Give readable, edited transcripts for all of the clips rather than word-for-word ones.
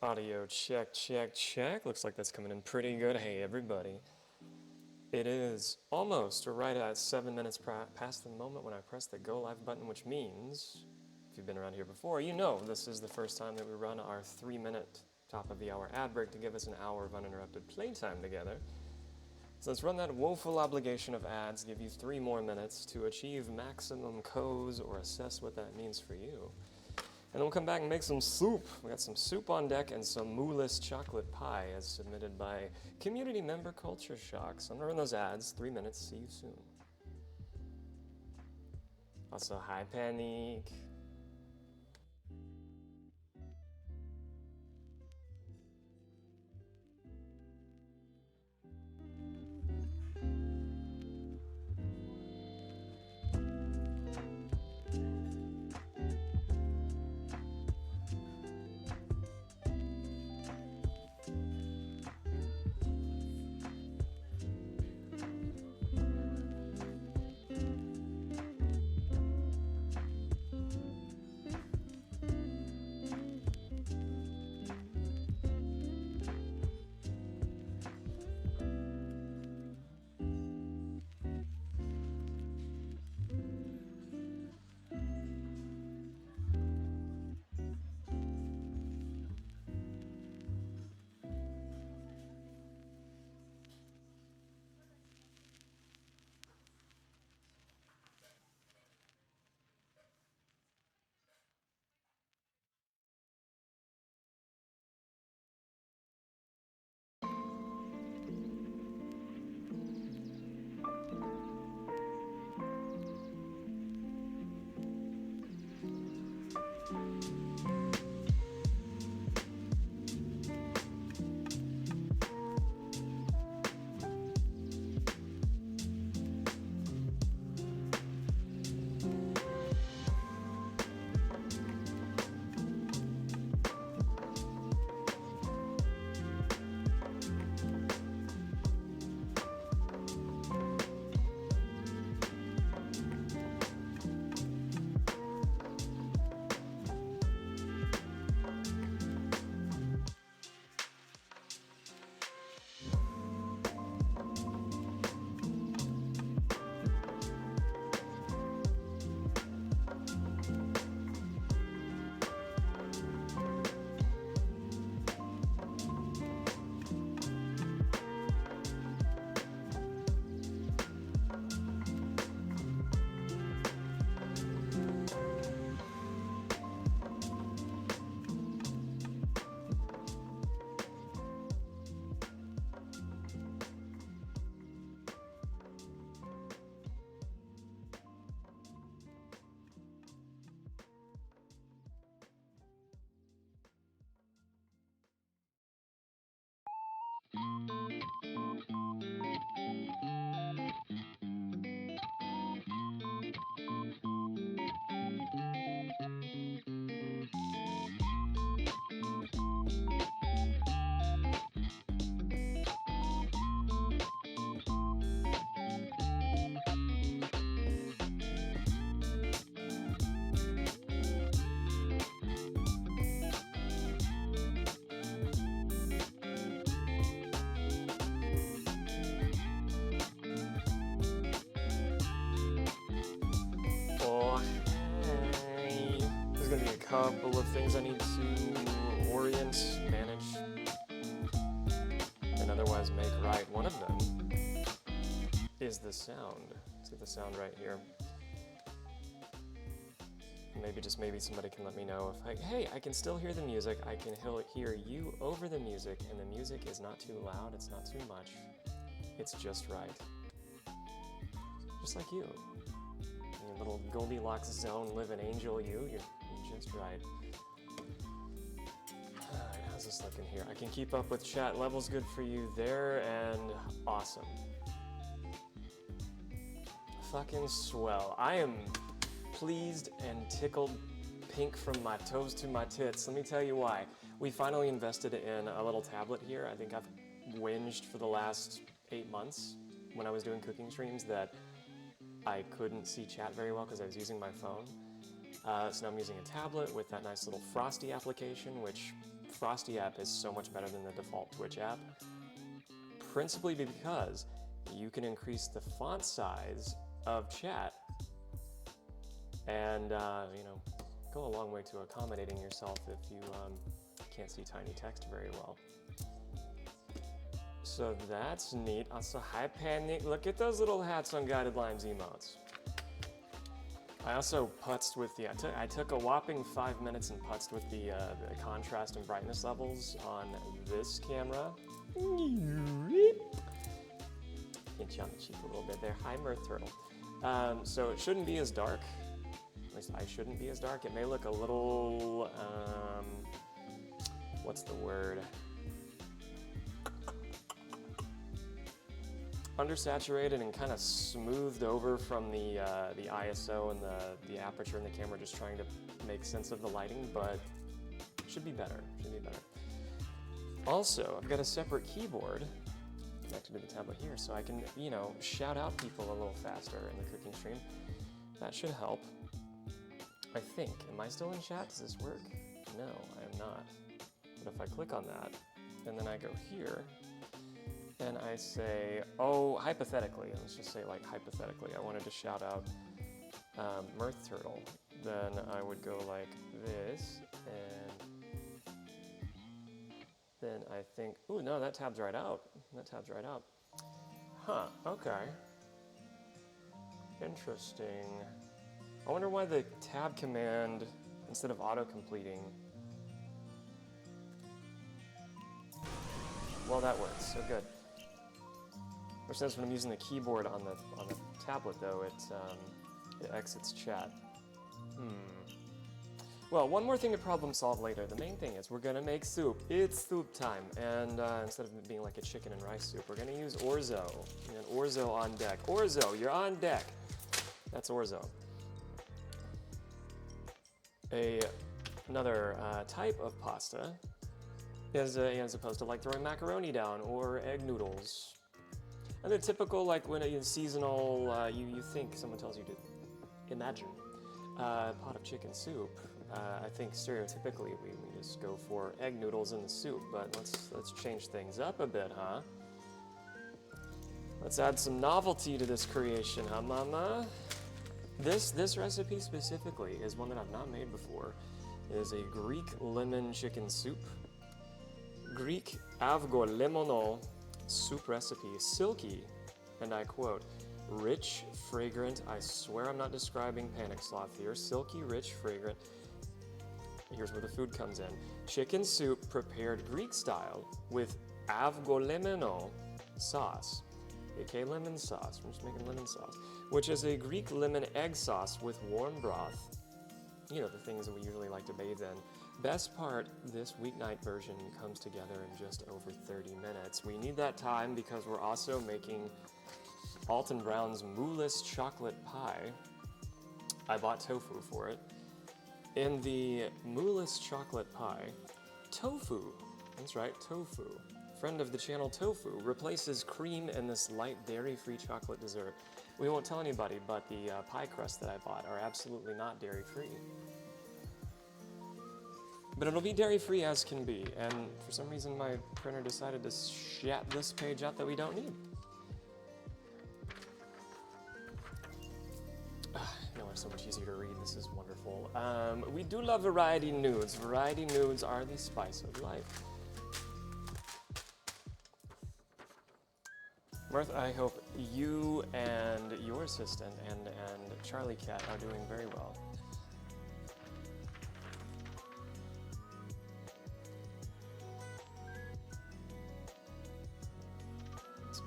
Audio check, check, check. Looks like that's coming in pretty good. Hey, everybody. It is almost, or right at 7 minutes past the moment when I press the Go Live button, which means, if you've been around here before, you know this is the first time that we run our 3-minute top of the hour ad break to give us an hour of uninterrupted playtime together. So let's run that woeful obligation of ads, give you 3 more minutes to achieve maximum co's or assess what that means for you. And then we'll come back and make some soup. We got some soup on deck and some mooless chocolate pie as submitted by community member Culture Shock. So I'm gonna run those ads. 3 minutes. See you soon. Also, hi Panique. There's going to be a couple of things I need to orient, manage, and otherwise make right. One of them is the sound. Let's get the sound right here. maybe somebody can let me know if hey, I can still hear the music, I can hear you over the music, and the music is not too loud, it's not too much, it's just right. Just like you. In your little Goldilocks zone, live an angel you're just right. Alright, how's this looking here? I can keep up with chat, levels good for you there, and awesome. Fucking swell. I am pleased and tickled pink from my toes to my tits. Let me tell you why. We finally invested in a little tablet here. I think I've whinged for the last 8 months when I was doing cooking streams that I couldn't see chat very well because I was using my phone. So now I'm using a tablet with that nice little Frosty application, which Frosty app is so much better than the default Twitch app. Principally because you can increase the font size of chat and, you know, go a long way to accommodating yourself if you can't see tiny text very well. So that's neat. Also, hi Panic. Look at those little hats on Guided Lines emotes. I also putzed with the, I took a whopping 5 minutes and putzed with the contrast and brightness levels on this camera. Hit you on the cheek a little bit there. Hi Mirth Turtle. So it shouldn't be as dark. At least I shouldn't be as dark. It may look a little, what's the word? Undersaturated and kind of smoothed over from the ISO and the aperture in the camera, just trying to make sense of the lighting, but should be better, Also, I've got a separate keyboard connected to the tablet here, so I can, you know, shout out people a little faster in the cooking stream. That should help. I think. Am I still in chat? Does this work? No, I am not. But if I click on that, and then I go here, and I say, oh, hypothetically, let's just say like hypothetically, I wanted to shout out Mirth Turtle, then I would go like this, and then I think, ooh, no, that tab's right out. That tab's right out. Huh, okay. Interesting. I wonder why the tab command, instead of auto-completing, well, that works, so good. Which says when I'm using the keyboard on the tablet, though, it exits chat. Well, one more thing to problem solve later. The main thing is we're gonna make soup. It's soup time, and instead of it being like a chicken and rice soup, we're gonna use orzo. And orzo on deck. Orzo, you're on deck. That's orzo. Another type of pasta is as opposed to like throwing macaroni down or egg noodles. And the typical, like when it's seasonal, you think someone tells you to imagine a pot of chicken soup. I think stereotypically we just go for egg noodles in the soup, but let's change things up a bit, huh? Let's add some novelty to this creation, huh, mama? This recipe specifically is one that I've not made before. It is a Greek lemon chicken soup. Greek avgolemono soup recipe, silky, and I quote, rich, fragrant, I swear I'm not describing panic sloth here, silky, rich, fragrant. Here's where the food comes in. Chicken soup prepared Greek style with avgolemono sauce, aka lemon sauce. We're just making lemon sauce, which is a Greek lemon egg sauce with warm broth. You know, the things that we usually like to bathe in. Best part, this weeknight version comes together in just over 30 minutes. We need that time because we're also making Alton Brown's Mooless chocolate pie. I bought tofu for it. In the Mooless chocolate pie, tofu, that's right, tofu, friend of the channel Tofu, replaces cream in this light dairy-free chocolate dessert. We won't tell anybody, but the pie crusts that I bought are absolutely not dairy-free. But it'll be dairy-free as can be, and for some reason my printer decided to shat this page out that we don't need. No, it's so much easier to read. This is wonderful. We do love variety nudes. Variety nudes are the spice of life. Mirth, I hope you and your assistant and Charlie Cat are doing very well.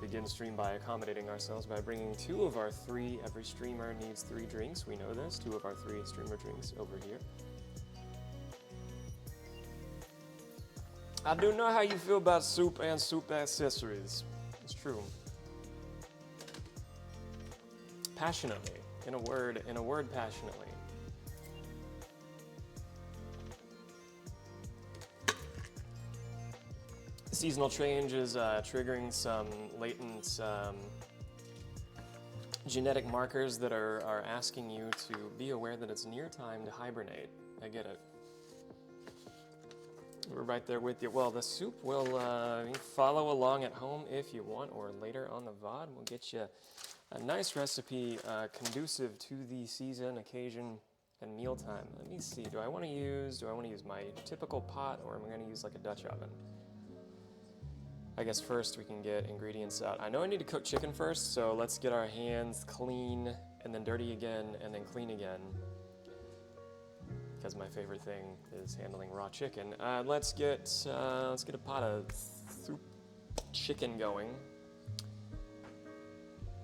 begin stream by accommodating ourselves by bringing 2 of our 3. Every streamer needs 3 drinks. We know this. 2 of our 3 streamer drinks over here. I do know how you feel about soup and soup accessories. It's true. Passionately. In a word, passionately. Seasonal change is triggering some latent genetic markers that are asking you to be aware that it's near time to hibernate. I get it. We're right there with you. Well, the soup will follow along at home if you want, or later on the VOD. We'll get you a nice recipe conducive to the season, occasion, and mealtime. Let me see. Do I want to use my typical pot, or am I going to use like a Dutch oven? I guess first we can get ingredients out. I know I need to cook chicken first, so let's get our hands clean and then dirty again and then clean again. Because my favorite thing is handling raw chicken. Let's get a pot of soup chicken going.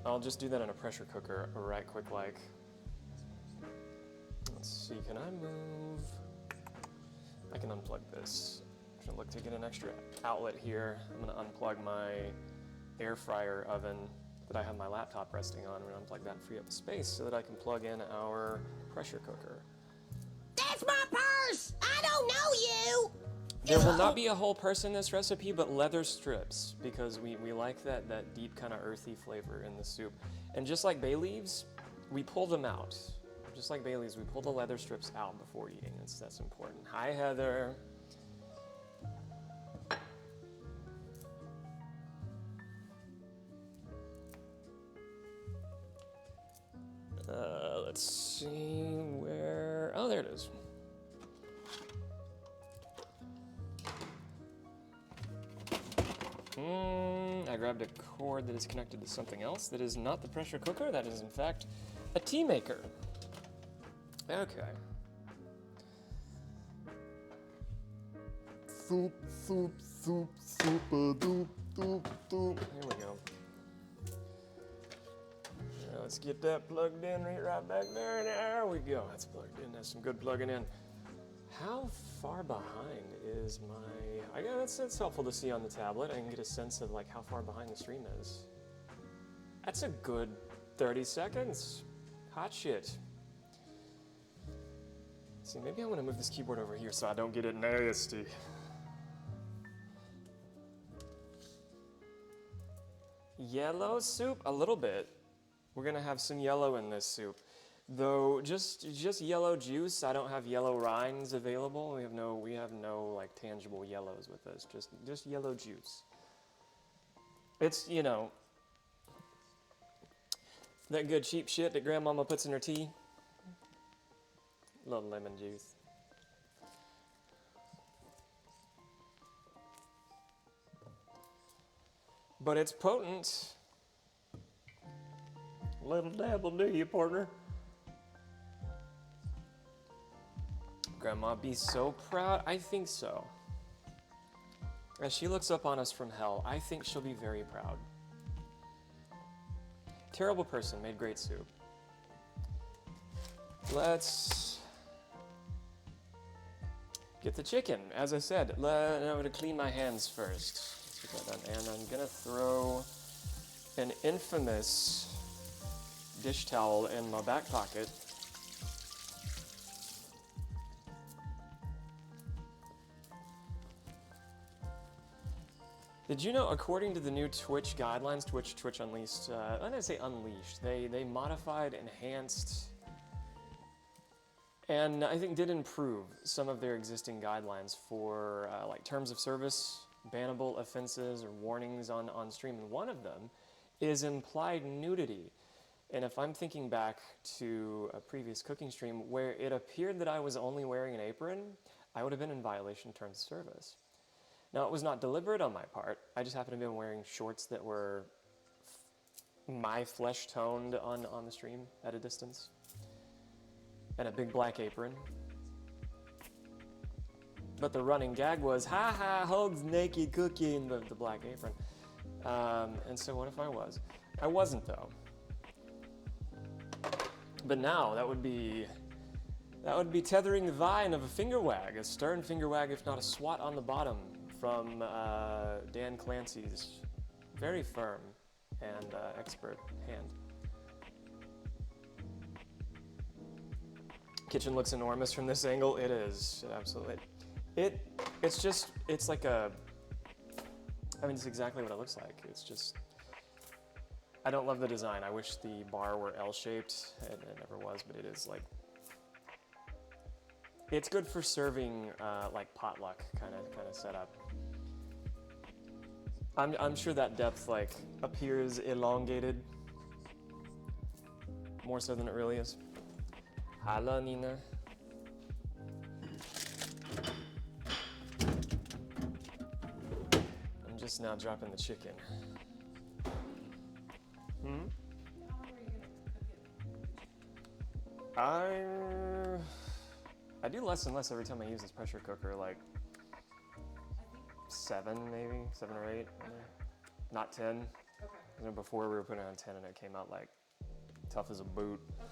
I'll just do that in a pressure cooker right quick like. Let's see, can I move? I can unplug this. I'm gonna look to get an extra outlet here. I'm gonna unplug my air fryer oven that I have my laptop resting on. I'm gonna unplug that and free up space so that I can plug in our pressure cooker. That's my purse! I don't know you! There will not be a whole purse in this recipe, but leather strips, because we like that deep kind of earthy flavor in the soup. And just like bay leaves, we pull them out. Just like bay leaves, we pull the leather strips out before eating. That's important. Hi, Heather. Let's see where... Oh, there it is. I grabbed a cord that is connected to something else that is not the pressure cooker. That is, in fact, a tea maker. Okay. Soup, soup, soup, soup-a-doop, doop, doop. Here we go. Let's get that plugged in right back there. There we go. That's plugged in. That's some good plugging in. How far behind is my... I guess it's helpful to see on the tablet. I can get a sense of like how far behind the stream is. That's a good 30 seconds. Hot shit. See, maybe I want to move this keyboard over here so I don't get it nasty. Yellow soup? A little bit. We're gonna have some yellow in this soup. Though just yellow juice, I don't have yellow rinds available. We have no like tangible yellows with us. Just yellow juice. It's, you know, that good cheap shit that grandmama puts in her tea. A little lemon juice. But it's potent. Little dab will do you, partner. Grandma be so proud. I think so. As she looks up on us from hell, I think she'll be very proud. Terrible person, made great soup. Let's get the chicken. As I said, I'm going to clean my hands first. Let's get that done. And I'm going to throw an infamous dish towel in my back pocket. Did you know, according to the new Twitch guidelines, Twitch Unleashed, I'm gonna say unleashed, they modified, enhanced, and I think did improve some of their existing guidelines for like terms of service, bannable offenses, or warnings on stream, and one of them is implied nudity. And if I'm thinking back to a previous cooking stream where it appeared that I was only wearing an apron, I would have been in violation of terms of service. Now, it was not deliberate on my part. I just happened to be wearing shorts that were my flesh toned on the stream at a distance, and a big black apron. But the running gag was, ha ha, Hoag's naked cooking, the black apron. And so what if I was? I wasn't though. But now that would be tethering the vine of a finger wag, a stern finger wag, if not a swat on the bottom, from Dan Clancy's very firm and expert hand. Kitchen looks enormous from this angle. It is, absolutely. It's like a, I mean, it's exactly what it looks like. It's just, I don't love the design. I wish the bar were L-shaped. It never was, but it is like, it's good for serving like potluck kind of setup. I'm sure that depth like appears elongated, more so than it really is. Hala, Nina. I'm just now dropping the chicken. I do less and less every time I use this pressure cooker, like 7 maybe, 7 or 8, not 10. Okay. You know, before we were putting it on 10 and it came out like tough as a boot. Okay.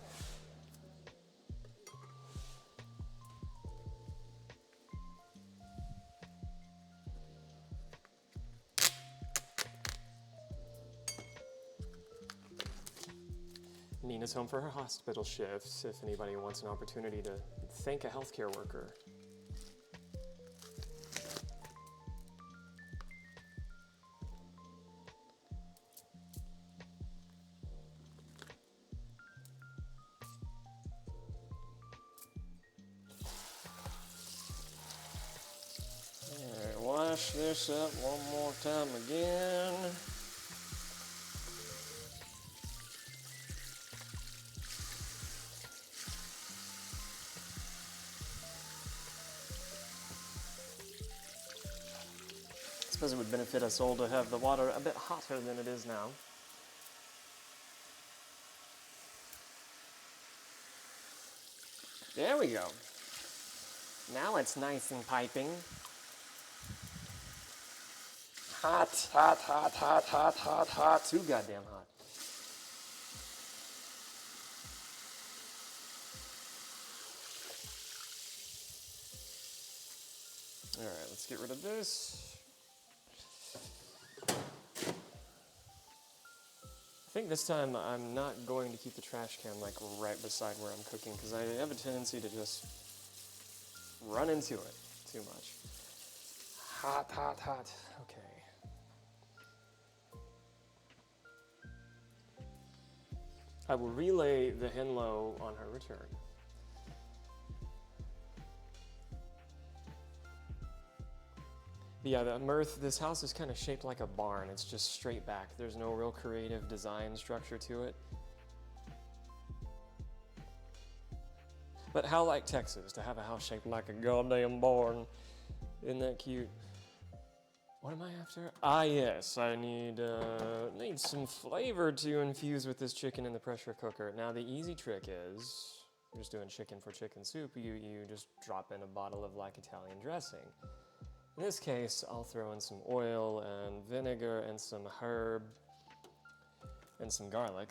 Nina's home for her hospital shifts if anybody wants an opportunity to thank a healthcare worker. Alright, wash this up one more time again. I suppose it would benefit us all to have the water a bit hotter than it is now. There we go. Now it's nice and piping. Hot, hot, hot, hot, hot, hot, hot. Too goddamn hot. All right, let's get rid of this. I think this time I'm not going to keep the trash can like right beside where I'm cooking because I have a tendency to just run into it too much. Hot, hot, hot. Okay. I will relay the Henlo on her return. Yeah, the Mirth, this house is kind of shaped like a barn. It's just straight back. There's no real creative design structure to it. But how like Texas, to have a house shaped like a goddamn barn. Isn't that cute? What am I after? Ah, yes, I need some flavor to infuse with this chicken in the pressure cooker. Now, the easy trick is, you're just doing chicken for chicken soup, you just drop in a bottle of like Italian dressing. In this case, I'll throw in some oil and vinegar and some herb and some garlic.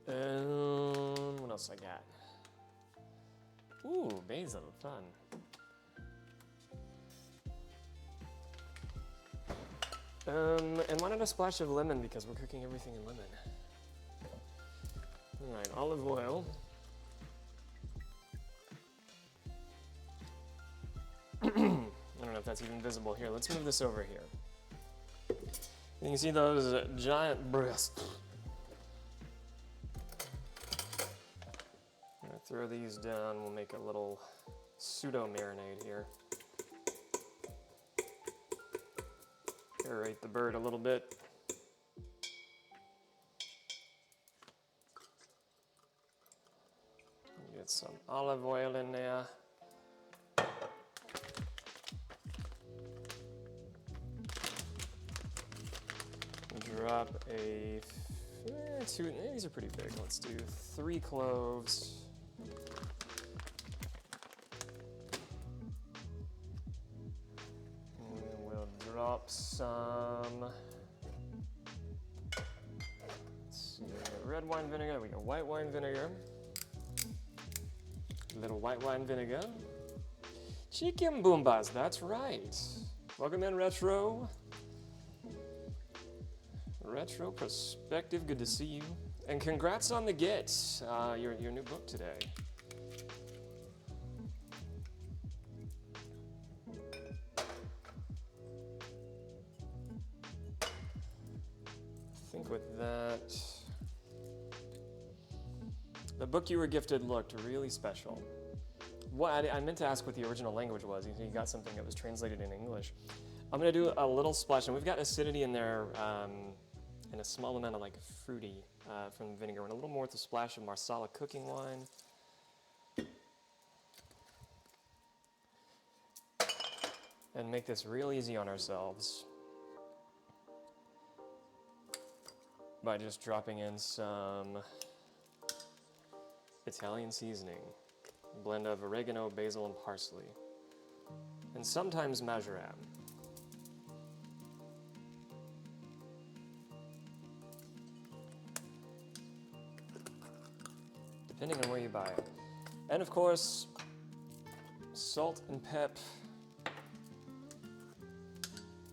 And what else I got? Ooh, basil, fun. And why not a splash of lemon because we're cooking everything in lemon. All right, olive oil. I don't know if that's even visible here. Let's move this over here. You can see those giant breasts. I'm gonna throw these down. We'll make a little pseudo marinade here. Aerate the bird a little bit. Get some olive oil in there. Drop two, these are pretty big. Let's do 3 cloves. some, let's see, red wine vinegar, we got white wine vinegar, a little white wine vinegar, chicken boombas, that's right. Welcome in, Retro. Retro Perspective, good to see you. And congrats on the get, your new book today. I think with that, the book you were gifted looked really special. What I meant to ask what the original language was. You got something that was translated in English. I'm gonna do a little splash, and we've got acidity in there, and a small amount of like fruity from the vinegar, and a little more with a splash of Marsala cooking wine. And make this real easy on ourselves by just dropping in some Italian seasoning, a blend of oregano, basil, and parsley, and sometimes marjoram. Depending on where you buy it. And of course, salt and pep.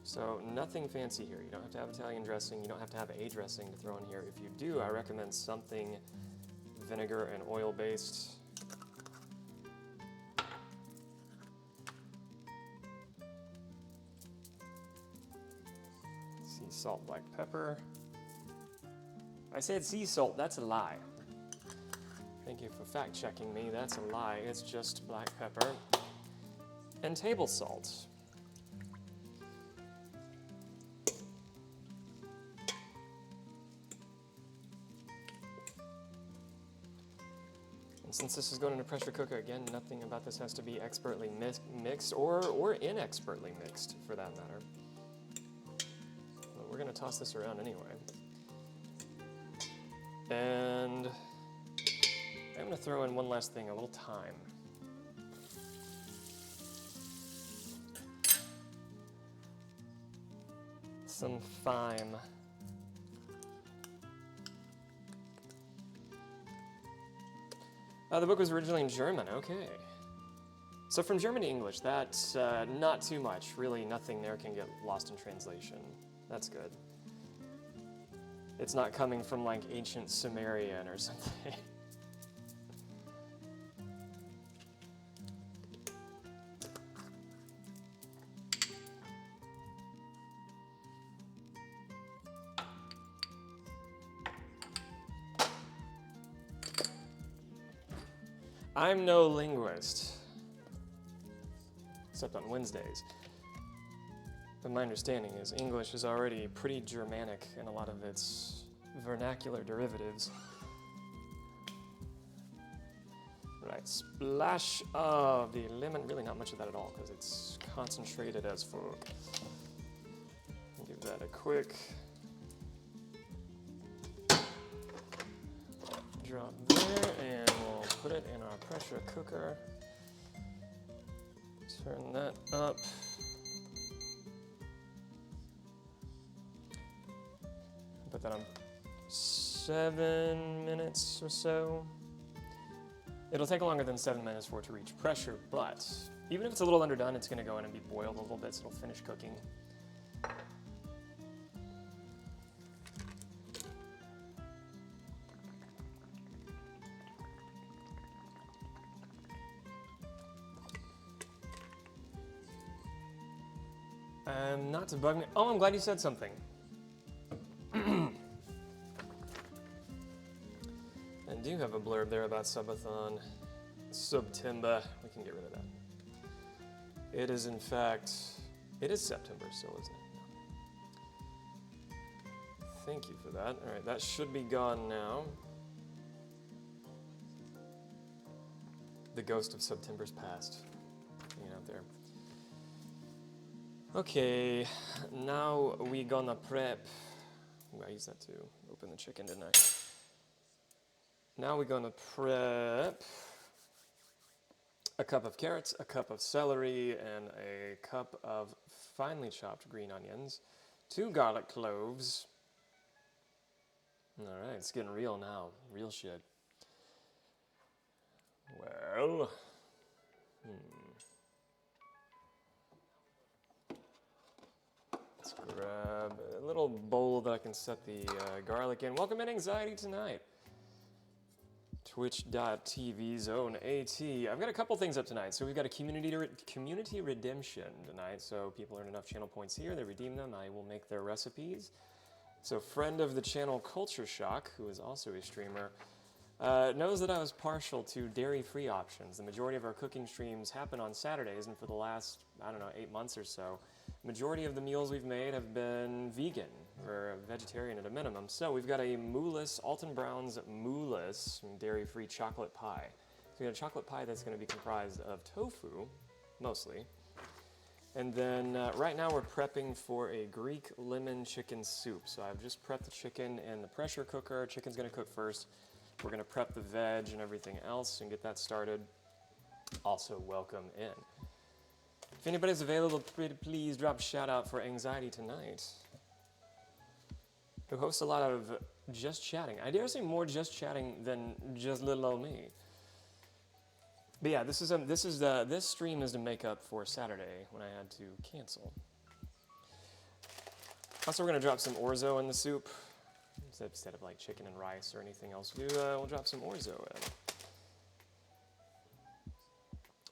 So nothing fancy here. You don't have to have Italian dressing. You don't have to have a dressing to throw in here. If you do, I recommend something vinegar and oil based. Sea salt, black pepper. I said sea salt, that's a lie. Thank you for fact checking me. That's a lie. It's just black pepper and table salt. And since this is going in a pressure cooker, again, nothing about this has to be expertly mixed or inexpertly mixed for that matter. But we're going to toss this around anyway. And I'm going to throw in one last thing, a little thyme. Some thyme. The book was originally in German, okay. So from German to English, that's not too much. Really, nothing there can get lost in translation. That's good. It's not coming from like ancient Sumerian or something. I'm no linguist, except on Wednesdays. But my understanding is English is already pretty Germanic in a lot of its vernacular derivatives. Right, splash of the lemon. Really not much of that at all because it's concentrated as fuck. Give that a quick drop there, and we'll put it in our pressure cooker. Turn that up. Put that on 7 minutes or so. It'll take longer than 7 minutes for it to reach pressure, but even if it's a little underdone, it's going to go in and be boiled a little bit, so it'll finish cooking. Not to bug me. Oh, I'm glad you said something. I do have a blurb there about Subathon. September. We can get rid of that. It is, in fact, it is September still, isn't it? Thank you for that. All right, that should be gone now. The ghost of September's past. Hanging out there. Okay, now we gonna prep. Ooh, I used that to open the chicken, didn't I? Now we're gonna prep a cup of carrots, a cup of celery, and a cup of finely chopped green onions, 2 garlic cloves. All right, it's getting real now. Real shit. Well, let's grab a little bowl that I can set the garlic in. Welcome in Anxiety tonight. Twitch.tv zone AT. I've got a couple things up tonight. So we've got a community redemption tonight. So people earn enough channel points here, they redeem them. I will make their recipes. So friend of the channel Culture Shock, who is also a streamer, knows that I was partial to dairy-free options. The majority of our cooking streams happen on Saturdays, and for the last, 8 months or so, majority of the meals we've made have been vegan, or vegetarian at a minimum. So we've got a Mooless, Alton Brown's Mooless dairy-free chocolate pie. So we got a chocolate pie that's going to be comprised of tofu, mostly. And then right now we're prepping for a Greek lemon chicken soup. So I've just prepped the chicken in the pressure cooker. Chicken's going to cook first. We're going to prep the veg and everything else and get that started. Also, welcome in. If anybody's available, please drop a shout out for Anxiety tonight, who hosts a lot of just chatting. I dare say more just chatting than just little old me. But yeah, this stream is to make up for Saturday when I had to cancel. Also, we're gonna drop some orzo in the soup instead of like chicken and rice or anything else. We'll drop some orzo in.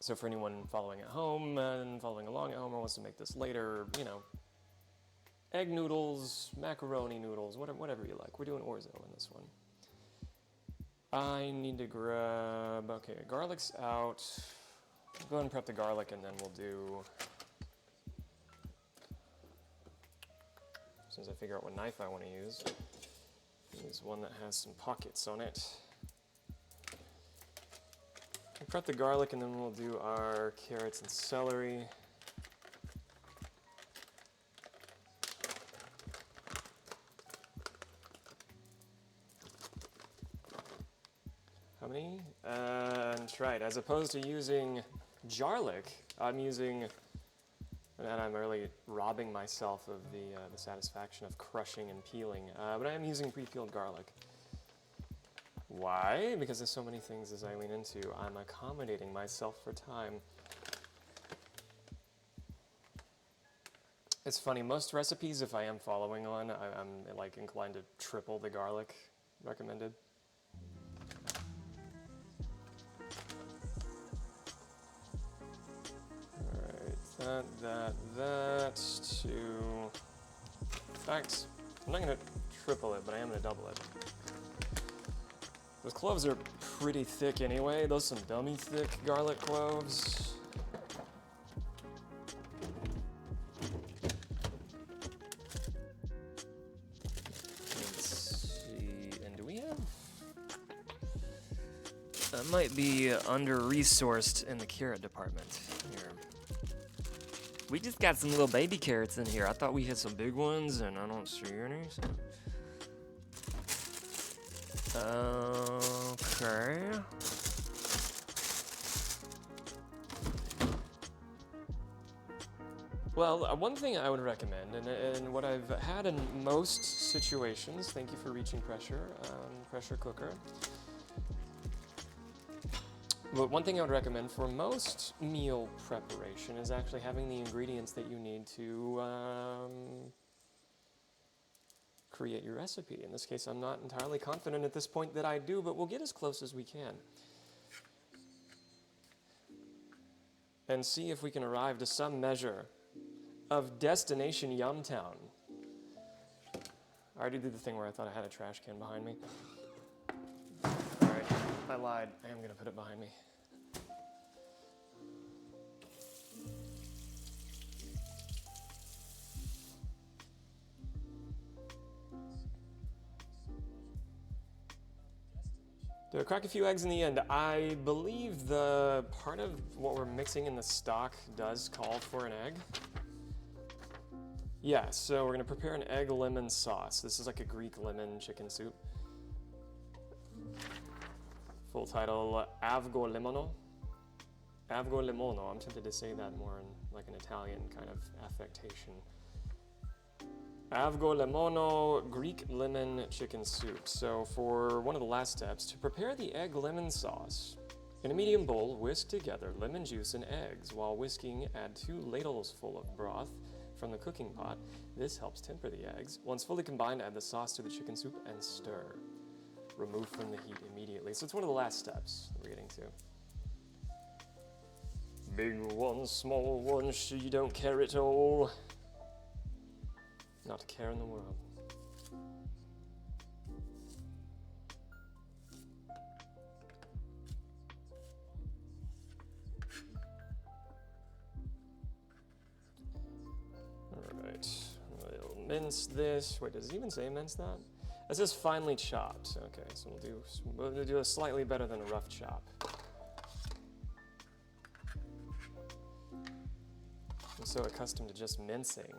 So for anyone following at home and following along at home or wants to make this later, egg noodles, macaroni noodles, whatever you like. We're doing orzo in this one. I need to grab, okay, garlic's out. Go ahead and prep the garlic and then we'll do, as soon as I figure out what knife I want to use one that has some pockets on it. We'll prep the garlic and then we'll do our carrots and celery. How many? That's right. As opposed to using garlic, I'm using, and I'm really robbing myself of the satisfaction of crushing and peeling, but I am using pre-peeled garlic. Why? Because there's so many things as I lean into. I'm accommodating myself for time. It's funny, most recipes, if I am following one, I'm like inclined to triple the garlic recommended. That to... In fact, I'm not going to triple it, but I am going to double it. Those cloves are pretty thick anyway. Those some dummy thick garlic cloves. Let's see, and do we have... I might be under-resourced in the carrot department here. We just got some little baby carrots in here. I thought we had some big ones, and I don't see any. So. Okay. Well, one thing I would recommend, and what I've had in most situations, thank you for reaching pressure cooker. But one thing I would recommend for most meal preparation is actually having the ingredients that you need to create your recipe. In this case, I'm not entirely confident at this point that I do, but we'll get as close as we can. And see if we can arrive to some measure of Destination Yumtown. I already did the thing where I thought I had a trash can behind me. Alright, I lied. I am going to put it behind me. Do I crack a few eggs in the end? I believe the part of what we're mixing in the stock does call for an egg. Yeah, so we're gonna prepare an egg lemon sauce. This is like a Greek lemon chicken soup. Full title, Avgo Limono. Avgo limono. I'm tempted to say that more in like an Italian kind of affectation. Avgo limono Greek lemon chicken soup. So for one of the last steps, to prepare the egg lemon sauce. In a medium bowl, whisk together lemon juice and eggs. While whisking, add 2 ladles full of broth from the cooking pot. This helps temper the eggs. Once fully combined, add the sauce to the chicken soup and stir. Remove from the heat immediately. So it's one of the last steps that we're getting to. Big one, small one, she don't care at all. Not a care in the world. Alright, we'll mince this. Wait, does it even say mince that? It says finely chopped. Okay, so we'll do a slightly better than a rough chop. I'm so accustomed to just mincing.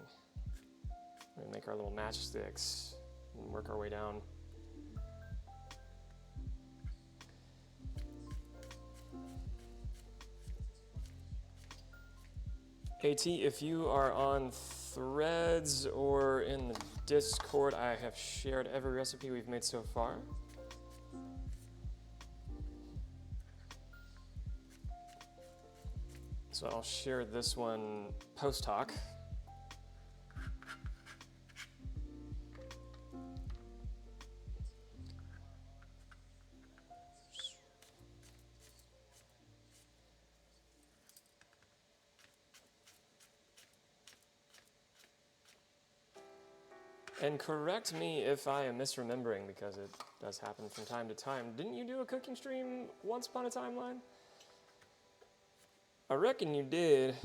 We're gonna make our little matchsticks and work our way down. AT, if you are on Threads or in the Discord, I have shared every recipe we've made so far. So I'll share this one post-hoc. And correct me if I am misremembering, because it does happen from time to time. Didn't you do a cooking stream once upon a timeline? I reckon you did.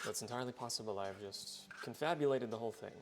It's entirely possible I've just confabulated the whole thing.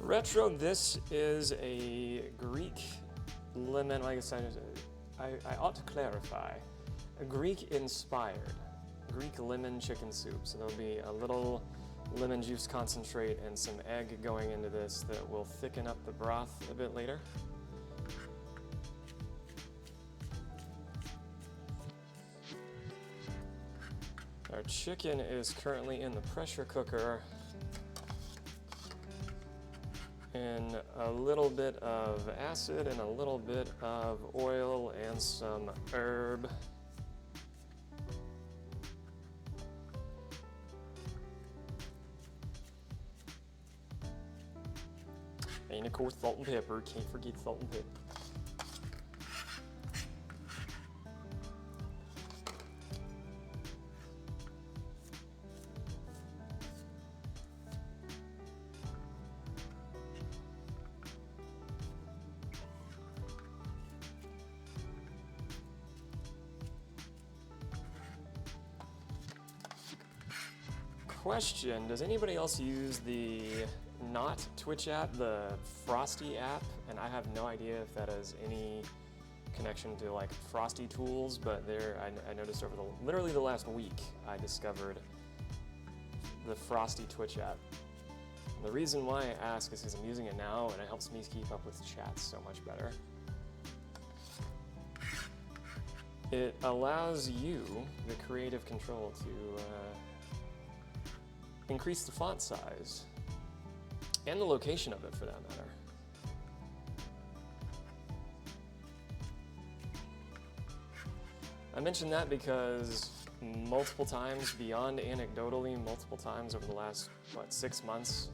Retro, this is a Greek lemon, like I said, I ought to clarify, a Greek-inspired Greek lemon chicken soup. So there'll be a little lemon juice concentrate and some egg going into this that will thicken up the broth a bit later. Our chicken is currently in the pressure cooker. And a little bit of acid and a little bit of oil and some herb. And of course salt and pepper, can't forget salt and pepper. Question, does anybody else use the not Twitch app, the Frosty app? And I have no idea if that has any connection to like Frosty tools, but there, I noticed over literally the last week, I discovered the Frosty Twitch app. And the reason why I ask is because I'm using it now and it helps me keep up with chats so much better. It allows you the creative control to increase the font size and the location of it for that matter. I mention that because multiple times, beyond anecdotally, multiple times over the last, 6 months,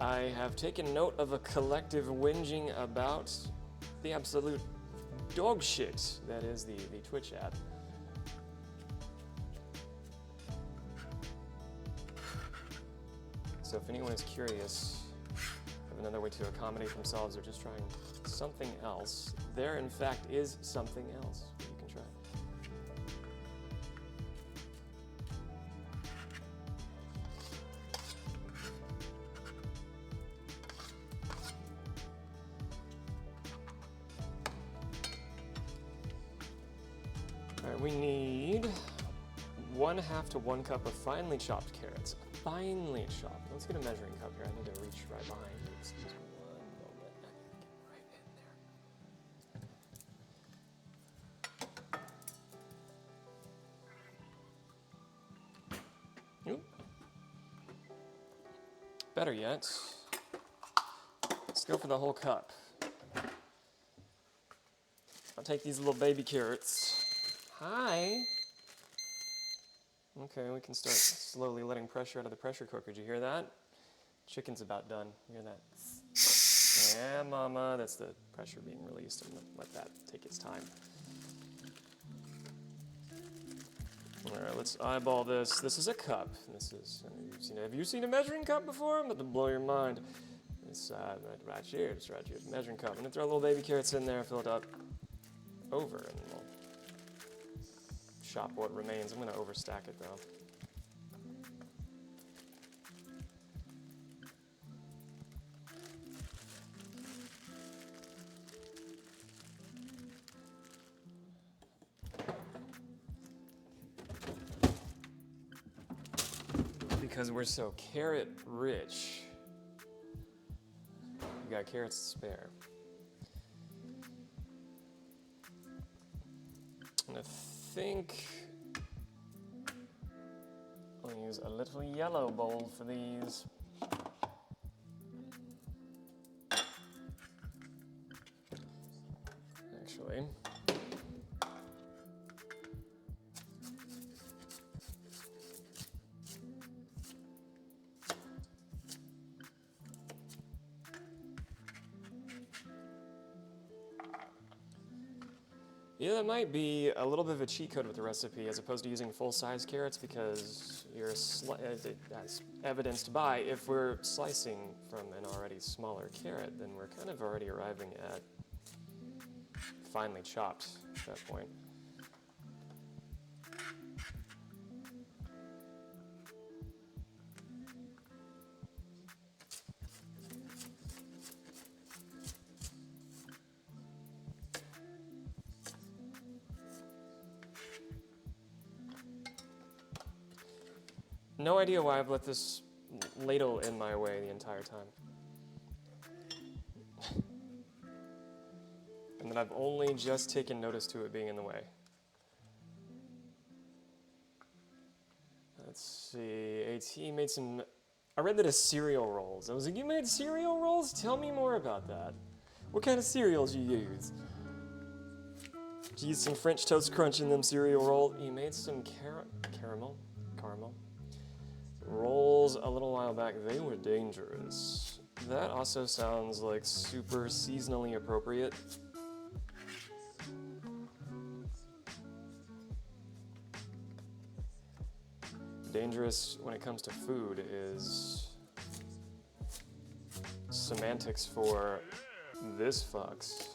I have taken note of a collective whinging about the absolute dog shit that is the Twitch app. So if anyone is curious of another way to accommodate themselves or just trying something else, there in fact is something else you can try. we need 1/2 to 1 cup of finely chopped carrots. Finely chopped. Let's get a measuring cup here. I need to reach right behind you. Excuse me one moment. I gotta get right in there. Oop. Better yet, let's go for the whole cup. I'll take these little baby carrots. Hi. Okay, we can start slowly letting pressure out of the pressure cooker. Did you hear that? Chicken's about done. You hear that? Yeah, mama. That's the pressure being released. I'm gonna let that take its time. All right, let's eyeball this. This is a cup. This is. Have you seen a measuring cup before? I'm about to blow your mind. It's right here. It's right here. It's a measuring cup. I'm gonna throw little baby carrots in there, fill it up over, and we'll chop what remains. I'm gonna overstack it though. Because we're so carrot rich, we got carrots to spare. And I think I'll use a little yellow bowl for these. Actually, yeah, that might be a little bit of a cheat code with the recipe as opposed to using full-size carrots because as evidenced by if we're slicing from an already smaller carrot, then we're kind of already arriving at finely chopped at that point. No idea why I've let this ladle in my way the entire time. And that I've only just taken notice to it being in the way. Let's see, AT made some, I read that as cereal rolls. I was like, you made cereal rolls? Tell me more about that. What kind of cereals you use? Did you use some French toast crunch in them cereal rolls? You made some caramel rolls a little while back. They were dangerous. That also sounds like super seasonally appropriate. Dangerous when it comes to food is semantics for this fucks.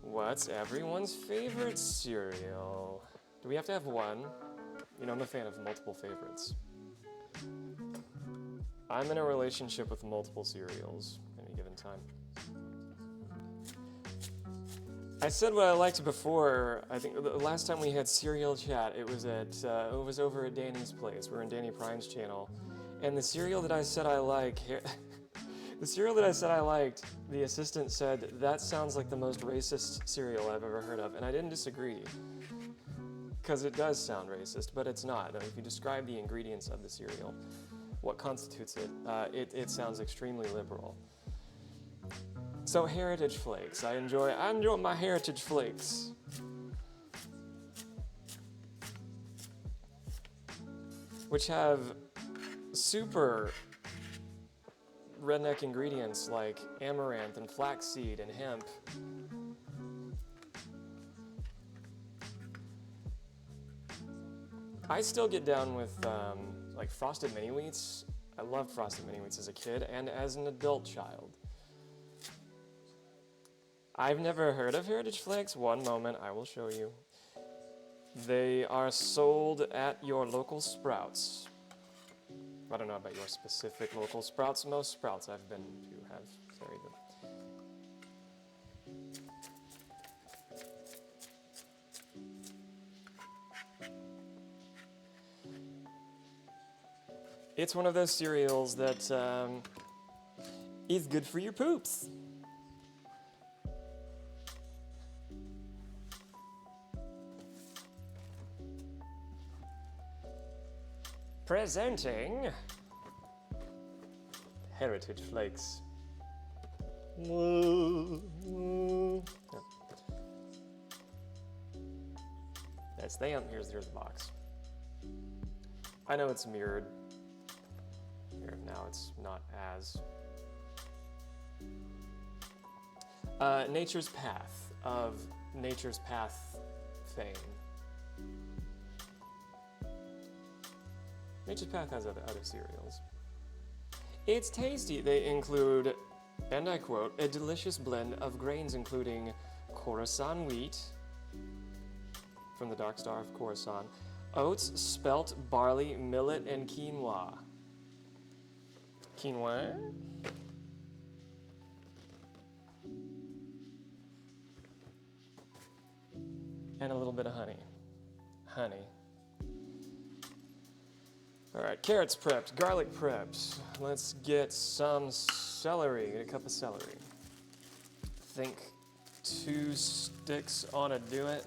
What's everyone's favorite cereal? Do we have to have one? You know, I'm a fan of multiple favorites. I'm in a relationship with multiple cereals at any given time. I said what I liked before. I think the last time we had cereal chat, it was over at Danny's place. We're in Danny Prime's channel, and the cereal that I said I like. The cereal that I said I liked, the assistant said, that sounds like the most racist cereal I've ever heard of, and I didn't disagree. Because it does sound racist, but it's not. If you describe the ingredients of the cereal, what constitutes it, it sounds extremely liberal. So Heritage Flakes, I enjoy my Heritage Flakes. Which have super redneck ingredients like amaranth and flaxseed and hemp. I still get down with like frosted mini wheats. I loved frosted mini wheats as a kid and as an adult child. I've never heard of Heritage Flakes. One moment, I will show you. They are sold at your local Sprouts. I don't know about your specific local Sprouts. Most Sprouts I've been to have carried them. It's one of those cereals that is good for your poops. Presenting Heritage Flakes. Yes, here's the box. I know it's mirrored. Here, now it's not as. Nature's Path of Nature's Path fame. Nature's Path has other cereals. It's tasty. They include, and I quote, a delicious blend of grains including Khorasan wheat, from the Dark Star of Khorasan, oats, spelt, barley, millet, and quinoa. Quinoa? And a little bit of honey. Honey. All right, carrots prepped, garlic prepped. Let's get some celery. Get a cup of celery. Think 2 sticks ought to do it.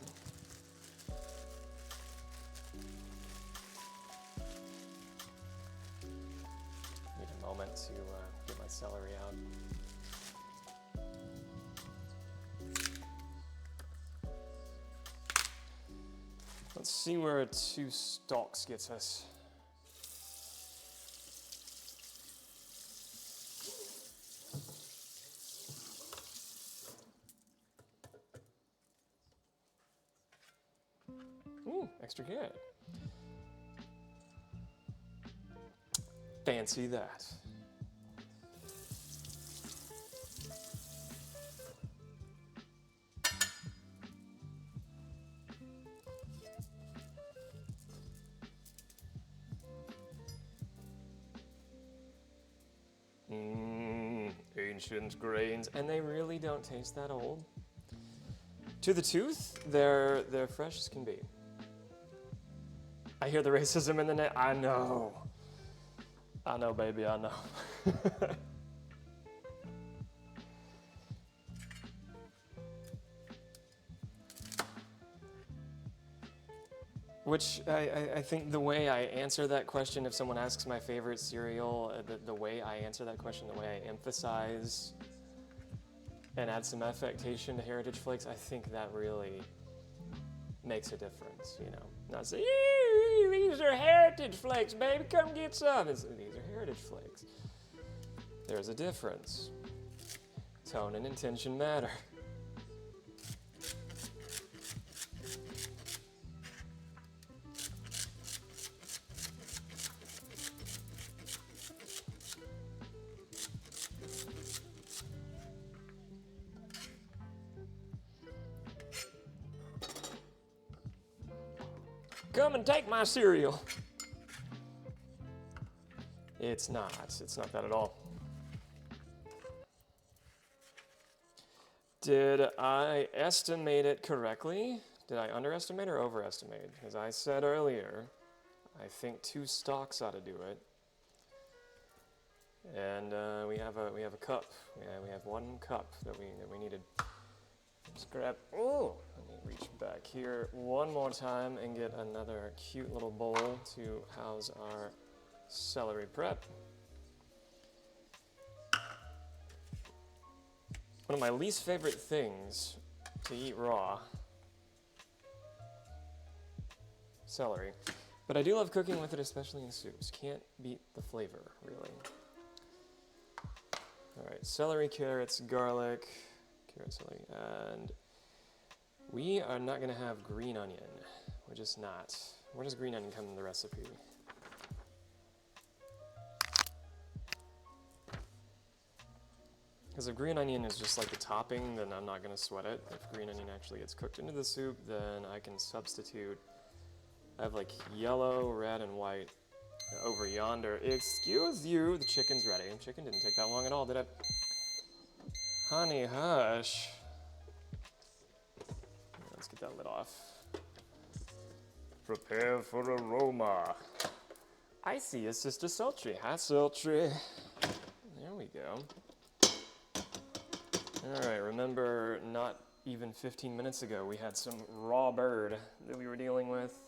Need a moment to get my celery out. Let's see where 2 stalks gets us. Ooh, extra carrot. Fancy that. Ancient grains, and they really don't taste that old. To the tooth, they're fresh as can be. I hear the racism in the net. I know, baby, I know. Which I think the way I answer that question, if someone asks my favorite cereal, the way I answer that question, the way I emphasize and add some affectation to Heritage Flakes, I think that really makes a difference, you know. Not say, these are Heritage Flakes, baby, come get some. These are Heritage Flakes. There's a difference. Tone and intention matter. Come and take my cereal. It's not that at all. Did I estimate it correctly? Did I underestimate or overestimate? As I said earlier, I think 2 stalks ought to do it. And we have a cup. Yeah, we have 1 cup that we needed. Just grab. Oh, let me reach back here one more time and get another cute little bowl to house our celery prep. One of my least favorite things to eat raw, celery. But I do love cooking with it, especially in soups. Can't beat the flavor, really. All right, celery, carrots, garlic, celery, and we are not going to have green onion. We're just not. Where does green onion come in the recipe? Because if green onion is just like the topping, then I'm not going to sweat it. If green onion actually gets cooked into the soup, then I can substitute. I have like yellow, red, and white over yonder. Excuse you, the chicken's ready. Chicken didn't take that long at all, did it? Honey, hush. Let's get that lid off. Prepare for aroma. I see you, Sister Sultry. Hi, Sultry. There we go. Alright, remember not even 15 minutes ago we had some raw bird that we were dealing with.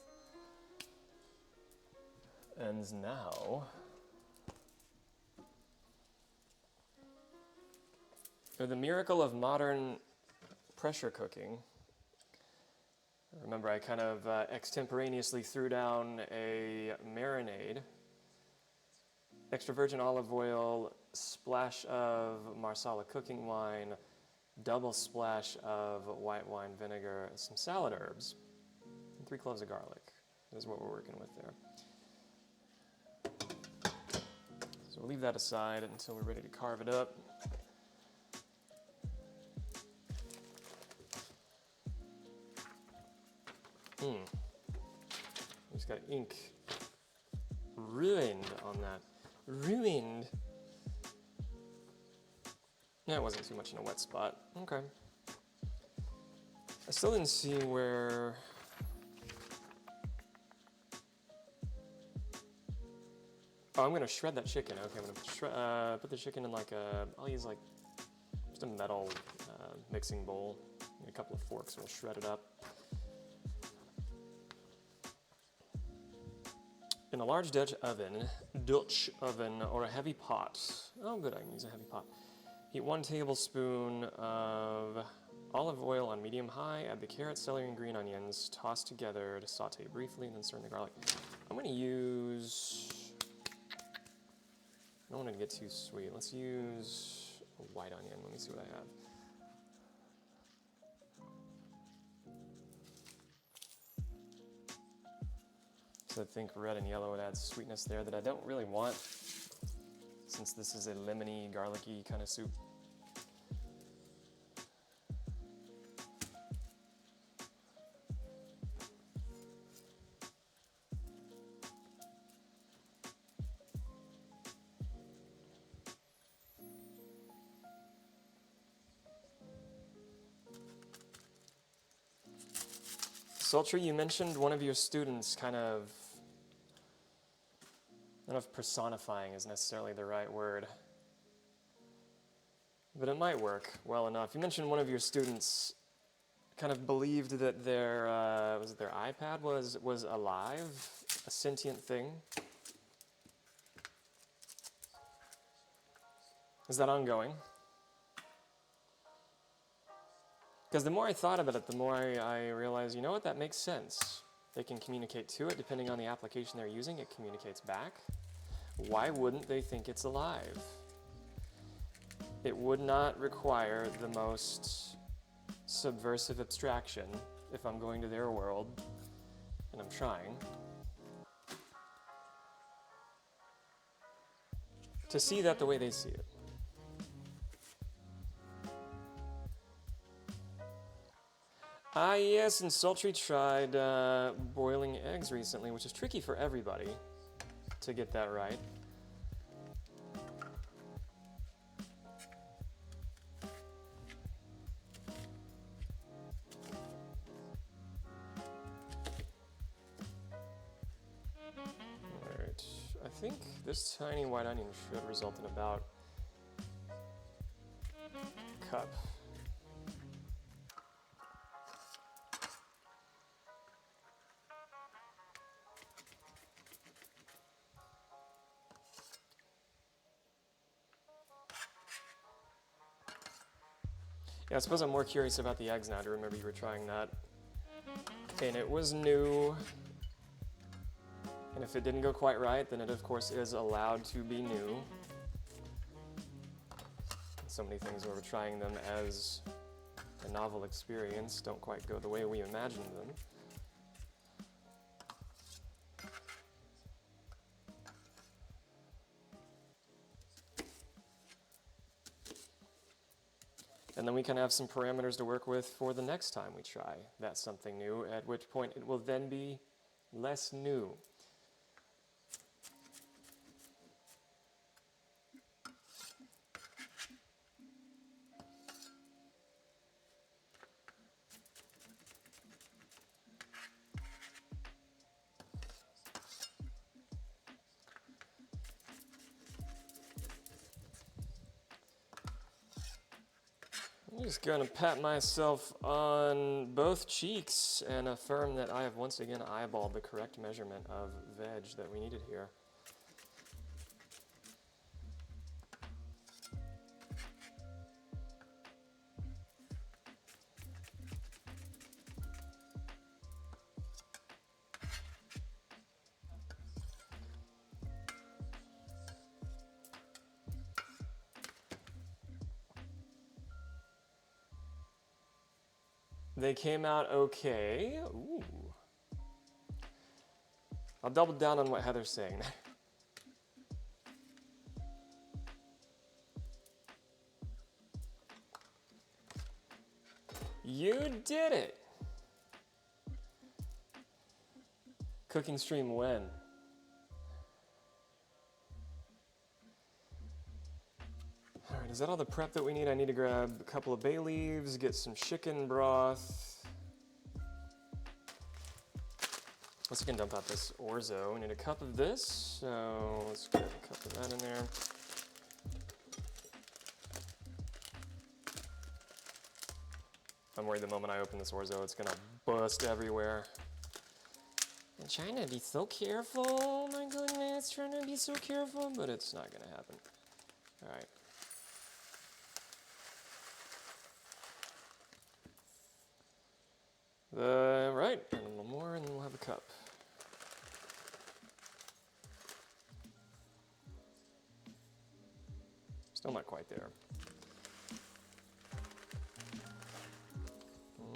And now... the miracle of modern pressure cooking. Remember, I kind of extemporaneously threw down a marinade, extra virgin olive oil, splash of Marsala cooking wine, double splash of white wine vinegar, some salad herbs, and 3 cloves of garlic. Is what we're working with there. So we'll leave that aside until we're ready to carve it up. We just got ink ruined on that. Ruined. That wasn't too much in a wet spot. Okay. I still didn't see where... Oh, I'm gonna shred that chicken. Okay, I'm gonna put the chicken in like a... I'll use like just a metal mixing bowl. A couple of forks and we'll shred it up. In a large Dutch oven, or a heavy pot. Oh good, I can use a heavy pot. Heat 1 tablespoon of olive oil on medium-high, add the carrots, celery, and green onions, toss together to saute briefly, and then stir in the garlic. I'm gonna use, I don't want it to get too sweet. Let's use a white onion. Let me see what I have. So I think red and yellow would add sweetness there that I don't really want, since this is a lemony, garlicky kind of soup. Sultry, you mentioned one of your students kind of, I don't know if personifying is necessarily the right word, but it might work well enough. You mentioned one of your students kind of believed that their, was it their iPad was alive, a sentient thing. Is that ongoing? Because the more I thought about it, the more I realized, you know what, that makes sense. They can communicate to it, depending on the application they're using, it communicates back. Why wouldn't they think it's alive? It would not require the most subversive abstraction if I'm going to their world, and I'm trying, to see that the way they see it. Ah yes, and Sultry tried boiling eggs recently, which is tricky for everybody to get that right. Alright, I think this tiny white onion should result in about a cup. Yeah, I suppose I'm more curious about the eggs now. To remember you were trying that. And it was new. And if it didn't go quite right, then it of course is allowed to be new. So many things where we're trying them as a novel experience don't quite go the way we imagined them. And then we can have some parameters to work with for the next time we try that something new, at which point it will then be less new. just gonna pat myself on both cheeks and affirm that I have once again eyeballed the correct measurement of veg that we needed here. They came out okay. Ooh. I'll double down on what Heather's saying. You did it! Cooking stream when? Alright, is that all the prep that we need? I need to grab a couple of bay leaves, get some chicken broth. Let's again dump out this orzo. We need a cup of this, so let's get a cup of that in there. I'm worried the moment I open this orzo, it's gonna bust everywhere. I'm trying to be so careful, oh my goodness, trying to be so careful, but it's not gonna happen. All right. Right, and a little more, and then we'll have a cup. Still not quite there.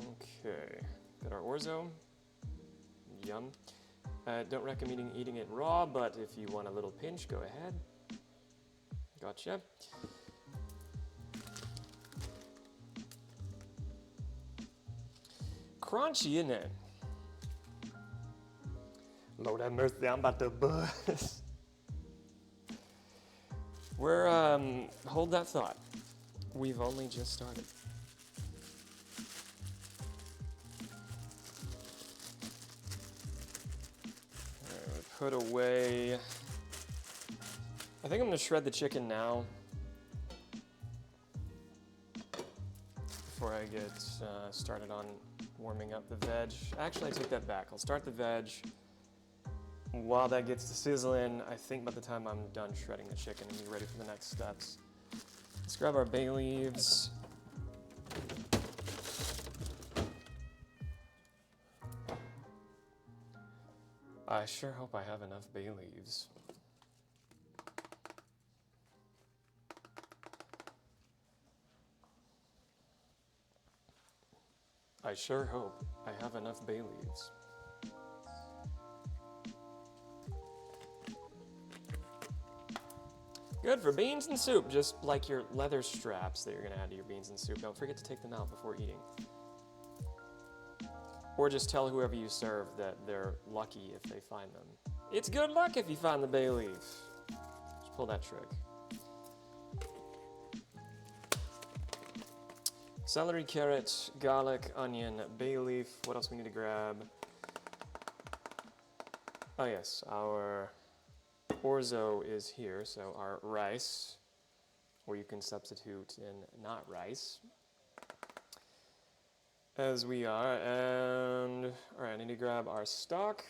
Okay, got our orzo. Yum. Don't recommend eating it raw, but if you want a little pinch, go ahead. Gotcha. Crunchy, isn't it? Lord have mercy, I'm about to bust. Hold that thought. We've only just started. Put away. I think I'm gonna shred the chicken now before I get started on warming up the veg. Actually, I take that back. I'll start the veg. While that gets to sizzling, I think by the time I'm done shredding the chicken and be ready for the next steps. Let's grab our bay leaves. I sure hope I have enough bay leaves. I sure hope I have enough bay leaves. Good for beans and soup, just like your leather straps that you're gonna add to your beans and soup. Don't forget to take them out before eating. Or just tell whoever you serve that they're lucky if they find them. It's good luck if you find the bay leaf. Just pull that trick. Celery, carrot, garlic, onion, bay leaf. What else we need to grab? Oh yes, our orzo is here, so our rice, or you can substitute in not rice. As we are, and all right, I need to grab our stock.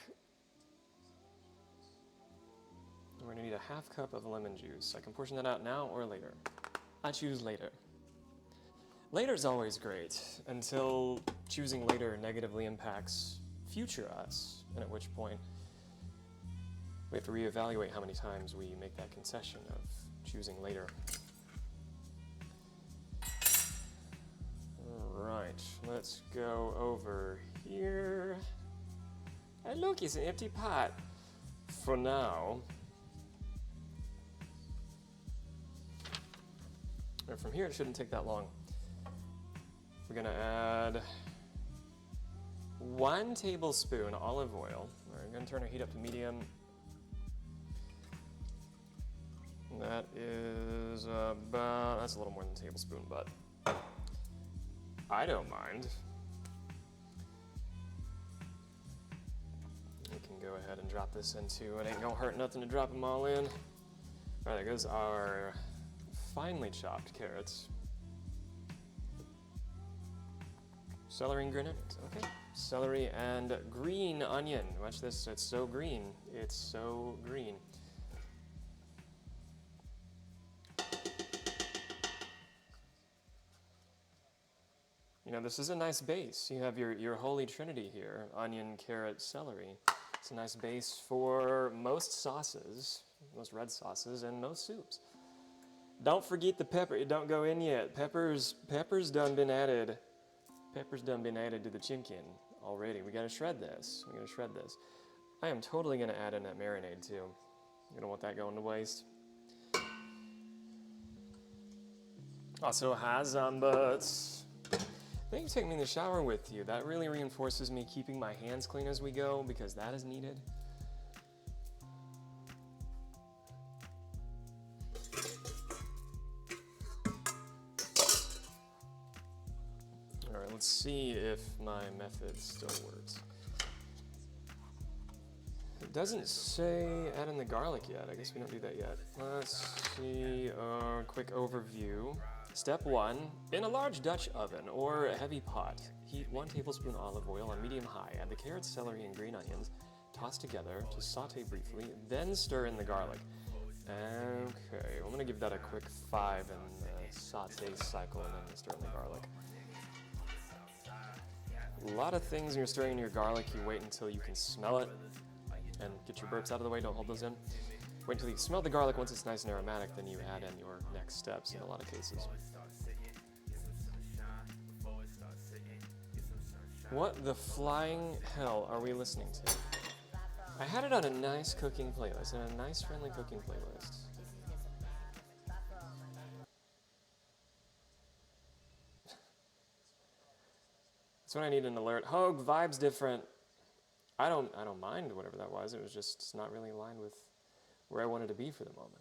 We're gonna need a half cup of lemon juice. I can portion that out now or later. I choose later. Later's always great, until choosing later negatively impacts future us, and at which point we have to reevaluate how many times we make that concession of choosing later. Right, let's go over here. Hey look, it's an empty pot. For now. And from here it shouldn't take that long. We're gonna add 1 tablespoon olive oil. We're gonna turn our heat up to medium. That is about, that's a little more than a tablespoon, but I don't mind. We can go ahead and drop this into, it ain't gonna hurt nothing to drop them all in. All right, there goes our finely chopped carrots. Celery and green onions. Okay. Celery and green onion. Watch this. It's so green. It's so green. You know, this is a nice base. You have your holy trinity here, onion, carrot, celery. It's a nice base for most sauces, most red sauces, and most soups. Don't forget the pepper. It don't go in yet. Pepper's done been added. Pepper's done been added to the chicken already. We gotta shred this. We gotta shred this. I am totally gonna add in that marinade too. You don't want that going to waste. Also has butts. Thank you for taking me in the shower with you. That really reinforces me keeping my hands clean as we go because that is needed. All right, let's see if my method still works. It doesn't say add in the garlic yet. I guess we don't do that yet. Let's see, quick overview. Step 1, in a large Dutch oven or a heavy pot, heat 1 tablespoon olive oil on medium-high. Add the carrots, celery, and green onions. Toss together to saute briefly, then stir in the garlic. Okay, I'm gonna give that a quick 5 in the saute cycle and then stir in the garlic. A lot of things when you're stirring in your garlic, you wait until you can smell it and get your burps out of the way, don't hold those in. Wait until you smell the garlic. Once it's nice and aromatic, then you add in your next steps in a lot of cases. What the flying hell are we listening to? I had it on a nice cooking playlist, and a nice friendly cooking playlist. That's when I need an alert. Hogue, vibe's different. I don't mind whatever that was. It was just not really aligned with where I wanted to be for the moment.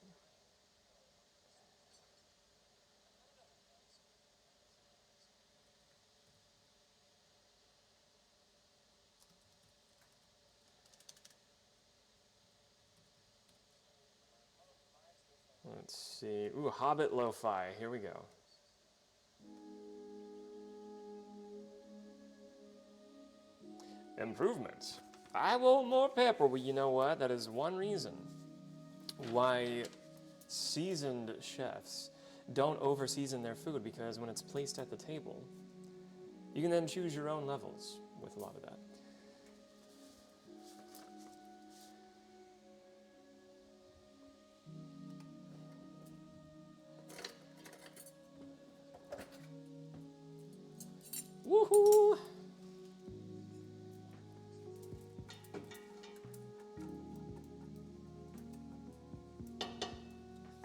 Let's see. Ooh, Hobbit Lo-Fi. Here we go. Improvements. I want more pepper. Well, you know what? That is one reason why seasoned chefs don't over-season their food, because when it's placed at the table, you can then choose your own levels with a lot of that. Woohoo!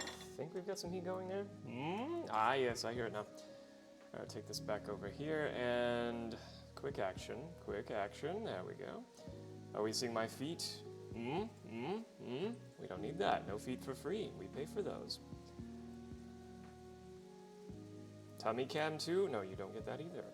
I think we've got some heat going there. Ah, yes, I hear it now. All right, take this back over here and quick action, quick action. There we go. Are we seeing my feet? We don't need that. No feet for free. We pay for those. Tummy cam too? No, you don't get that either.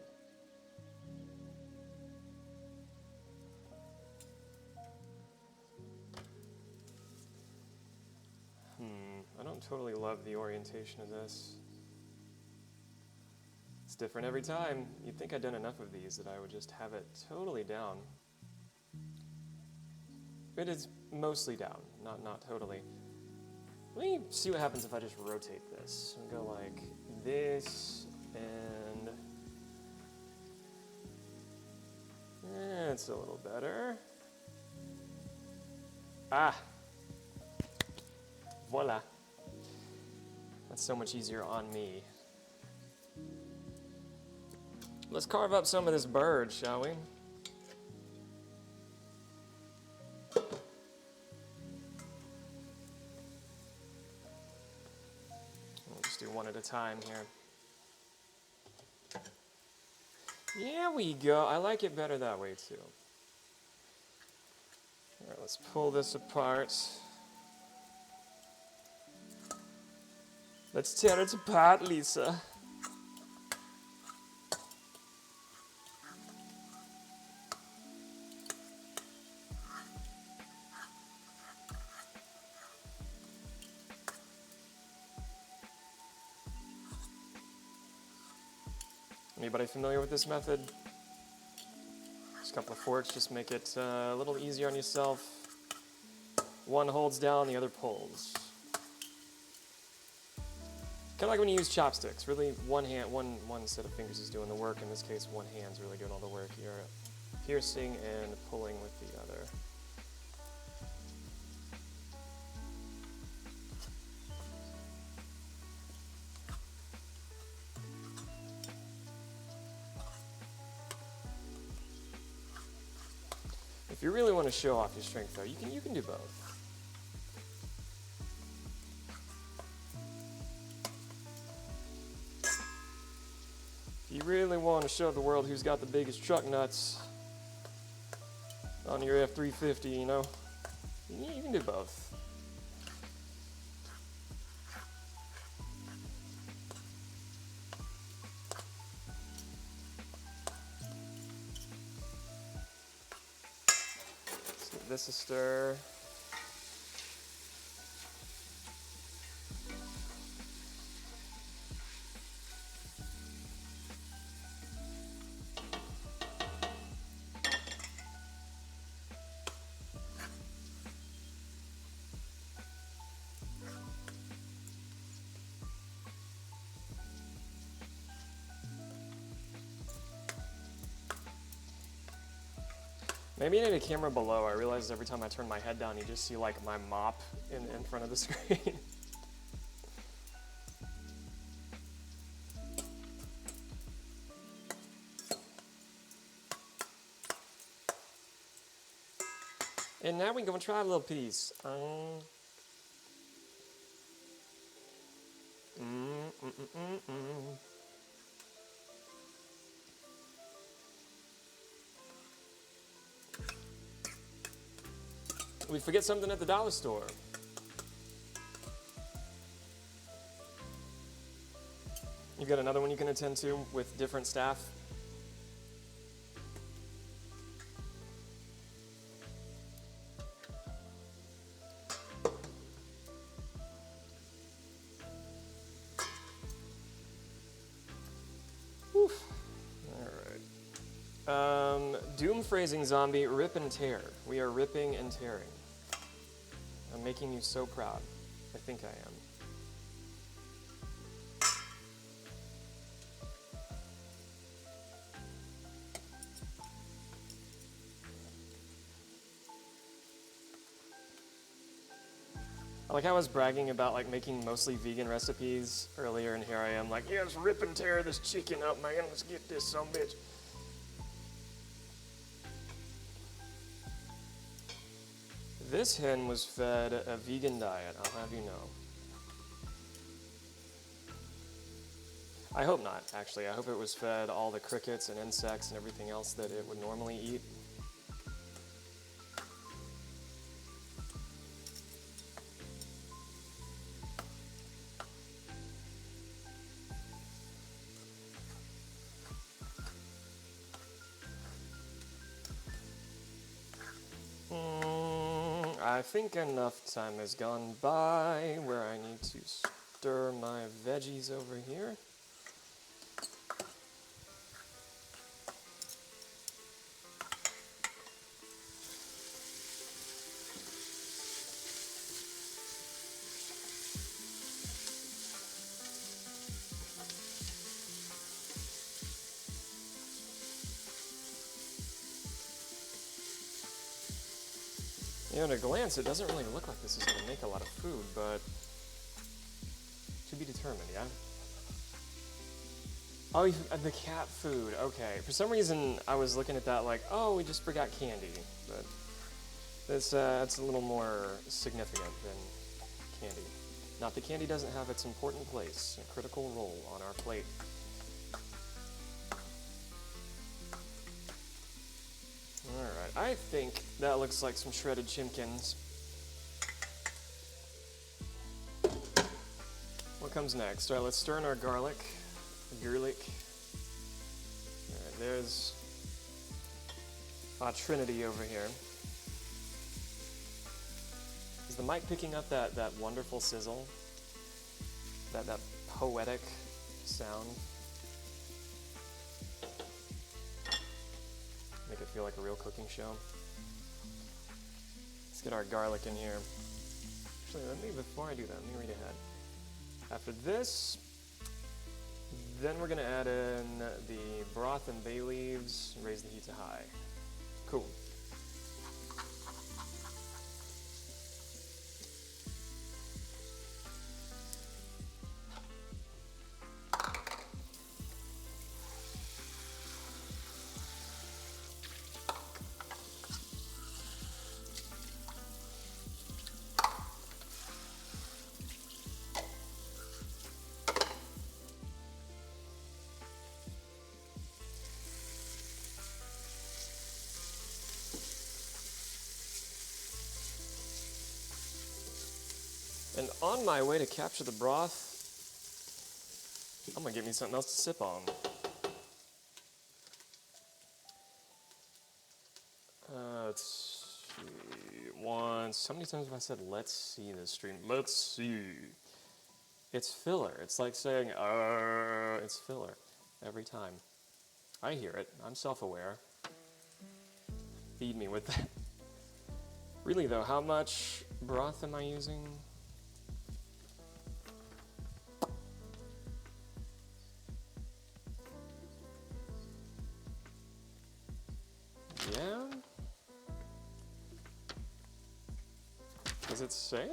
I don't totally love the orientation of this. It's different every time. You'd think I'd done enough of these that I would just have it totally down. It is mostly down, not totally. Let me see what happens if I just rotate this and go like this, and it's a little better. Ah, voila. That's so much easier on me. Let's carve up some of this bird, shall we? We'll just do one at a time here. There we go. I like it better that way too. All right, let's pull this apart. Let's tear it apart, Lisa. Anybody familiar with this method? Just a couple of forks, just make it a little easier on yourself. One holds down, the other pulls. Kind of like when you use chopsticks. Really, one set of fingers is doing the work. In this case, one hand's really doing all the work. You're piercing and pulling with the other. If you really want to show off your strength, though, you can do both. If you really want to show the world who's got the biggest truck nuts on your F-350, you know, you can do both. Let's give this a stir. Maybe I need a camera below. I realize every time I turn my head down, you just see like my mop in front of the screen. And now we can go and try a little piece. We forget something at the dollar store. You've got another one you can attend to with different staff. Oof. All right. Doom phrasing zombie, rip and tear. We are ripping and tearing. I'm making you so proud. I think I am. I like how I was bragging about like making mostly vegan recipes earlier, and here I am like, yeah, let's rip and tear this chicken up, man. Let's get this some bitch. This hen was fed a vegan diet, I'll have you know. I hope not, actually. I hope it was fed all the crickets and insects and everything else that it would normally eat. I think enough time has gone by where I need to stir my veggies over here. You know, at a glance, it doesn't really look like this is going to make a lot of food, but to be determined, yeah? Oh, the cat food, okay. For some reason, I was looking at that like, oh, we just forgot candy, but it's a little more significant than candy. Not that candy doesn't have its important place, a critical role on our plate. Alright, I think that looks like some shredded chimkins. What comes next? Alright, let's stir in our garlic. Alright, there's Trinity over here. Is the mic picking up that wonderful sizzle? That poetic sound? Make it feel like a real cooking show. Let's get our garlic in here. Actually, before I do that, let me read ahead. After this, then we're gonna add in the broth and bay leaves, raise the heat to high. Cool. And on my way to capture the broth, I'm gonna get me something else to sip on. Let's see. Once, how many times have I said, let's see this stream? Let's see. It's filler. It's like saying, it's filler every time. I hear it. I'm self-aware. Feed me with that. Really though, how much broth am I using? Yeah? Does it say?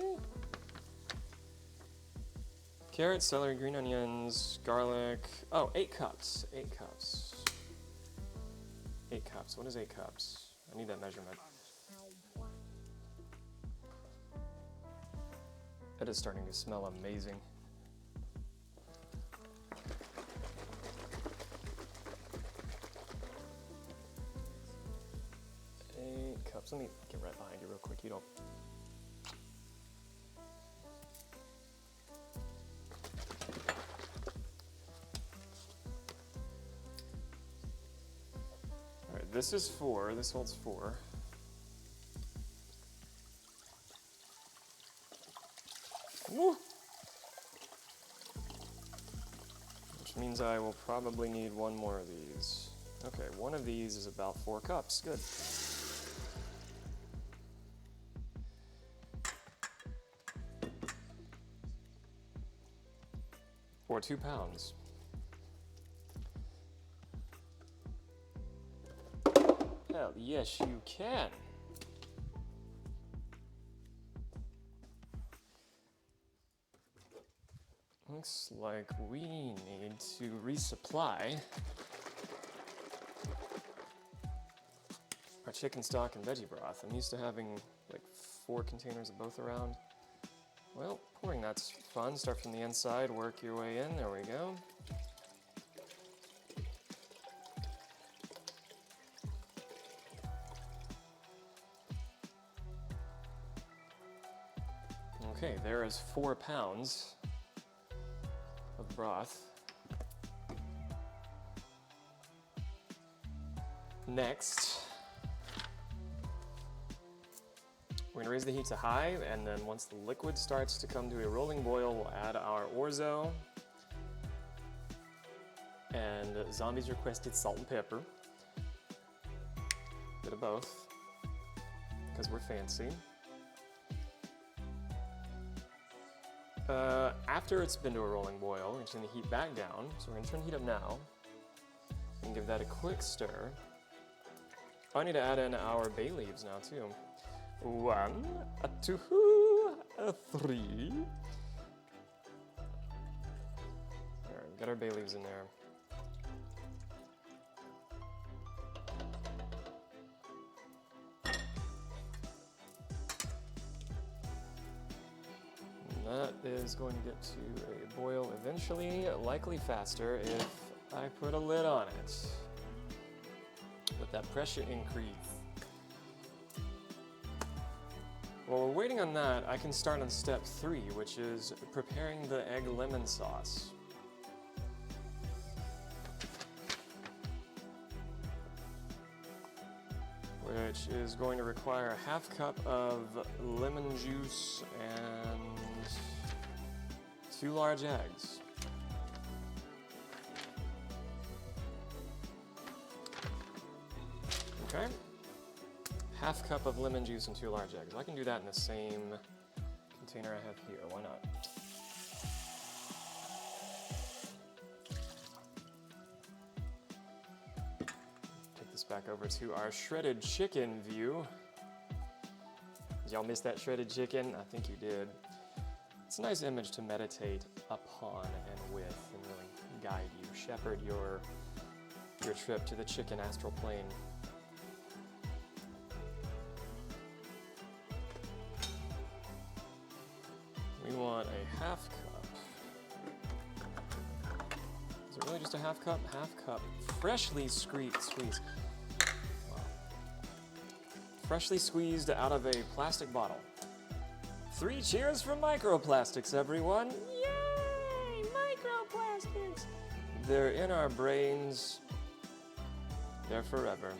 Carrots, celery, green onions, garlic. Oh, 8 cups. 8 cups. 8 cups. What is 8 cups? I need that measurement. That is starting to smell amazing. Let me get right behind you real quick. You don't. All right, this is 4. This holds 4. Woo! Which means I will probably need one more of these. Okay, one of these is about 4 cups. Good. Or 2 pounds. Hell, yes you can. Looks like we need to resupply our chicken stock and veggie broth. I'm used to having like 4 containers of both around. Well, pouring that's fun. Start from the inside, work your way in. There we go. Okay, there is 4 pounds of broth. Next, we're gonna raise the heat to high, and then once the liquid starts to come to a rolling boil, we'll add our orzo and Zombie's requested salt and pepper. Bit of both, because we're fancy. After it's been to a rolling boil, we're just gonna heat back down. So we're gonna turn the heat up now and give that a quick stir. Oh, I need to add in our bay leaves now too. 1, 2, 3. There, we got our bay leaves in there. That is going to get to a boil eventually, likely faster if I put a lid on it. With that pressure increase. While we're waiting on that, I can start on step 3, which is preparing the egg lemon sauce. Which is going to require a half cup of lemon juice and 2 large eggs. Okay. half cup of lemon juice and 2 large eggs. I can do that in the same container I have here. Why not? Take this back over to our shredded chicken view. Did y'all miss that shredded chicken? I think you did. It's a nice image to meditate upon and with and really guide you, shepherd your trip to the chicken astral plane. We want a half cup. Is it really just a half cup? Half cup. Freshly squeezed. Wow. Freshly squeezed out of a plastic bottle. 3 cheers for microplastics, everyone! Yay! Microplastics! They're in our brains. They're forever.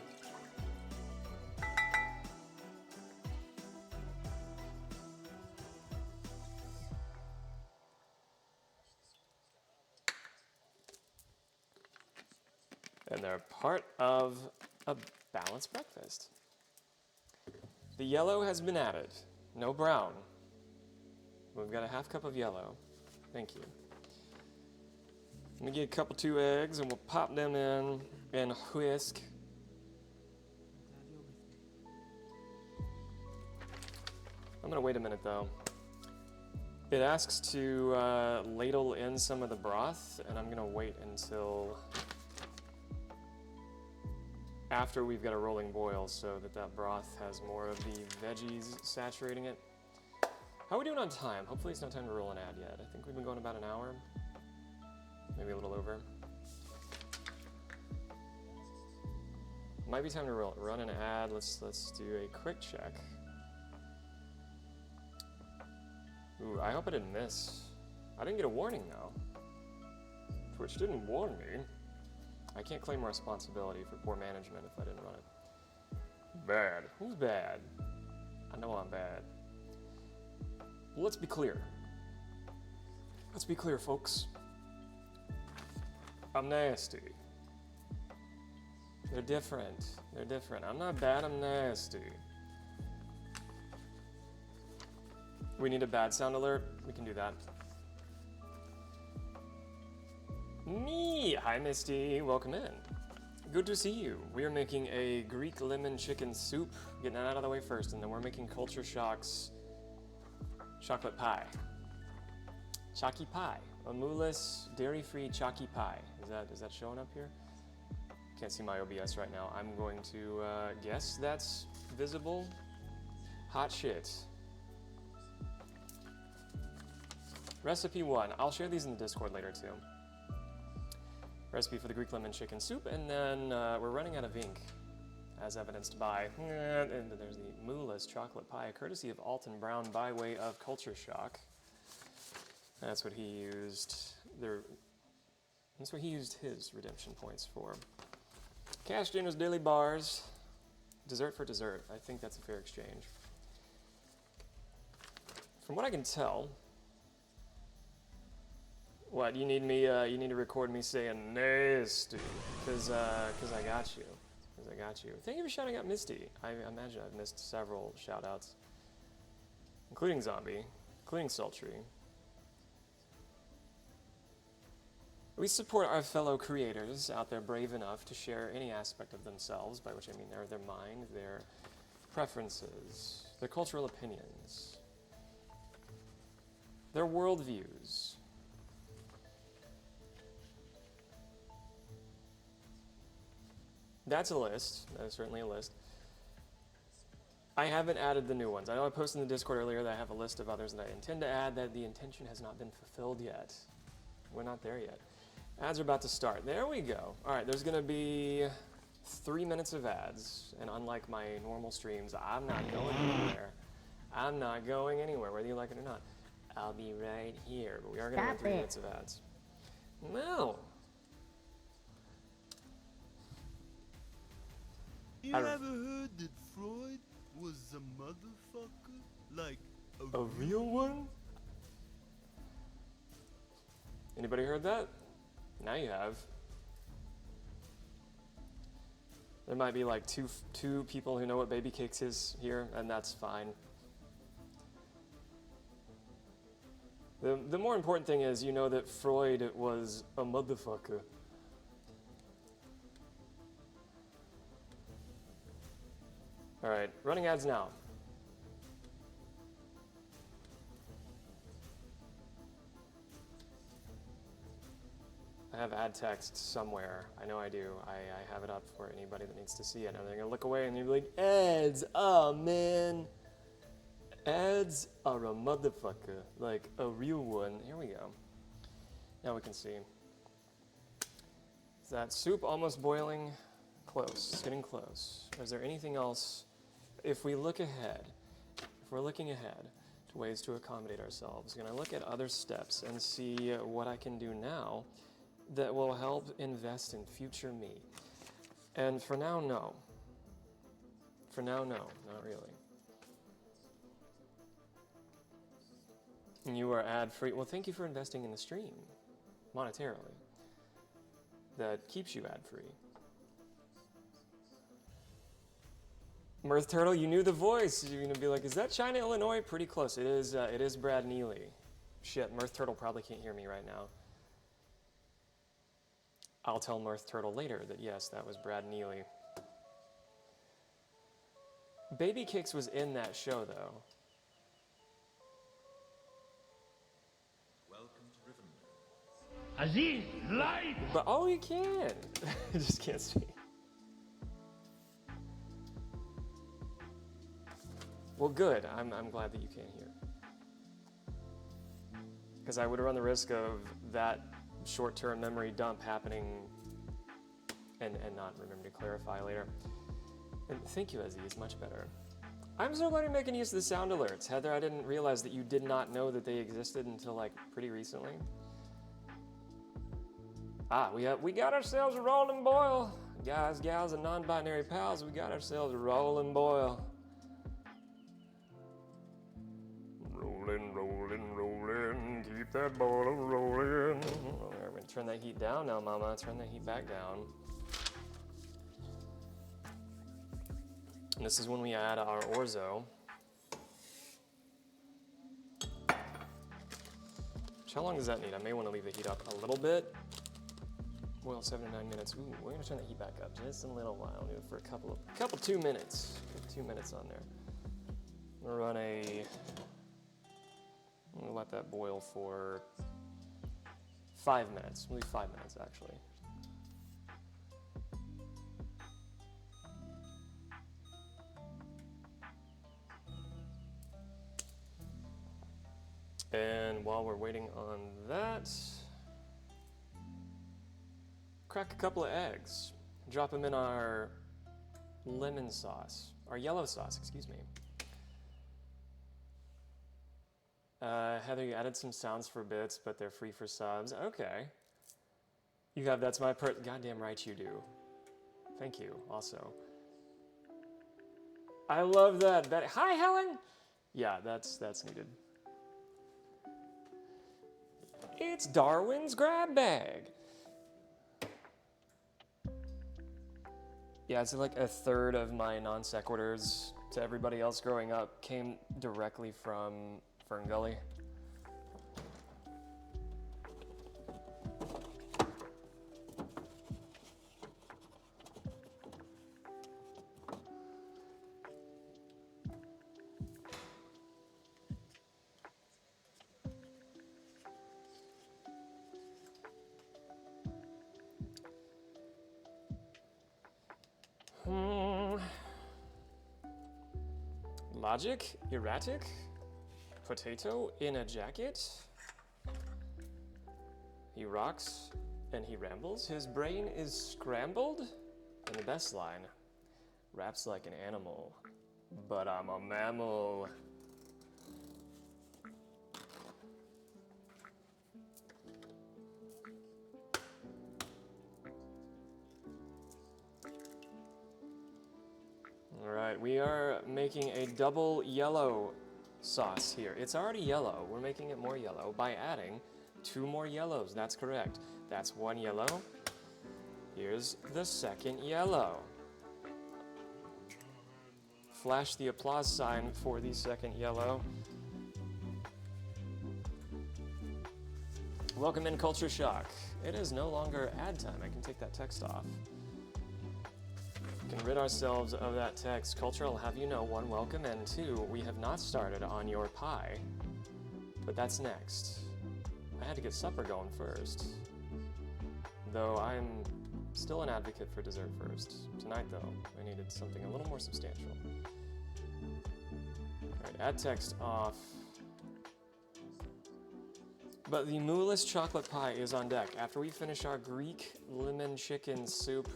And they're part of a balanced breakfast. The yellow has been added. No brown. We've got a half cup of yellow. Thank you. Let me get a couple 2 eggs and we'll pop them in and whisk. I'm gonna wait a minute though. It asks to ladle in some of the broth, and I'm gonna wait until after we've got a rolling boil so that broth has more of the veggies saturating it. How are we doing on time? Hopefully it's not time to roll an ad yet. I think we've been going about an hour, maybe a little over. Might be time to run an ad. Let's do a quick check. Ooh, I hope I didn't miss. I didn't get a warning though. Twitch didn't warn me. I can't claim responsibility for poor management if I didn't run it. Bad. Who's bad? I know I'm bad. Well, let's be clear. Let's be clear, folks. I'm nasty. They're different. They're different. I'm not bad, I'm nasty. We need a bad sound alert? We can do that. Me! Hi, Misty. Welcome in. Good to see you. We are making a Greek lemon chicken soup. Getting that out of the way first, and then we're making Culture Shock's chocolate pie. Chalky pie. A mooless, dairy-free chalky pie. Is that showing up here? Can't see my OBS right now. I'm going to guess that's visible. Hot shit. Recipe 1. I'll share these in the Discord later too. Recipe for the Greek lemon chicken soup, and then we're running out of ink, as evidenced by, and there's the mooless chocolate pie, courtesy of Alton Brown by way of Culture Shock. That's what he used. That's what he used his redemption points for. Cash Dinner's Daily Bars. Dessert for dessert. I think that's a fair exchange. From what I can tell, what, you need me, you need to record me saying nasty, cause I got you. Cause I got you. Thank you for shouting out Misty. I imagine I've missed several shout outs. Including Zombie, including Sultry. We support our fellow creators out there brave enough to share any aspect of themselves, by which I mean their mind, their preferences, their cultural opinions, their worldviews. That's a list. That is certainly a list. I haven't added the new ones. I know I posted in the Discord earlier that I have a list of others that I intend to add, that the intention has not been fulfilled yet. We're not there yet. Ads are about to start. There we go. All right, there's gonna be 3 minutes of ads, and unlike my normal streams, I'm not going anywhere. I'm not going anywhere, whether you like it or not. I'll be right here, but we are gonna have 3 minutes of ads. No. You ever heard that Freud was a motherfucker? Like A real one? Anybody heard that? Now you have. There might be like two people who know what baby cakes is here, and that's fine. The more important thing is you know that Freud was a motherfucker. All right, running ads now. I have ad text somewhere. I know I do. I have it up for anybody that needs to see it. And they're gonna look away and they're like, ads, oh man. Ads are a motherfucker, like a real one. Here we go. Now we can see. Is that soup almost boiling? Close, it's getting close. Is there anything else? If we look ahead, if we're looking ahead to ways to accommodate ourselves, I'm gonna look at other steps and see what I can do now that will help invest in future me. And for now, no. For now, no, not really. And you are ad-free. Well, thank you for investing in the stream, monetarily. That keeps you ad-free. Mirth Turtle, you knew the voice. You're gonna be like, is that China, Illinois? Pretty close. It is Brad Neely. Shit, Mirth Turtle probably can't hear me right now. I'll tell Mirth Turtle later that yes, that was Brad Neely. Baby Kicks was in that show, though. Welcome to Rivendell. Aziz, light! But oh, you can. I just can't see. Well, good. I'm glad that you can't hear. Because I would run the risk of that short-term memory dump happening and not remember to clarify later. And thank you, Aziz, much better. I'm so glad you're making use of the sound alerts. Heather, I didn't realize that you did not know that they existed until like pretty recently. Ah, we got ourselves a rolling boil. Guys, gals, and non-binary pals, we got ourselves a rolling boil. Rolling, rolling, rolling, keep that boiler rolling. We're gonna turn that heat down now, mama. Turn that heat back down. And this is when we add our orzo. How long does that need? I may want to leave the heat up a little bit. Boil 7 to 9 minutes. Ooh, we're gonna turn the heat back up just a little while. Do it for a couple 2 minutes. Put 2 minutes on there. I'm gonna let that boil for 5 minutes. Maybe 5 minutes actually. And while we're waiting on that, crack a couple of eggs. Drop them in our lemon sauce, our yellow sauce, excuse me. Heather, you added some sounds for bits, but they're free for subs. Okay. You have That's My goddamn right you do. Thank you, also. I love that. Hi, Helen! Yeah, that's needed. It's Darwin's grab bag. Yeah, it's like a third of my non sequiturs to everybody else growing up came directly from Fern Gully. Logic, erratic, potato in a jacket. He rocks and he rambles. His brain is scrambled. And the best line, raps like an animal, but I'm a mammal. Alright, we are making a double yellow sauce here. It's already yellow. We're making it more yellow by adding 2 more yellows. That's correct. That's 1 yellow. Here's the second yellow. flash the applause sign for the second yellow. Welcome in Culture Shock. It is no longer ad time. I can take that text off. We can rid ourselves of that text. Culture, I'll have you know, 1, welcome, and 2, we have not started on your pie. But that's next. I had to get supper going first. Though I'm still an advocate for dessert first. Tonight, though, I needed something a little more substantial. Alright, add text off. But the mooless chocolate pie is on deck. After we finish our Greek lemon chicken soup,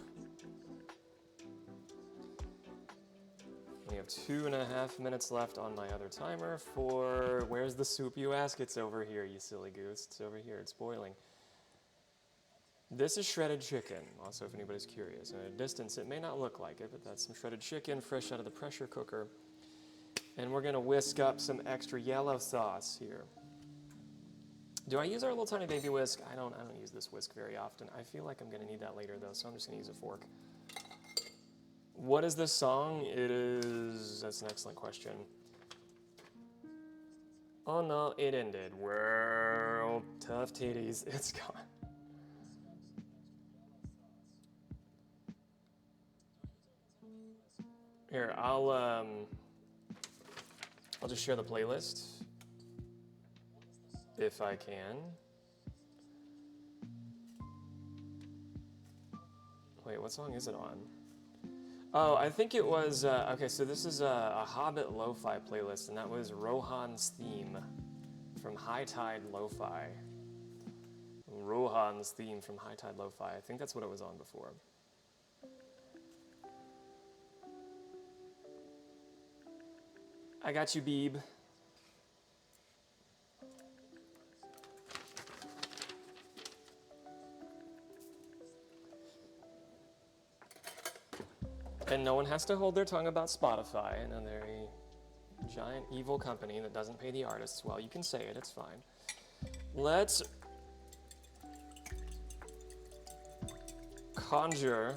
we have 2.5 minutes left on my other timer for... Where's the soup, you ask? It's over here, you silly goose. It's over here, it's boiling. This is shredded chicken, also if anybody's curious. At a distance, it may not look like it, but that's some shredded chicken fresh out of the pressure cooker. And we're gonna whisk up some extra yellow sauce here. Do I use our little tiny baby whisk? I don't use this whisk very often. I feel like I'm gonna need that later though, so I'm just gonna use a fork. What is this song? That's an excellent question. Oh no, it ended. World, tough titties, it's gone. Here, I'll just share the playlist. If I can. Wait, what song is it on? Oh, I think it was, okay, so this is a Hobbit lo-fi playlist, and that was Rohan's theme from High Tide Lo-Fi. Rohan's theme from High Tide Lo-Fi. I think that's what it was on before. I got you, Beeb. And no one has to hold their tongue about Spotify. I know they're a giant evil company that doesn't pay the artists well. You can say it, it's fine. Let's conjure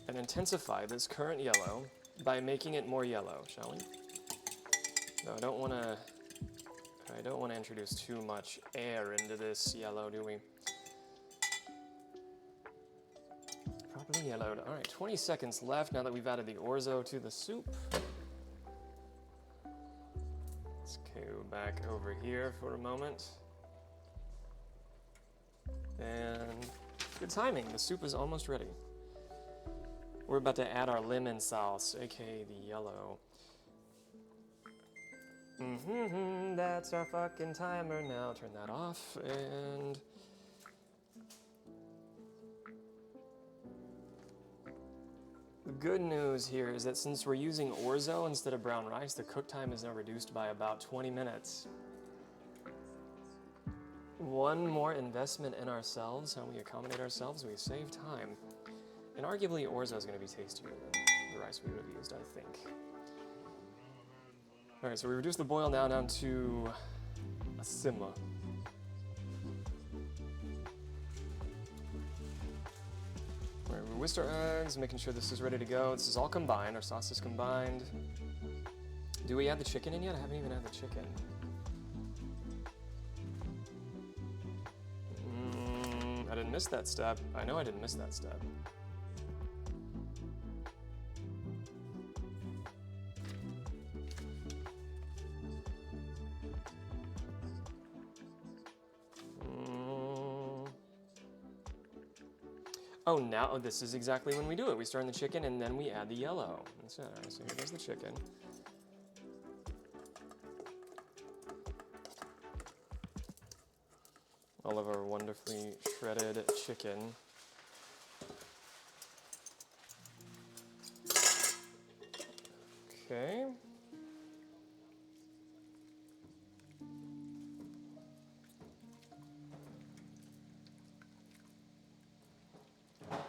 and intensify this current yellow by making it more yellow, shall we? No, I don't want to introduce too much air into this yellow, do we? Properly yellowed. All right, 20 seconds left now that we've added the orzo to the soup. Let's go back over here for a moment. And good timing, the soup is almost ready. We're about to add our lemon sauce, aka the yellow. That's our fucking timer now. Turn that off, and the good news here is that since we're using orzo instead of brown rice, the cook time is now reduced by about 20 minutes. One more investment in ourselves, how we accommodate ourselves, we save time. And arguably orzo is going to be tastier than the rice we would have used, I think. All right, so we reduce the boil now down to a simmer. All right, we whisked our eggs, making sure this is ready to go. This is all combined, our sauce is combined. Do we add the chicken in yet? I haven't even added the chicken. I didn't miss that step. I know I didn't miss that step. Oh, now this is exactly when we do it. We start in the chicken and then we add the yellow. That's it. All right, so here goes the chicken. All of our wonderfully shredded chicken. Okay.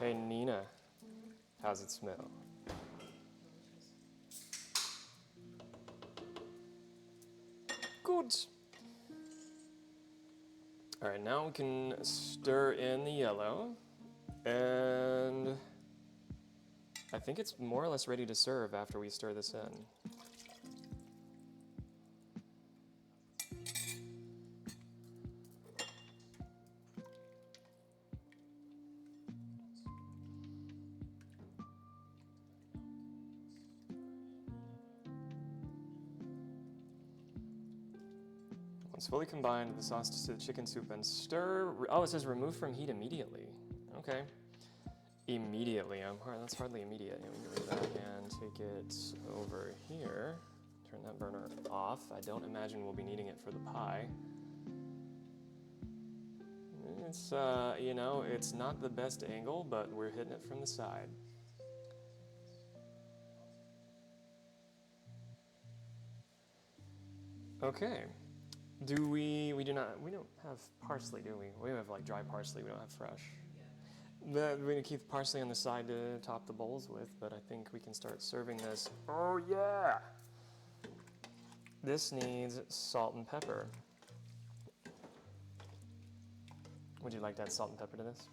Hey Nina, how's it smell? Good. All right, now we can stir in the yellow, and I think it's more or less ready to serve after we stir this in. Once fully combined, the sauce to the chicken soup and stir. Oh, it says remove from heat immediately. Okay. Immediately. That's hardly immediate. Yeah, we can remove that and take it over here. Turn that burner off. I don't imagine we'll be needing it for the pie. It's, you know, it's not the best angle, but we're hitting it from the side. Okay. We don't have parsley, do we? We have like dry parsley, we don't have fresh. We're gonna keep parsley on the side to top the bowls with, but I think we can start serving this. Oh yeah! This needs salt and pepper. Would you like to add salt and pepper to this?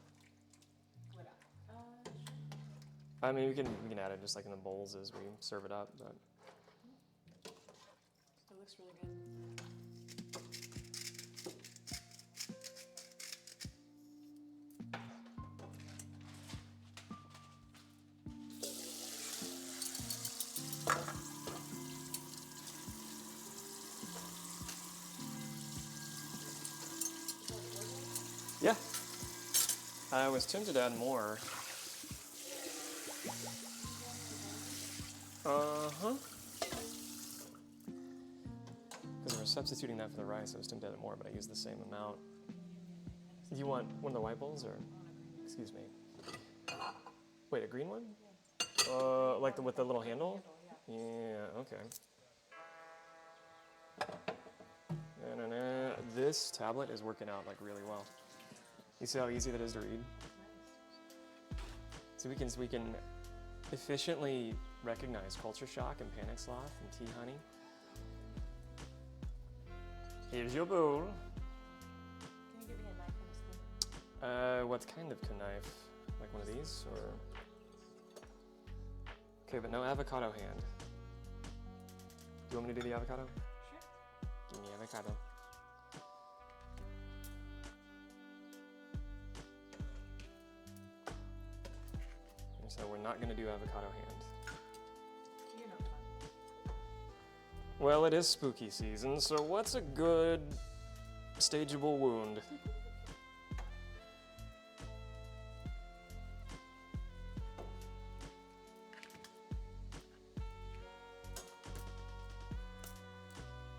I mean, we can add it just like in the bowls as we serve it up, but. It looks really good. Yeah. I was tempted to add more. Uh-huh. Because we're substituting that for the rice, I was tempted to add more, but I used the same amount. You want one of the white bowls, or? Excuse me. Wait, a green one? Like with the little handle? Yeah, okay. Na-na-na. This tablet is working out like really well. You see how easy that is to read? So we can efficiently recognize culture shock and panic sloth and tea honey. Here's your bowl. Can you give me a knife and a spoon? What kind of knife? Like one of these, or? Okay, but no avocado hand. Do you want me to do the avocado? Sure. Give me avocado. So we're not going to do avocado hand. You're not fun. Well, it is spooky season, so what's a good stageable wound?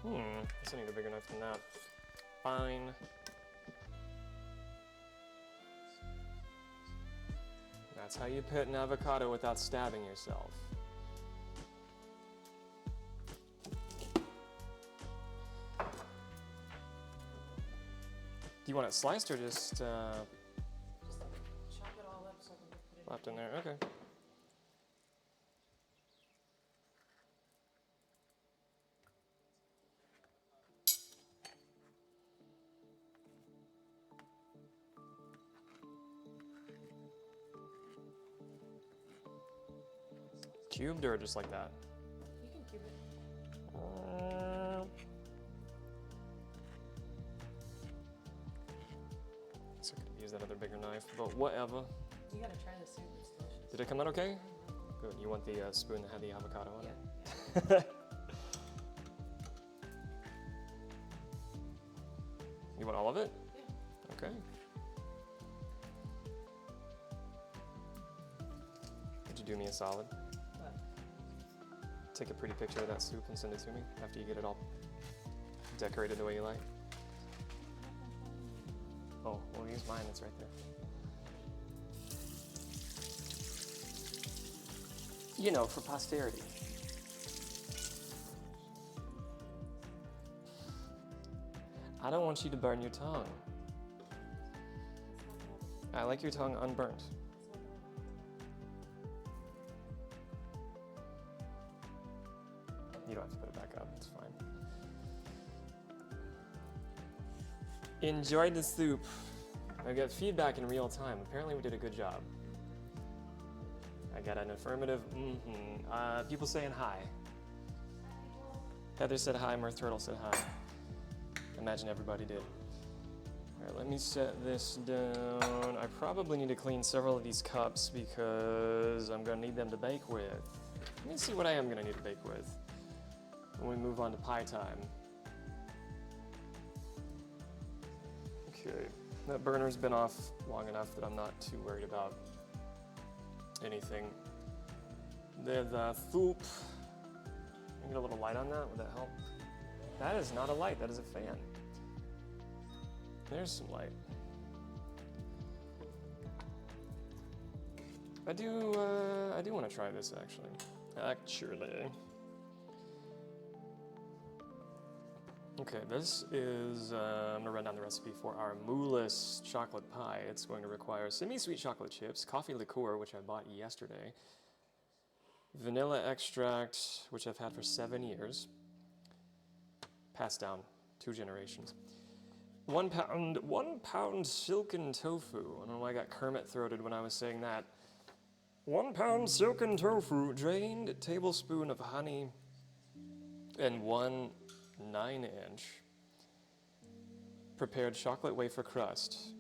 I need a bigger knife than that. Fine. That's how you pit an avocado without stabbing yourself. Do you want it sliced or just Just chop it all up so I can put it left in there? Okay. Cubed or just like that? You can cube it. So I could have used that other bigger knife, but whatever. You gotta try the soup, it's delicious. Did it come out okay? Good. You want the spoon that had the avocado on it? Yeah. You want all of it? Yeah. Okay. Could you do me a solid? What? Take a pretty picture of that soup and send it to me after you get it all decorated the way you like. Oh, we'll use mine, it's right there. You know, for posterity. I don't want you to burn your tongue. I like your tongue unburnt. You don't have to put it back up, it's fine. Enjoyed the soup. I got feedback in real time. Apparently we did a good job. I got an affirmative. People saying hi. Heather said hi, Mirth Turtle said hi. Imagine everybody did. Alright, let me set this down. I probably need to clean several of these cups because I'm gonna need them to bake with. Let me see what I am gonna need to bake with when we move on to pie time. Okay, that burner's been off long enough that I'm not too worried about anything. There's a soup. Can I get a little light on that? Would that help? That is not a light, that is a fan. There's some light. I do want to try this actually. Okay, this is, I'm gonna run down the recipe for our mousse chocolate pie. It's going to require semi-sweet chocolate chips, coffee liqueur, which I bought yesterday, vanilla extract, which I've had for 7 years, passed down 2 generations. 1 pound silken tofu. I don't know why I got Kermit-throated when I was saying that. 1 pound silken tofu, drained tablespoon of honey, and 1 9-inch prepared chocolate wafer crust.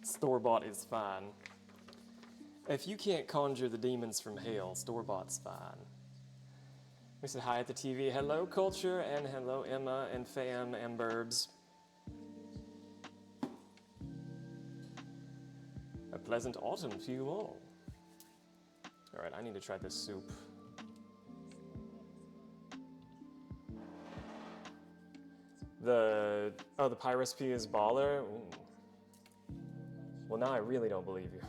Store-bought is fine. If you can't conjure the demons from hell, store-bought's fine. We said hi at the TV. Hello, Culture, and hello, Emma, and Fam, and Burbs. A pleasant autumn to you all. All right, I need to try this soup. The pie recipe is baller. Ooh. Well, now I really don't believe you.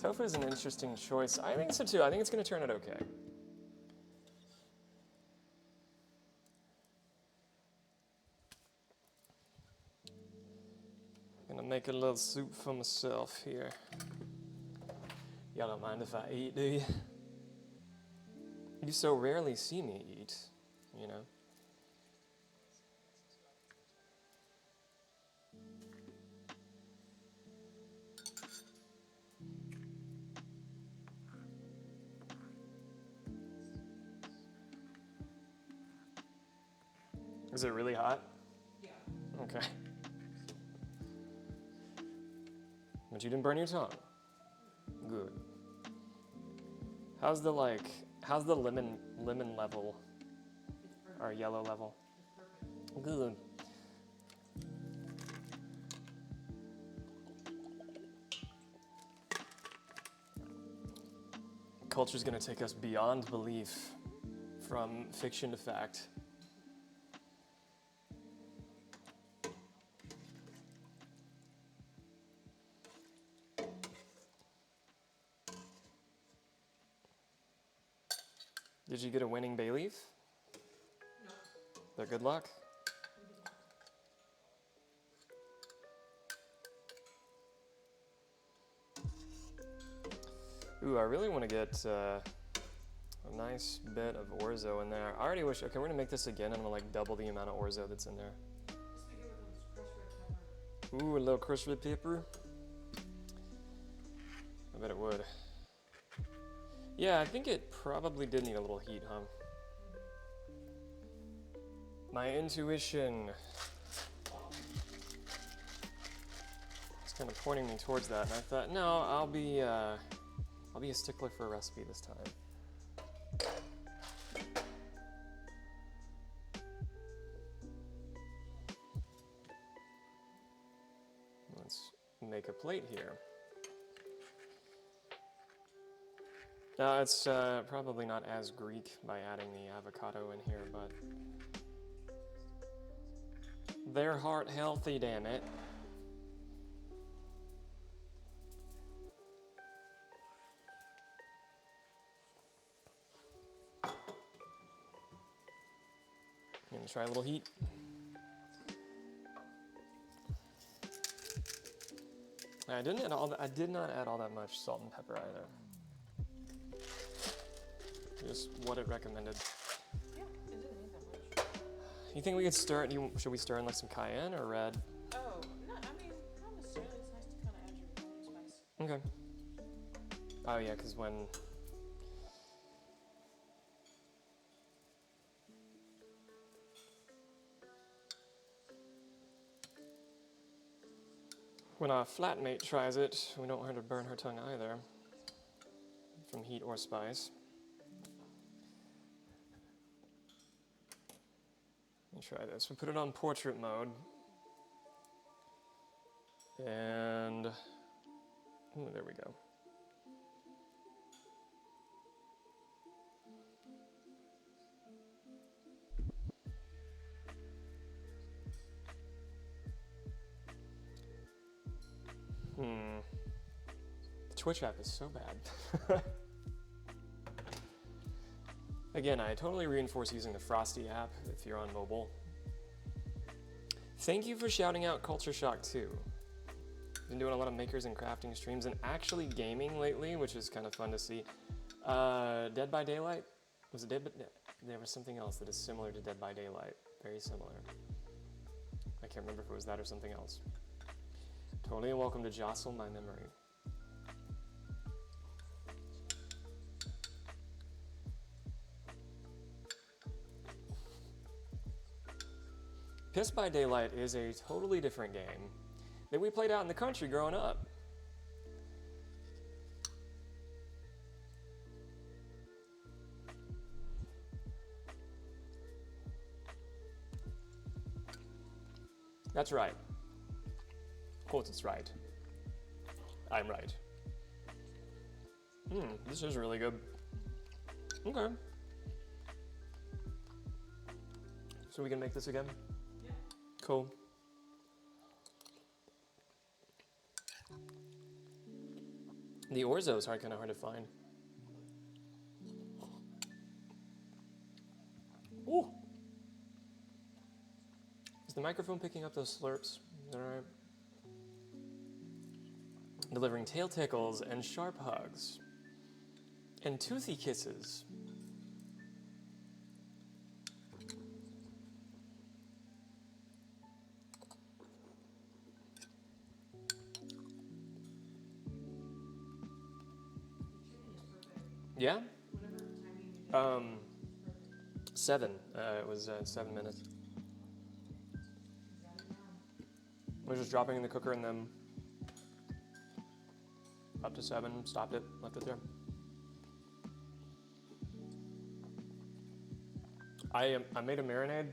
Tofu is an interesting choice. I think so too. I think it's going to turn out okay. Gonna make a little soup for myself here. Y'all don't mind if I eat, do you? You so rarely see me eat, you know? Is it really hot? Yeah. Okay. But you didn't burn your tongue. Good. How's the lemon level? Or yellow level? Good. Culture's gonna take us beyond belief, from fiction to fact. Did you get a winning bay leaf? No. They're good luck? Ooh, I really want to get a nice bit of orzo in there. I already wish, okay, we're gonna make this again. I'm gonna like double the amount of orzo that's in there. Ooh, a little crushed red pepper. I bet it would. Yeah, I think it probably did need a little heat, huh? My intuition is kind of pointing me towards that, and I thought, no, I'll be a stickler for a recipe this time. Let's make a plate here. Now, it's probably not as Greek by adding the avocado in here, but their heart healthy, damn it. I'm gonna try a little heat. I did not add all that much salt and pepper either. Just what it recommended. Yeah, it didn't need that much. You think we could stir it? Should we stir in like some cayenne or red? Oh, no, I mean, not necessarily. Okay. Oh yeah, because when our flatmate tries it, we don't want her to burn her tongue either, from heat or spice. Let me try this. We put it on portrait mode. And, ooh, there we go. The Twitch app is so bad. Again, I totally reinforce using the Frosty app if you're on mobile. Thank you for shouting out Culture Shock 2. Been doing a lot of makers and crafting streams and actually gaming lately, which is kind of fun to see. Dead by Daylight? Was it Dead by There was something else that is similar to Dead by Daylight. Very similar. I can't remember if it was that or something else. Totally welcome to jostle my memory. Piss by Daylight is a totally different game that we played out in the country growing up. That's right. Of course it's right. I'm right. This is really good. Okay. So we can make this again? Yeah. Cool. The orzos are kind of hard to find. Ooh. Is the microphone picking up those slurps? Is that all right? Delivering tail tickles and sharp hugs. And toothy kisses. Yeah? 7. It was 7 minutes. I was just dropping in the cooker and then up to 7, stopped it, left it there. I made a marinade.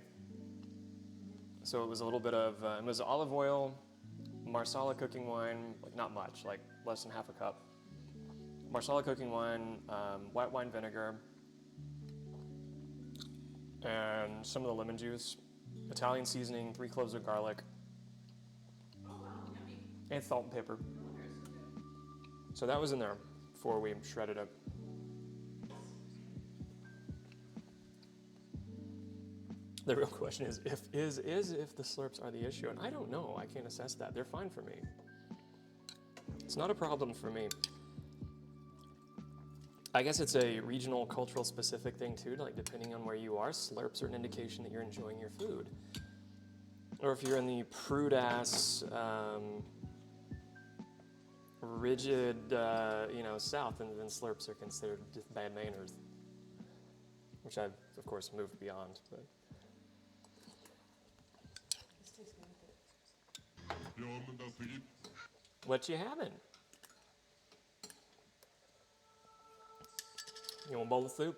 So it was a little bit of, it was olive oil, Marsala cooking wine, like not much, like less than half a cup. Marsala cooking wine, white wine vinegar, and some of the lemon juice, Italian seasoning, 3 cloves of garlic, and salt and pepper. So that was in there before we shredded it. The real question is if the slurps are the issue, and I don't know, I can't assess that. They're fine for me. It's not a problem for me. I guess it's a regional, cultural specific thing too, like depending on where you are, slurps are an indication that you're enjoying your food. Or if you're in the prude-ass, rigid, South, then slurps are considered just bad manners, which I've, of course, moved beyond. But This tastes good. what you having? You want a bowl of soup?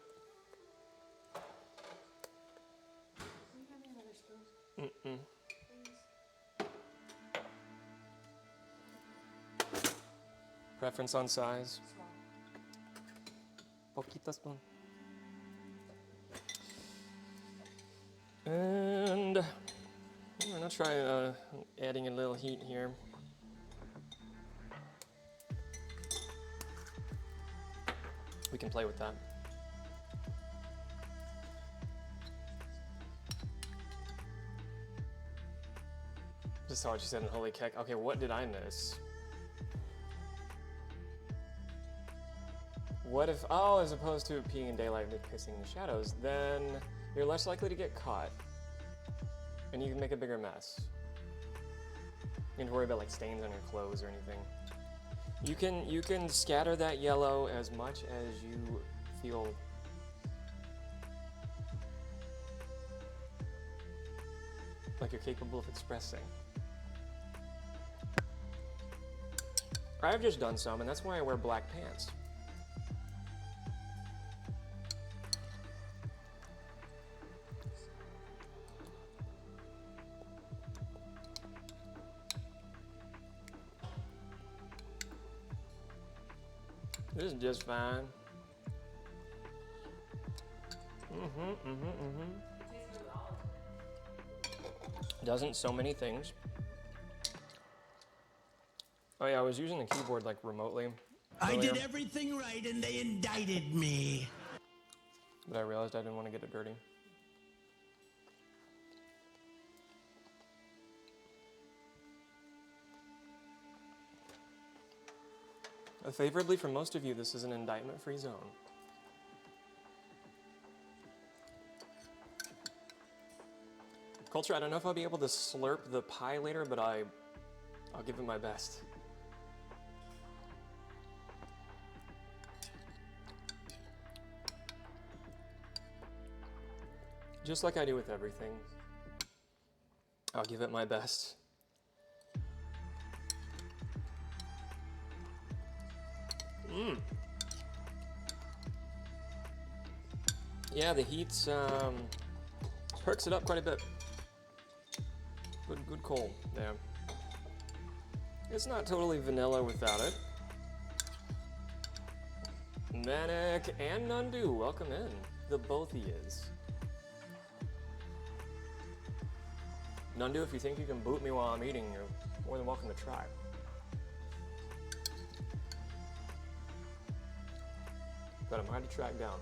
Can you have me another spoon? Please? Preference on size? Small. Poquita spoon. And I'm gonna try adding a little heat here. We can play with that. Just saw what you said in Holy Keck. Okay, what did I miss? What if, as opposed to peeing in daylight and pissing in the shadows, then you're less likely to get caught. And you can make a bigger mess. You don't have to worry about like stains on your clothes or anything. You can scatter that yellow as much as you feel like you're capable of expressing. I've just done some, and that's why I wear black pants. This is just fine. Doesn't so many things. Oh yeah, I was using the keyboard like remotely. I did everything right and they indicted me. But I realized I didn't want to get it dirty. Favorably for most of you, this is an indictment-free zone. Culture, I don't know if I'll be able to slurp the pie later, but I'll give it my best. Just like I do with everything, I'll give it my best. Yeah, the heat perks it up quite a bit. Good call there. It's not totally vanilla without it. Manic and Nundu, welcome in. The both of yous. Nundu, if you think you can boot me while I'm eating, you're more than welcome to try. But I'm hard to track down.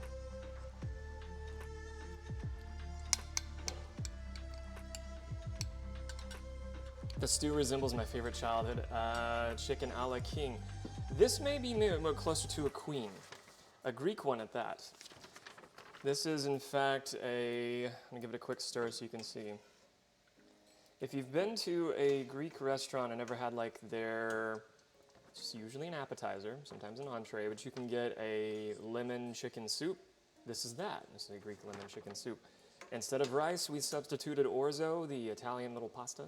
The stew resembles my favorite childhood, chicken a la king. This may be more closer to a queen, a Greek one at that. This is in fact I'm gonna give it a quick stir so you can see. If you've been to a Greek restaurant and ever had like it's usually an appetizer, sometimes an entree, but you can get a lemon chicken soup. This is that. This is a Greek lemon chicken soup. Instead of rice, we substituted orzo, the Italian little pasta.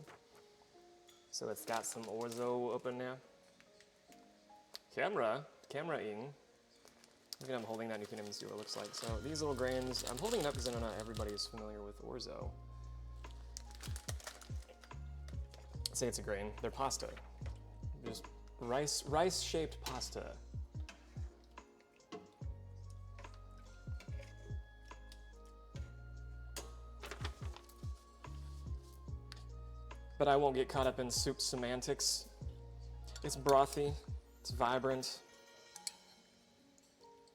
So it's got some orzo up in there. Camera-ing. Look at I'm holding that and you can even see what it looks like. So these little grains, I'm holding it up because I know not everybody is familiar with orzo. Say it's a grain, they're pasta. Just rice-shaped pasta. But I won't get caught up in soup semantics. It's brothy, it's vibrant,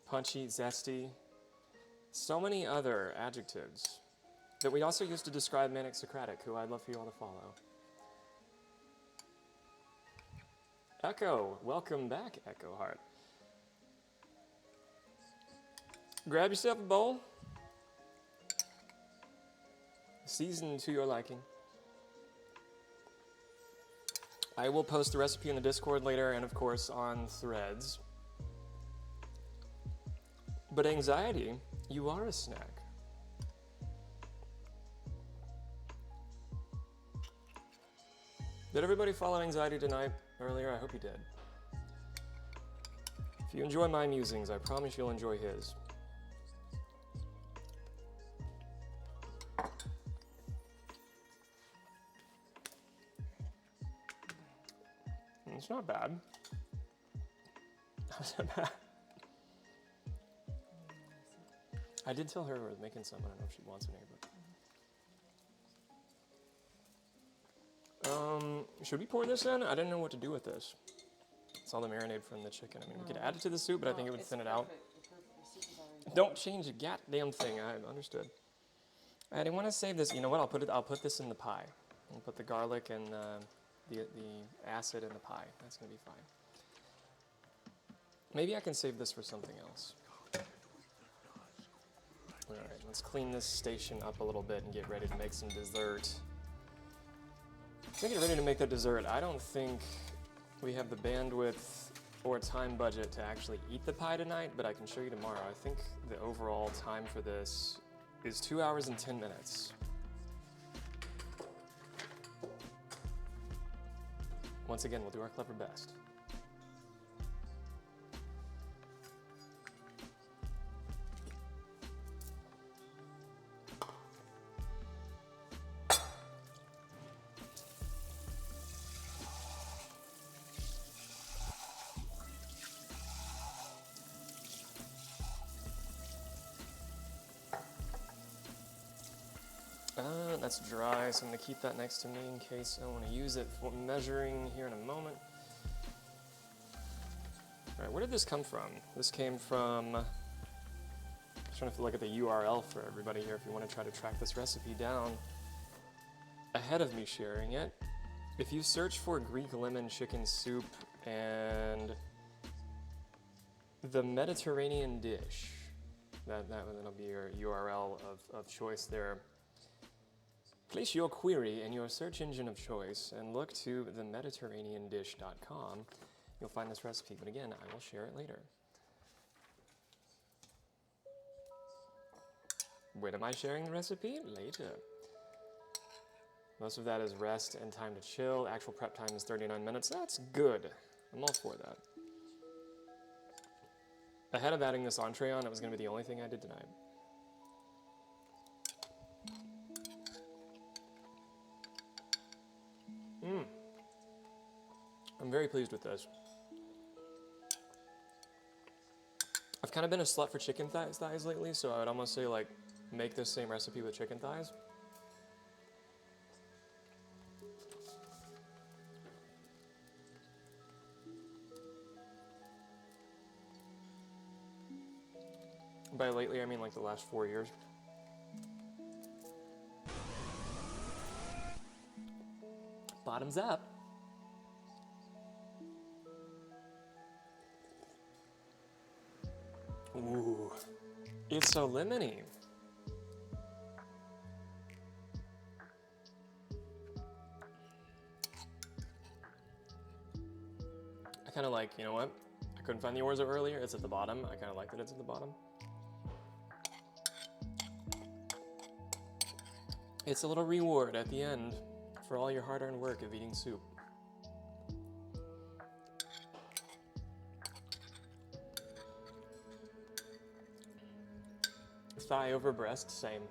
punchy, zesty. So many other adjectives that we also use to describe Manic Socratic, who I'd love for you all to follow. Echo, welcome back, Echo Heart. Grab yourself a bowl. Season to your liking. I will post the recipe in the Discord later and of course on Threads. But anxiety, you are a snack. Did everybody follow anxiety tonight? Earlier, I hope you did. If you enjoy my musings, I promise you'll enjoy his. It's not bad. How's that bad? I did tell her I was making some. I don't know if she wants any, but should we pour this in? I didn't know what to do with this. It's all the marinade from the chicken. I mean, we could add it to the soup, but I think it would thin it out. Don't change a goddamn thing. I understood. I didn't want to save this. You know what? I'll put this in the pie. I'll put the garlic and the acid in the pie. That's gonna be fine. Maybe I can save this for something else. All right, let's clean this station up a little bit and get ready to make some dessert. To get ready to make that dessert, I don't think we have the bandwidth or time budget to actually eat the pie tonight, but I can show you tomorrow. I think the overall time for this is 2 hours and 10 minutes. Once again, we'll do our clever best. That's dry, so I'm going to keep that next to me in case I want to use it for measuring here in a moment. All right, where did this come from? This came from, I'm trying to look at the URL for everybody here if you want to try to track this recipe down ahead of me sharing it. If you search for Greek lemon chicken soup and the Mediterranean dish, that'll be your URL of choice there. Place your query in your search engine of choice and look to themediterraneandish.com. You'll find this recipe, but again, I will share it later. When am I sharing the recipe? Later. Most of that is rest and time to chill. Actual prep time is 39 minutes. That's good. I'm all for that. Ahead of adding this entree on, it was going to be the only thing I did tonight. I'm very pleased with this. I've kind of been a slut for chicken thighs lately, so I would almost say like make this same recipe with chicken thighs. By lately, I mean like the last 4 years. Bottoms up. Ooh, it's so lemony. I kind of like, you know what? I couldn't find the orzo earlier. It's at the bottom. I kind of like that it's at the bottom. It's a little reward at the end for all your hard-earned work of eating soup. Thigh over breast, same.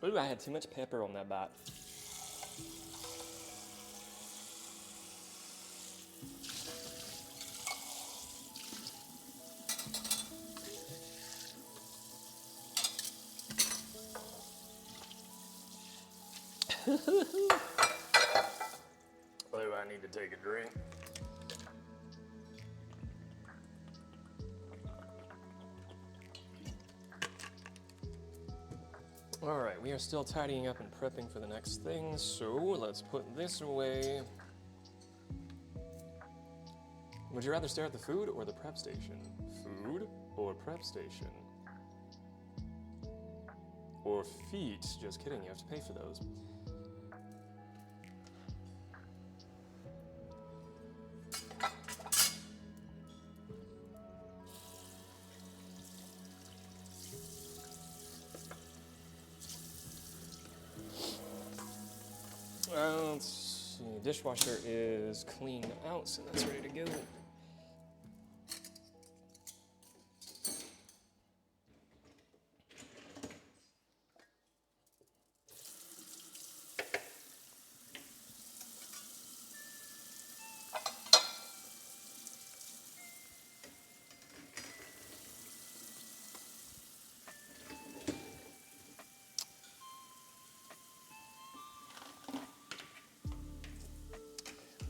Ooh, I had too much pepper on that bite. Oh, I need to take a drink. All right, we are still tidying up and prepping for the next thing, so let's put this away. Would you rather stare at the food or the prep station? Food or prep station? Or feet? Just kidding, you have to pay for those. Let's see, dishwasher is cleaned out, so that's ready to go.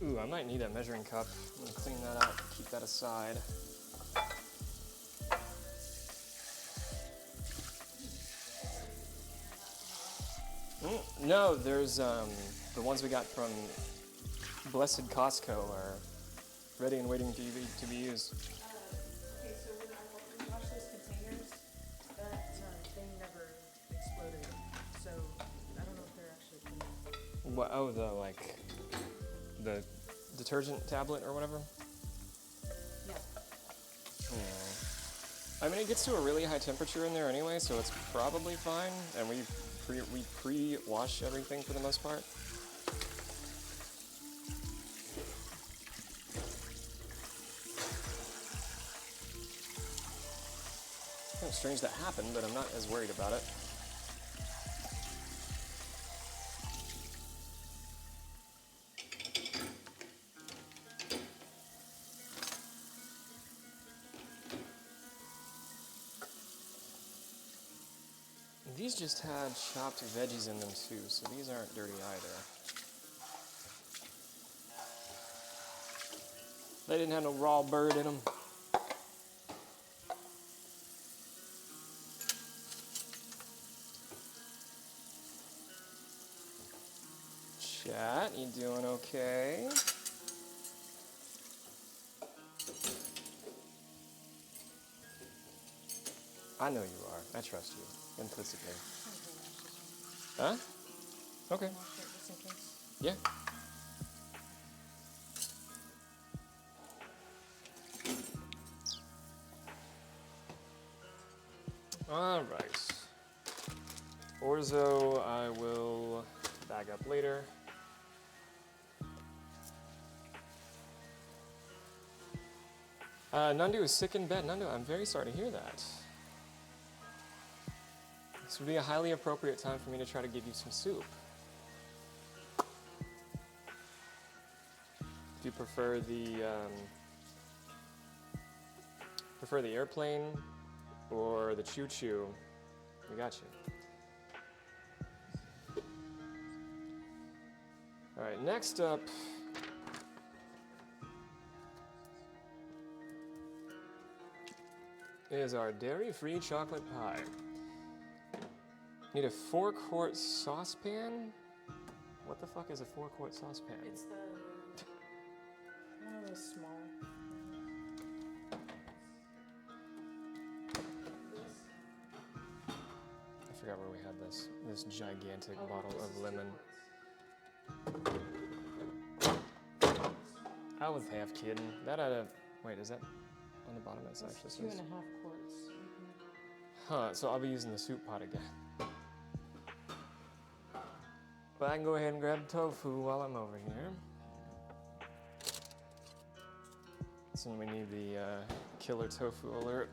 Ooh, I might need a measuring cup. I'm gonna clean that out, keep that aside. No, there's the ones we got from Blessed Costco are ready and waiting to be used. Okay, so when I washed those containers, that thing never exploded. So I don't know if they're actually clean. What? Oh, the detergent tablet or whatever? Yeah. I mean, it gets to a really high temperature in there anyway, so it's probably fine. And we pre-wash everything for the most part. Kind of strange that happened, but I'm not as worried about it. These just had chopped veggies in them too, so these aren't dirty either. They didn't have no raw bird in them. Chat, you doing okay? I know you are. I trust you implicitly. Huh? Okay. Just in case. Yeah. All right. Orzo, I will bag up later. Nandu is sick in bed. Nandu, I'm very sorry to hear that. This would be a highly appropriate time for me to try to give you some soup. Do you prefer the airplane or the choo-choo? We got you. All right, next up is our dairy-free chocolate pie. Need a 4-quart saucepan? What the fuck is a 4-quart saucepan? It's the one of those small. I forgot where we had this gigantic Oh, bottle this of is lemon. 2 quarts. I was half kidding. That had a wait, is that on the bottom? That's actually It's says. 2.5 quarts. Huh, so I'll be using the soup pot again. But I can go ahead and grab tofu while I'm over here. So we need the killer tofu alert.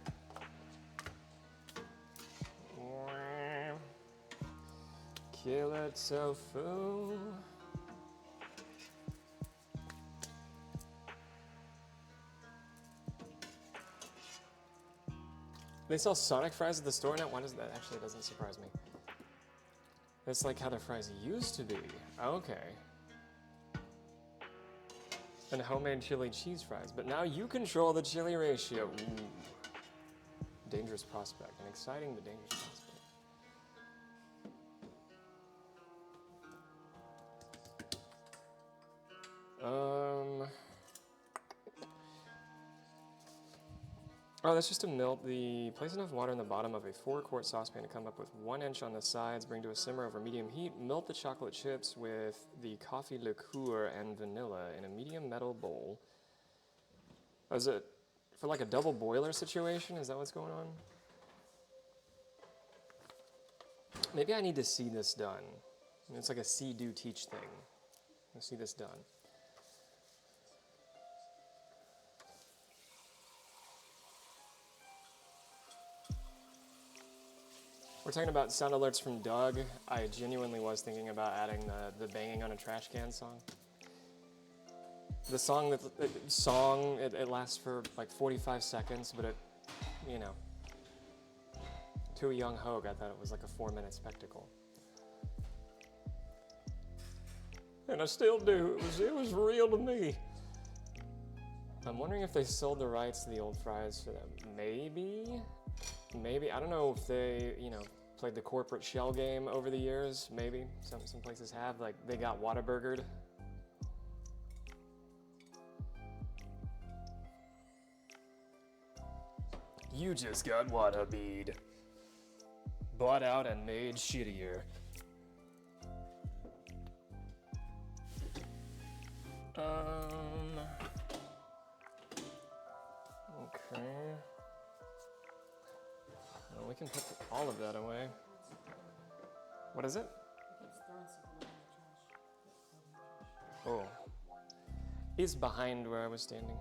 Killer tofu. They sell Sonic fries at the store now? Why does that actually doesn't surprise me? That's like how their fries used to be. Okay. And homemade chili cheese fries. But now you control the chili ratio. Ooh. Dangerous prospect. An exciting but dangerous prospect. Oh, that's just to melt place enough water in the bottom of a 4-quart saucepan to come up with 1 inch on the sides, bring to a simmer over medium heat, melt the chocolate chips with the coffee liqueur and vanilla in a medium metal bowl. Oh, is it for like a double boiler situation? Is that what's going on? Maybe I need to see this done. It's like a see, do, teach thing. Let's see this done. We're talking about sound alerts from Doug. I genuinely was thinking about adding the banging on a trash can song. The song, it lasts for like 45 seconds, but it, you know, to a young hogue, I thought it was like a 4-minute spectacle. And I still do, it was real to me. I'm wondering if they sold the rights to the old fries for them. Maybe, I don't know if they, played the corporate shell game over the years. Maybe, some places have, like they got Whataburgered. You just got Whatabeed. Bought out and made shittier. Okay. Well, we can put all of that away. What is it? It's throwing something in the trash. Oh. It's behind where I was standing.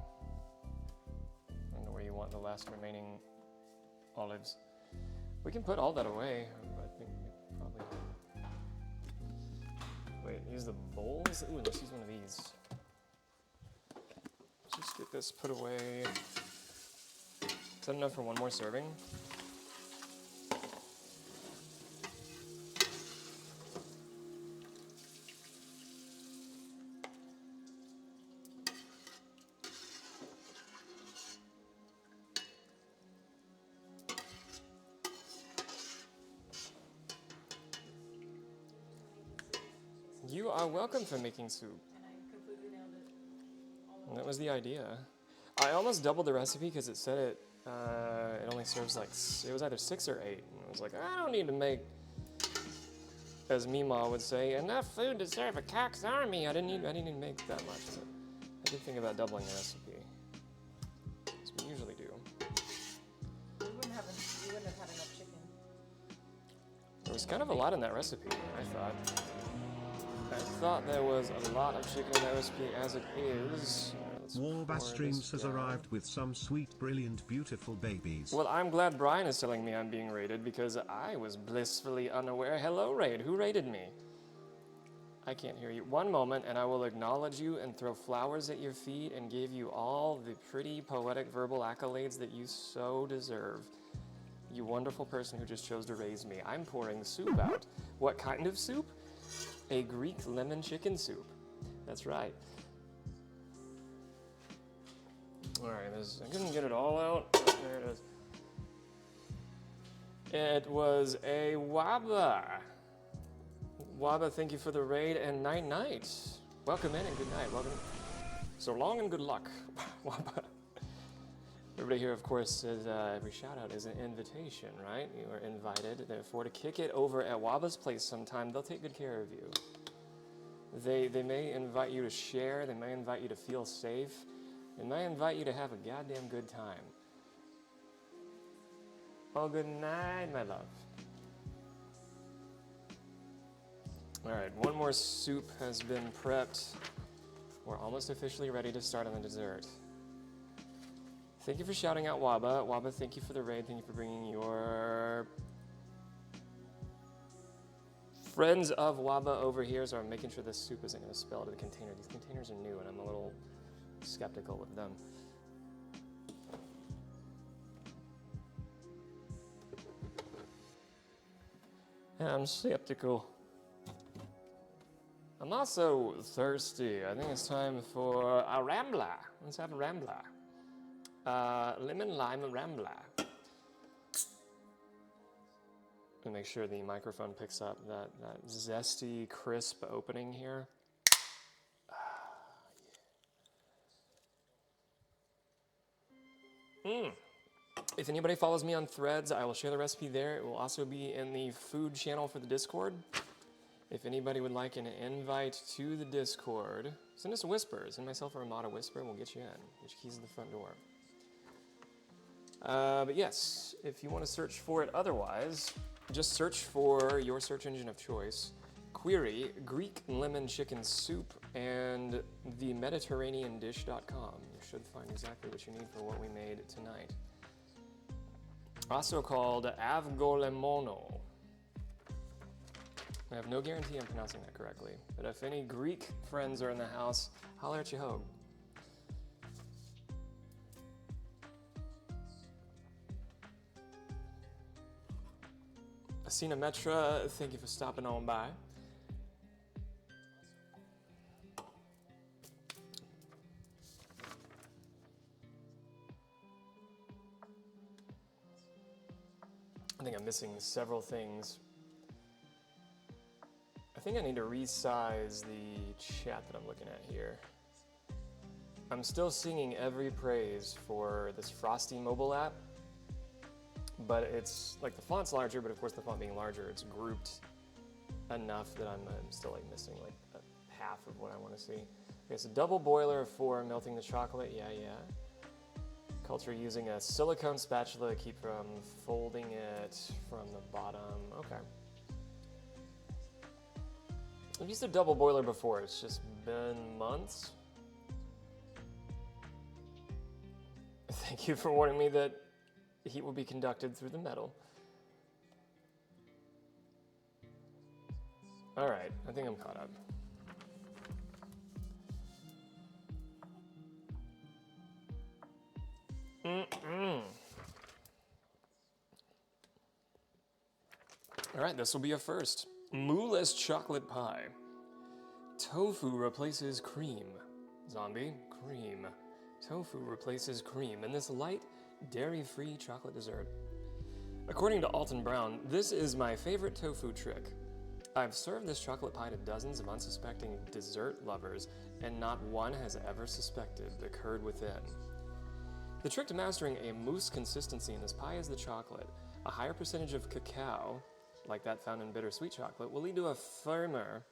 I don't know where you want the last remaining olives. We can put all that away. I think we probably. Wait, use the bowls? Ooh, let's use one of these. Just get this put away. Is that enough for one more serving? You are welcome for making soup. And I completely nailed it. And that was the idea. I almost doubled the recipe because it said it only serves like, it was either 6 or 8. And I was like, I don't need to make, as Mima would say, enough food to serve a cock's army. I didn't need to make that much. But I did think about doubling the recipe. As we usually do. We wouldn't have had enough chicken. There was kind of a lot in that recipe, I thought. I thought there was a lot of chicken in that recipe as it is. Let's pour Warbass this Streams has down. arrived with some sweet, brilliant, beautiful babies. Well, I'm glad Brian is telling me I'm being raided because I was blissfully unaware. Hello, raid. Who raided me? I can't hear you. One moment, and I will acknowledge you and throw flowers at your feet and give you all the pretty, poetic, verbal accolades that you so deserve. You wonderful person who just chose to raise me. I'm pouring soup out. What kind of soup? A Greek lemon chicken soup. That's right. Alright, I couldn't get it all out. There it is. It was a Waba. Waba, thank you for the raid and night night. Welcome in and good night. Welcome. So long and good luck, Waba. Everybody here, of course, says every shout out is an invitation, right? You are invited, therefore, to kick it over at Waba's place sometime. They'll take good care of you. They may invite you to share. They may invite you to feel safe. They may invite you to have a goddamn good time. Oh, good night, my love. All right, one more soup has been prepped. We're almost officially ready to start on the dessert. Thank you for shouting out Waba. Waba, thank you for the raid. Thank you for bringing your friends of Waba over here. So I'm making sure this soup isn't going to spill to the container. These containers are new and I'm a little skeptical with them. Yeah, I'm skeptical. I'm also thirsty. I think it's time for a Rambler. Let's have a Rambler. Lemon lime Rambler. And make sure the microphone picks up that zesty, crisp opening here. If anybody follows me on Threads, I will share the recipe there. It will also be in the food channel for the Discord. If anybody would like an invite to the Discord, send us a whisper. Send myself or Ramada a whisper and we'll get you in. Get your keys to the front door. But yes, if you want to search for it otherwise, just search for your search engine of choice. Query Greek lemon chicken soup and the MediterraneanDish.com. You should find exactly what you need for what we made tonight. Also called avgolemono. I have no guarantee I'm pronouncing that correctly, but if any Greek friends are in the house, holler at your hogue. Asina Metra, thank you for stopping on by. I think I'm missing several things. I think I need to resize the chat that I'm looking at here. I'm still singing every praise for this Frosty mobile app, but it's like the font's larger, but of course the font being larger, it's grouped enough that I'm still like missing like half of what I want to see. Okay, so double boiler for melting the chocolate. Yeah, yeah. Culture using a silicone spatula, keep from folding it from the bottom. Okay. I've used a double boiler before, it's just been months. Thank you for warning me that heat will be conducted through the metal. Alright, I think I'm caught up. Alright, this will be a first. Mooless chocolate pie. Tofu replaces cream. Zombie, cream. Tofu replaces cream in this light, dairy-free chocolate dessert. According to Alton Brown, this is my favorite tofu trick. I've served this chocolate pie to dozens of unsuspecting dessert lovers, and not one has ever suspected the curd within. The trick to mastering a mousse consistency in this pie is the chocolate. A higher percentage of cacao, like that found in bittersweet chocolate, will lead to a firmer,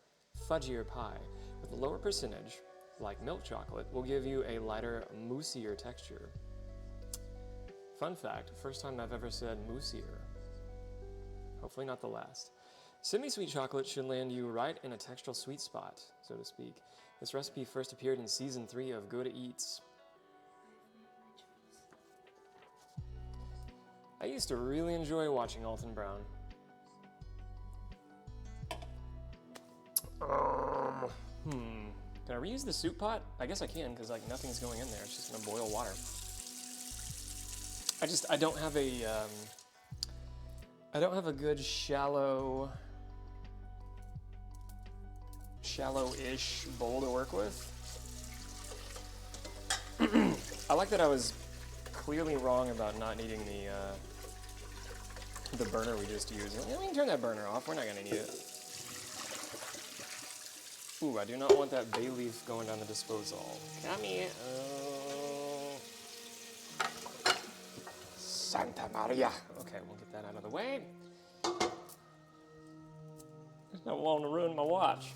fudgier pie, with a lower percentage, like milk chocolate, will give you a lighter, moussier texture. Fun fact, first time I've ever said moussier. Hopefully not the last. Semi-sweet chocolate should land you right in a textural sweet spot, so to speak. This recipe first appeared in season 3 of Good Eats. I used to really enjoy watching Alton Brown. Can I reuse the soup pot? I guess I can, because like nothing's going in there. It's just gonna boil water. I don't have a I don't have a good shallow-ish bowl to work with. I like that I was clearly wrong about not needing the burner we just used. Yeah, we can turn that burner off. We're not gonna need it. Ooh, I do not want that bay leaf going down the disposal. Come here. Santa Maria. Okay, we'll get that out of the way. I don't want to ruin my watch.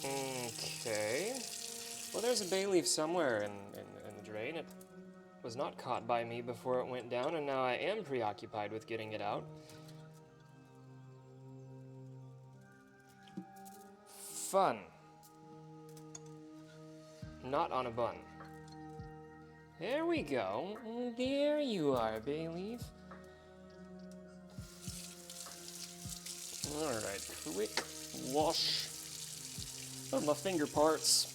Okay. Well, there's a bay leaf somewhere in the drain. It was not caught by me before it went down, and now I am preoccupied with getting it out. Fun. Not on a bun. There we go. There you are, bay leaf. Alright, quick wash of my finger parts.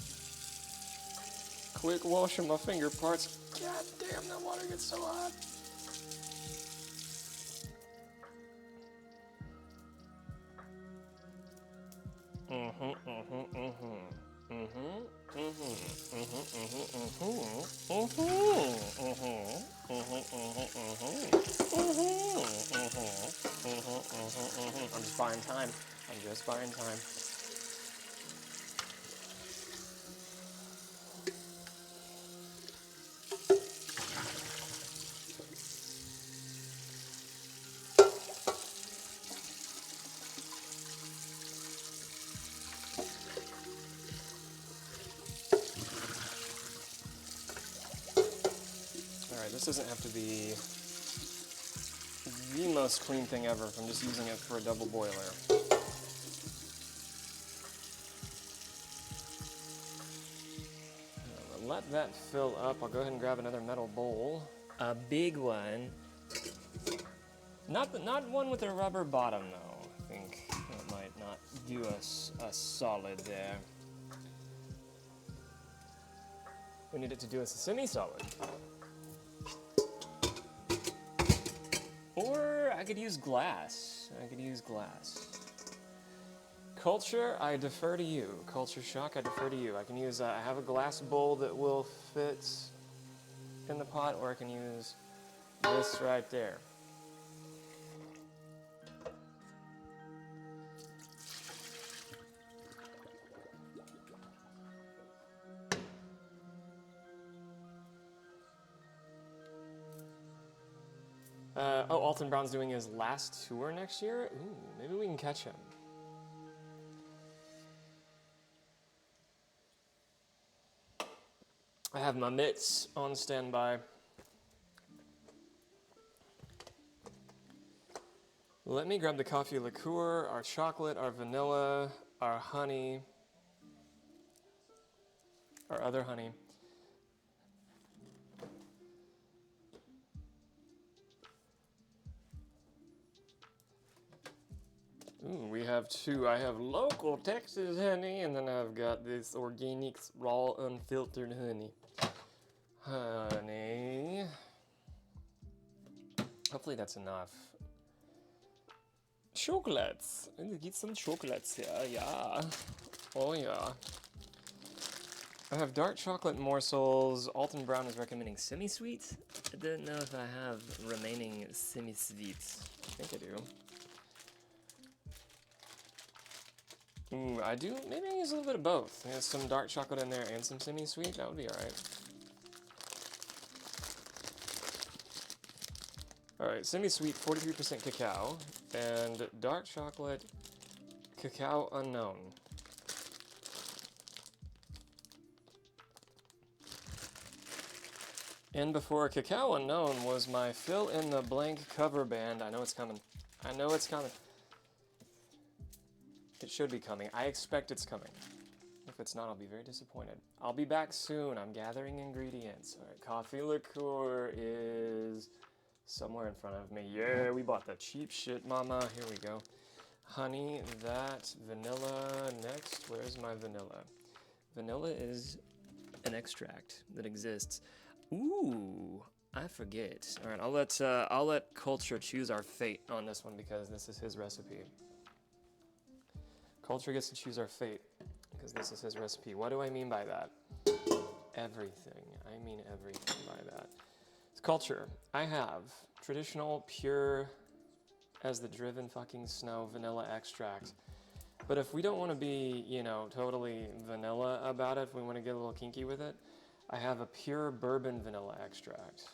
Quick wash of my finger parts. God damn, that water gets so hot. I'm just buying time. I'm just buying time. This doesn't have to be the most clean thing ever if I'm just using it for a double boiler. Let that fill up. I'll go ahead and grab another metal bowl. A big one. Not one with a rubber bottom, though. I think that might not do us a solid there. We need it to do us a semi-solid. Or I could use glass. Culture, I defer to you. Culture shock, I defer to you. I can use, I have a glass bowl that will fit in the pot, or I can use this right there. Oh, Alton Brown's doing his last tour next year? Ooh, maybe we can catch him. I have my mitts on standby. Let me grab the coffee liqueur, our chocolate, our vanilla, our honey, our other honey. Ooh, we have two. I have local Texas honey, and then I've got this organic, raw, unfiltered honey. Honey. Hopefully that's enough. Chocolates. Get some chocolates here, yeah. Oh yeah. I have dark chocolate morsels. Alton Brown is recommending semi-sweet. I don't know if I have remaining semi-sweets. I think I do. Ooh, I do. Maybe I use a little bit of both. There's some dark chocolate in there and some semi-sweet. That would be alright. Alright, semi-sweet 43% cacao, and dark chocolate cacao unknown. And before cacao unknown was my fill in the blank cover band. I know it's coming. I know it's coming. It should be coming. I expect it's coming. If it's not, I'll be very disappointed. I'll be back soon. I'm gathering ingredients. Alright, coffee liqueur is somewhere in front of me. Yeah, we bought the cheap shit, mama. Here we go. Honey, that, vanilla. Next, where's my vanilla? Vanilla is an extract that exists. Ooh, I forget. All right, I'll let Culture choose our fate on this one because this is his recipe. Culture gets to choose our fate because this is his recipe. What do I mean by that? Everything. I mean everything by that. Culture. I have traditional, pure, as the driven fucking snow vanilla extract. But if we don't want to be, you know, totally vanilla about it, if we want to get a little kinky with it, I have a pure bourbon vanilla extract.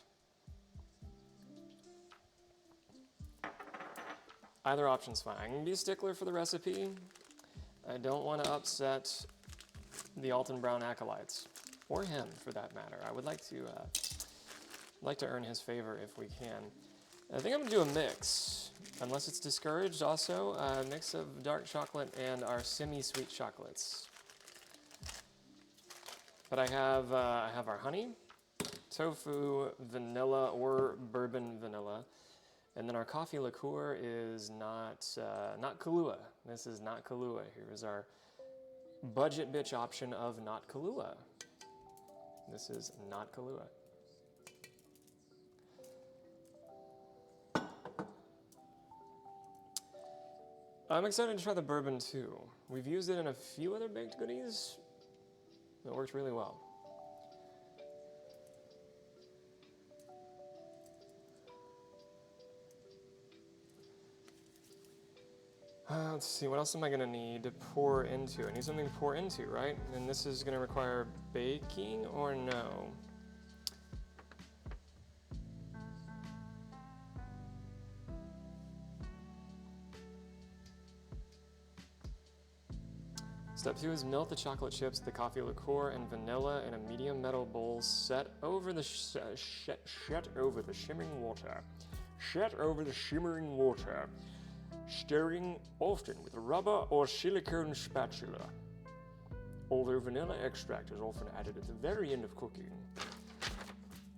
Either option's fine. I can be a stickler for the recipe. I don't want to upset the Alton Brown acolytes, or him for that matter. I would like to earn his favor if we can. I think I'm gonna do a mix, unless it's discouraged also, a mix of dark chocolate and our semi-sweet chocolates. But I have our honey, tofu, vanilla, or bourbon vanilla, and then our coffee liqueur is not Kahlua. This is not Kahlua. Here is our budget bitch option of not Kahlua. This is not Kahlua. I'm excited to try the bourbon too. We've used it in a few other baked goodies. It worked really well. Let's see, what else am I gonna need to pour into? I need something to pour into, right? And this is gonna require baking or no? Step 2 is melt the chocolate chips, the coffee liqueur, and vanilla in a medium metal bowl set over the shimmering water. Set over the shimmering water, stirring often with a rubber or silicone spatula. Although vanilla extract is often added at the very end of cooking,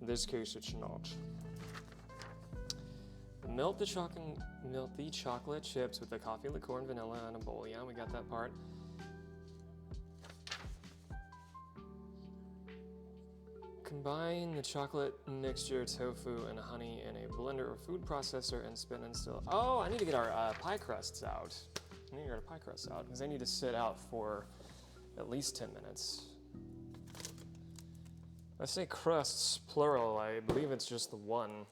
in this case it's not. Melt the chocolate chips with the coffee liqueur and vanilla in a bowl. Yeah, we got that part. Combine the chocolate mixture, tofu, and honey in a blender or food processor and spin and still. Oh, I need to get our pie crusts out. I need to get our pie crusts out because they need to sit out for at least 10 minutes. I say crusts plural. I believe it's just the one.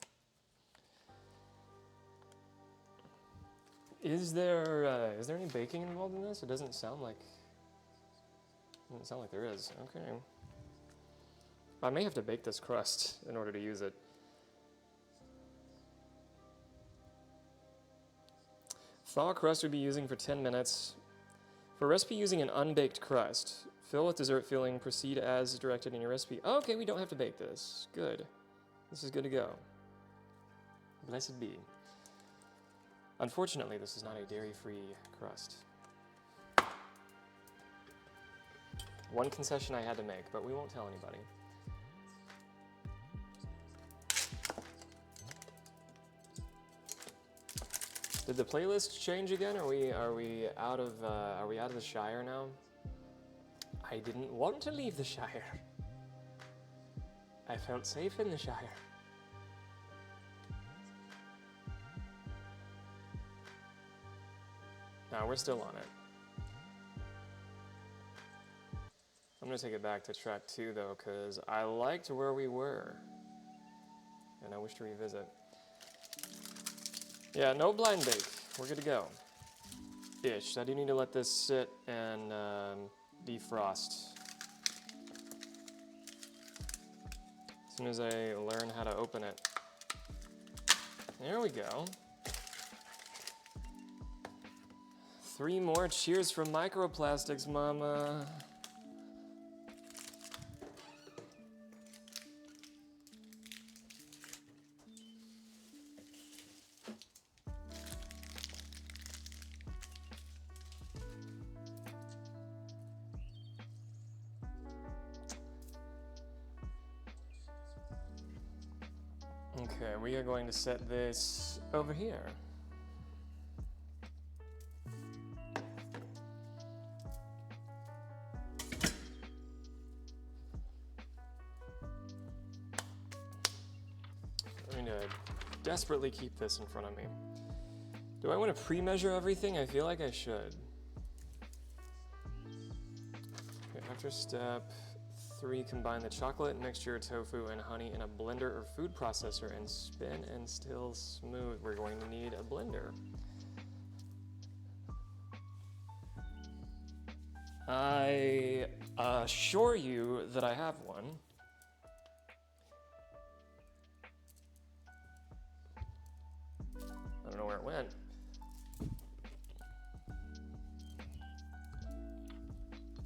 Is there any baking involved in this? It doesn't sound like there is. Okay. I may have to bake this crust in order to use it. Thaw crust we'd be using for 10 minutes. For recipe using an unbaked crust, fill with dessert filling, proceed as directed in your recipe. Oh, okay, we don't have to bake this. Good. This is good to go. Blessed be. Unfortunately, this is not a dairy-free crust. One concession I had to make, but we won't tell anybody. Did the playlist change again? Are we out of the Shire now? I didn't want to leave the Shire. I felt safe in the Shire. No, we're still on it. I'm gonna take it back to track 2 though, because I liked where we were. And I wish to revisit. Yeah, no blind bake. We're good to go. Ish. I do need to let this sit and defrost. As soon as I learn how to open it. There we go. 3 more cheers for microplastics, mama. Okay, we are going to set this over here. I'm going to desperately keep this in front of me. Do I want to pre-measure everything? I feel like I should. Okay, after step 3, combine the chocolate mixture, tofu, and honey in a blender or food processor and spin until smooth. We're going to need a blender. I assure you that I have one. I don't know where it went.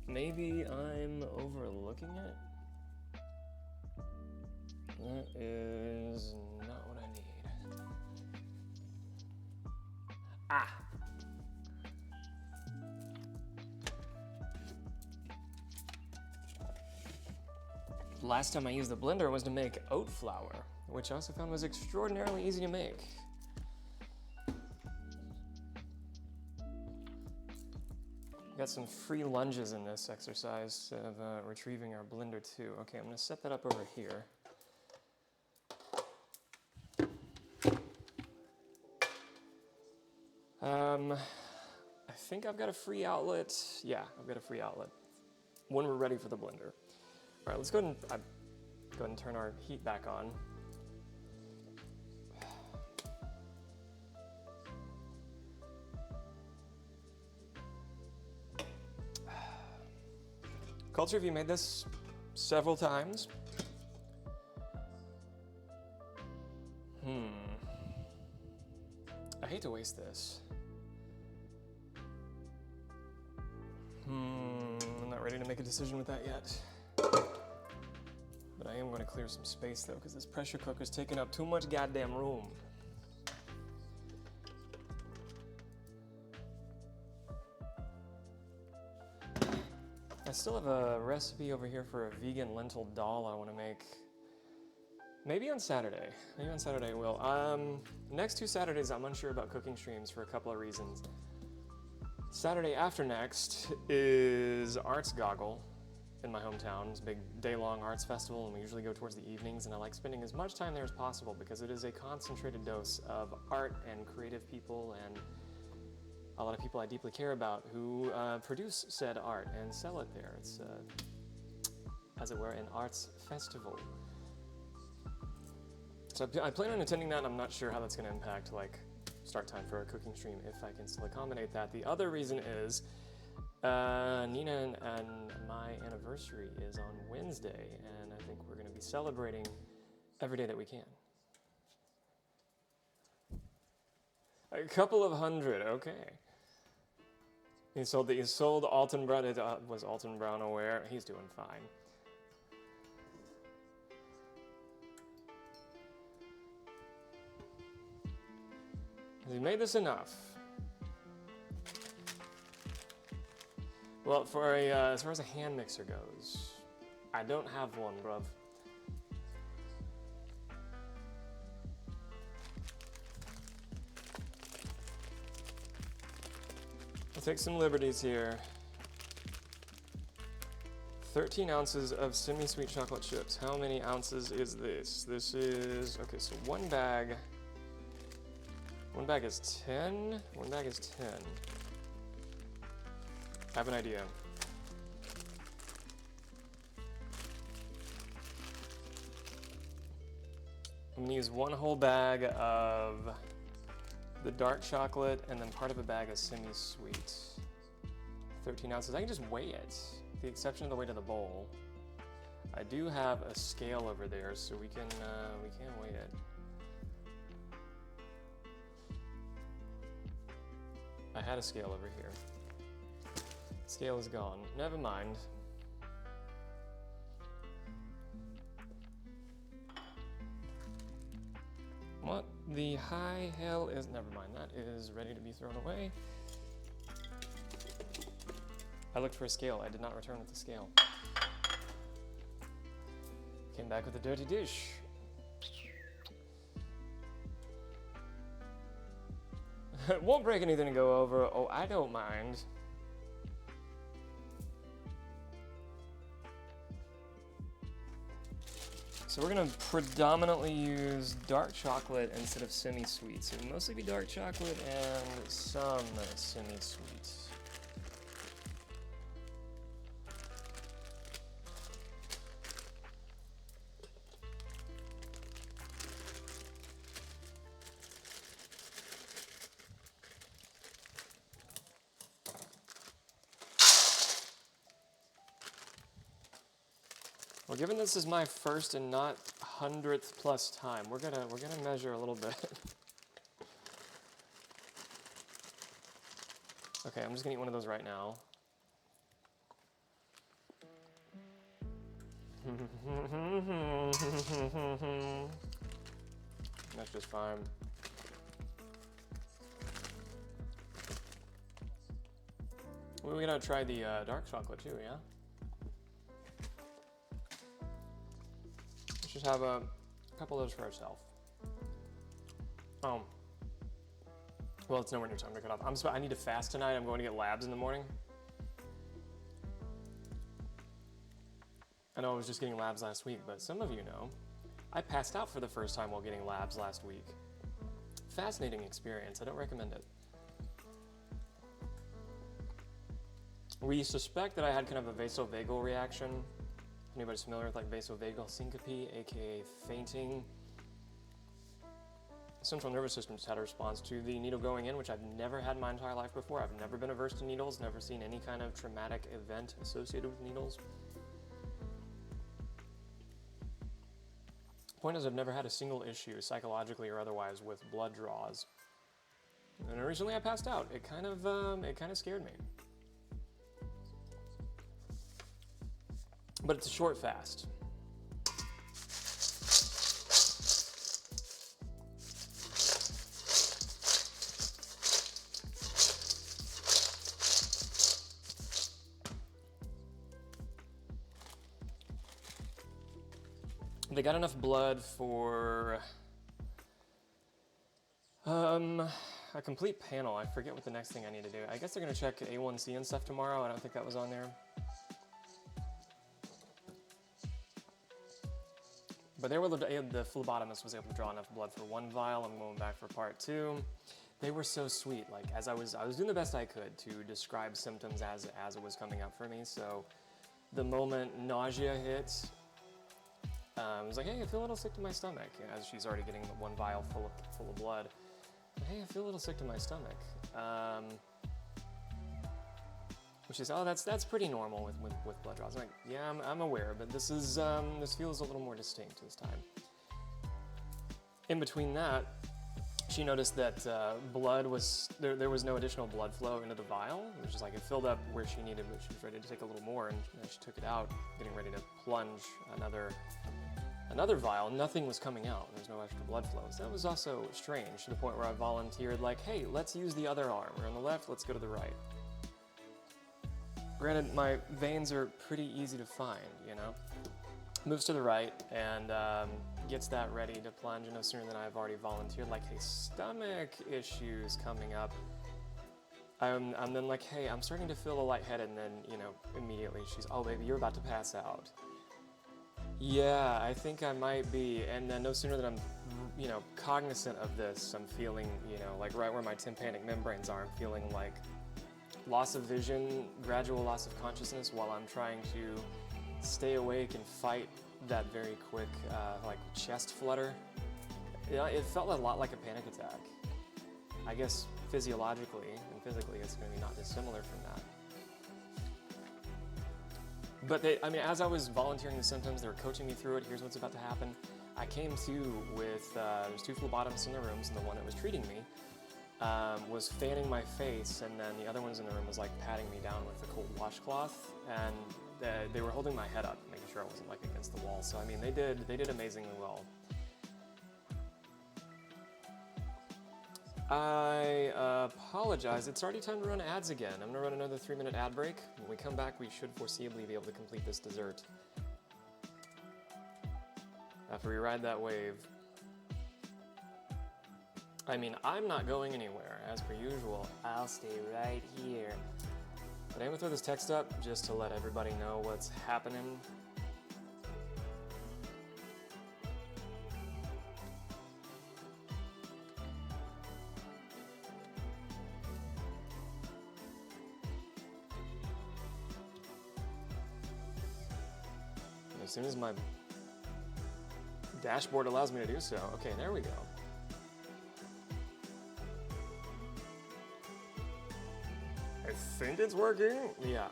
Maybe I'm overlooking it? That is not what I need. Ah! Last time I used the blender was to make oat flour, which I also found was extraordinarily easy to make. Got some free lunges in this exercise of retrieving our blender too. Okay, I'm gonna set that up over here. I think I've got a free outlet. Yeah, I've got a free outlet when we're ready for the blender. All right, let's go ahead and turn our heat back on. Culture, have you made this several times? I hate to waste this. I'm not ready to make a decision with that yet. But I am going to clear some space though, because this pressure cooker's taking up too much goddamn room. I still have a recipe over here for a vegan lentil dal I want to make. Maybe on Saturday. Maybe on Saturday I will. Next 2 Saturdays I'm unsure about cooking streams for a couple of reasons. Saturday after next is Arts Goggle in my hometown. It's a big day-long arts festival, and we usually go towards the evenings, and I like spending as much time there as possible because it is a concentrated dose of art and creative people and a lot of people I deeply care about who produce said art and sell it there. It's, as it were, an arts festival. So I plan on attending that, and I'm not sure how that's going to impact like start time for a cooking stream if I can still accommodate that. The other reason is Nina and my anniversary is on Wednesday, and I think we're going to be celebrating every day that we can. A couple of hundred, okay. He sold Alton Brown. Was Alton Brown aware? He's doing fine. Has he made this enough? Well, for a as far as a hand mixer goes, I don't have one, bruv. I'll take some liberties here. 13 ounces of semi-sweet chocolate chips. How many ounces is this? This is, okay, so one bag is 10. One bag is 10. I have an idea. I'm gonna use one whole bag of the dark chocolate and then part of a bag of semi-sweet. 13 ounces. I can just weigh it, with the exception of the weight of the bowl. I do have a scale over there, so we can weigh it. I had a scale over here. Scale is gone. Never mind. What the high hell is... Never mind, that is ready to be thrown away. I looked for a scale. I did not return with the scale. Came back with a dirty dish. It won't break anything to go over. Oh, I don't mind. So we're gonna predominantly use dark chocolate instead of semi-sweet. So it'll mostly be dark chocolate and some semi-sweet. Well, given this is my first and not 100th plus time, we're gonna measure a little bit. Okay, I'm just gonna eat one of those right now. That's just fine. Well, we gotta try the dark chocolate too, yeah? Just have a couple of those for ourselves. Well, it's nowhere near time to cut off. I need to fast tonight. I'm going to get labs in the morning. I know I was just getting labs last week, but some of you know, I passed out for the first time while getting labs last week. Fascinating experience. I don't recommend it. We suspect that I had kind of a vasovagal reaction. Anybody's familiar with like vasovagal syncope, aka fainting? The central nervous system just had a response to the needle going in, which I've never had my entire life before. I've never been averse to needles, never seen any kind of traumatic event associated with needles. Point is, I've never had a single issue, psychologically or otherwise, with blood draws. And originally I passed out. It kind of scared me. But it's a short fast. They got enough blood for a complete panel. I forget what the next thing I need to do. I guess they're gonna check A1C and stuff tomorrow. I don't think that was on there. But they were able to, the phlebotomist was able to draw enough blood for one vial. I'm going back for part 2. They were so sweet. Like, as I was doing the best I could to describe symptoms as it was coming up for me. So the moment nausea hit, I was like, hey, I feel a little sick to my stomach. As she's already getting the one vial full of blood. Hey, I feel a little sick to my stomach. Which is, oh, that's pretty normal with blood draws. I'm like, yeah, I'm aware, but this is this feels a little more distinct this time. In between that, she noticed that blood was, there was no additional blood flow into the vial. It was just like it filled up where she needed, but she was ready to take a little more, and she took it out, getting ready to plunge another vial. Nothing was coming out. There was no extra blood flow. So that was also strange, to the point where I volunteered, like, hey, let's use the other arm. We're on the left, let's go to the right. Granted, my veins are pretty easy to find, you know? Moves to the right and gets that ready to plunge, and no sooner than I've already volunteered, like, hey, stomach issues coming up. I'm then like, hey, I'm starting to feel a lightheaded, and then, you know, immediately she's, oh, baby, you're about to pass out. Yeah, I think I might be, and then no sooner than I'm, you know, cognizant of this, I'm feeling, you know, like right where my tympanic membranes are, I'm feeling like loss of vision, gradual loss of consciousness while I'm trying to stay awake and fight that very quick, like, chest flutter. You know, it felt a lot like a panic attack. I guess physiologically and physically it's going to be not dissimilar from that. But I mean, as I was volunteering the symptoms, they were coaching me through it. Here's what's about to happen. I came to with, there's 2 phlebotomists in the rooms, and the one that was treating me was fanning my face, and then the other ones in the room was like patting me down with a cold washcloth, and they were holding my head up, making sure I wasn't like against the wall. So I mean, they did amazingly well. I apologize. It's already time to run ads again. I'm gonna run another 3-minute ad break. When we come back, we should foreseeably be able to complete this dessert. After we ride that wave. I mean, I'm not going anywhere, as per usual. I'll stay right here. But I'm gonna throw this text up just to let everybody know what's happening. As soon as my dashboard allows me to do so. Okay, there we go. I think it's working. Yeah.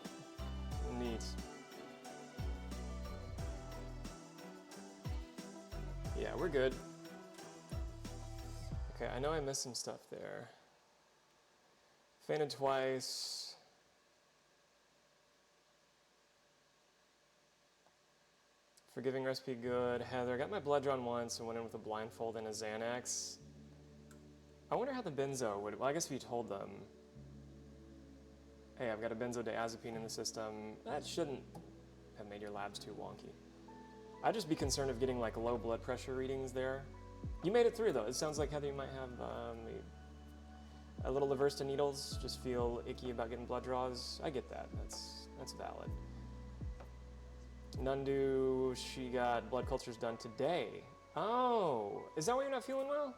Neat. Yeah, we're good. Okay, I know I missed some stuff there. Fainted twice. Forgiving recipe good. Heather, got my blood drawn once and went in with a blindfold and a Xanax. I wonder how the benzo would, well, I guess if you told them, hey, I've got a benzodiazepine in the system, that shouldn't have made your labs too wonky. I'd just be concerned of getting like low blood pressure readings there. You made it through though. It sounds like, Heather, you might have a little averse to needles, just feel icky about getting blood draws. I get that, that's valid. Nundu, she got blood cultures done today. Oh, is that why you're not feeling well?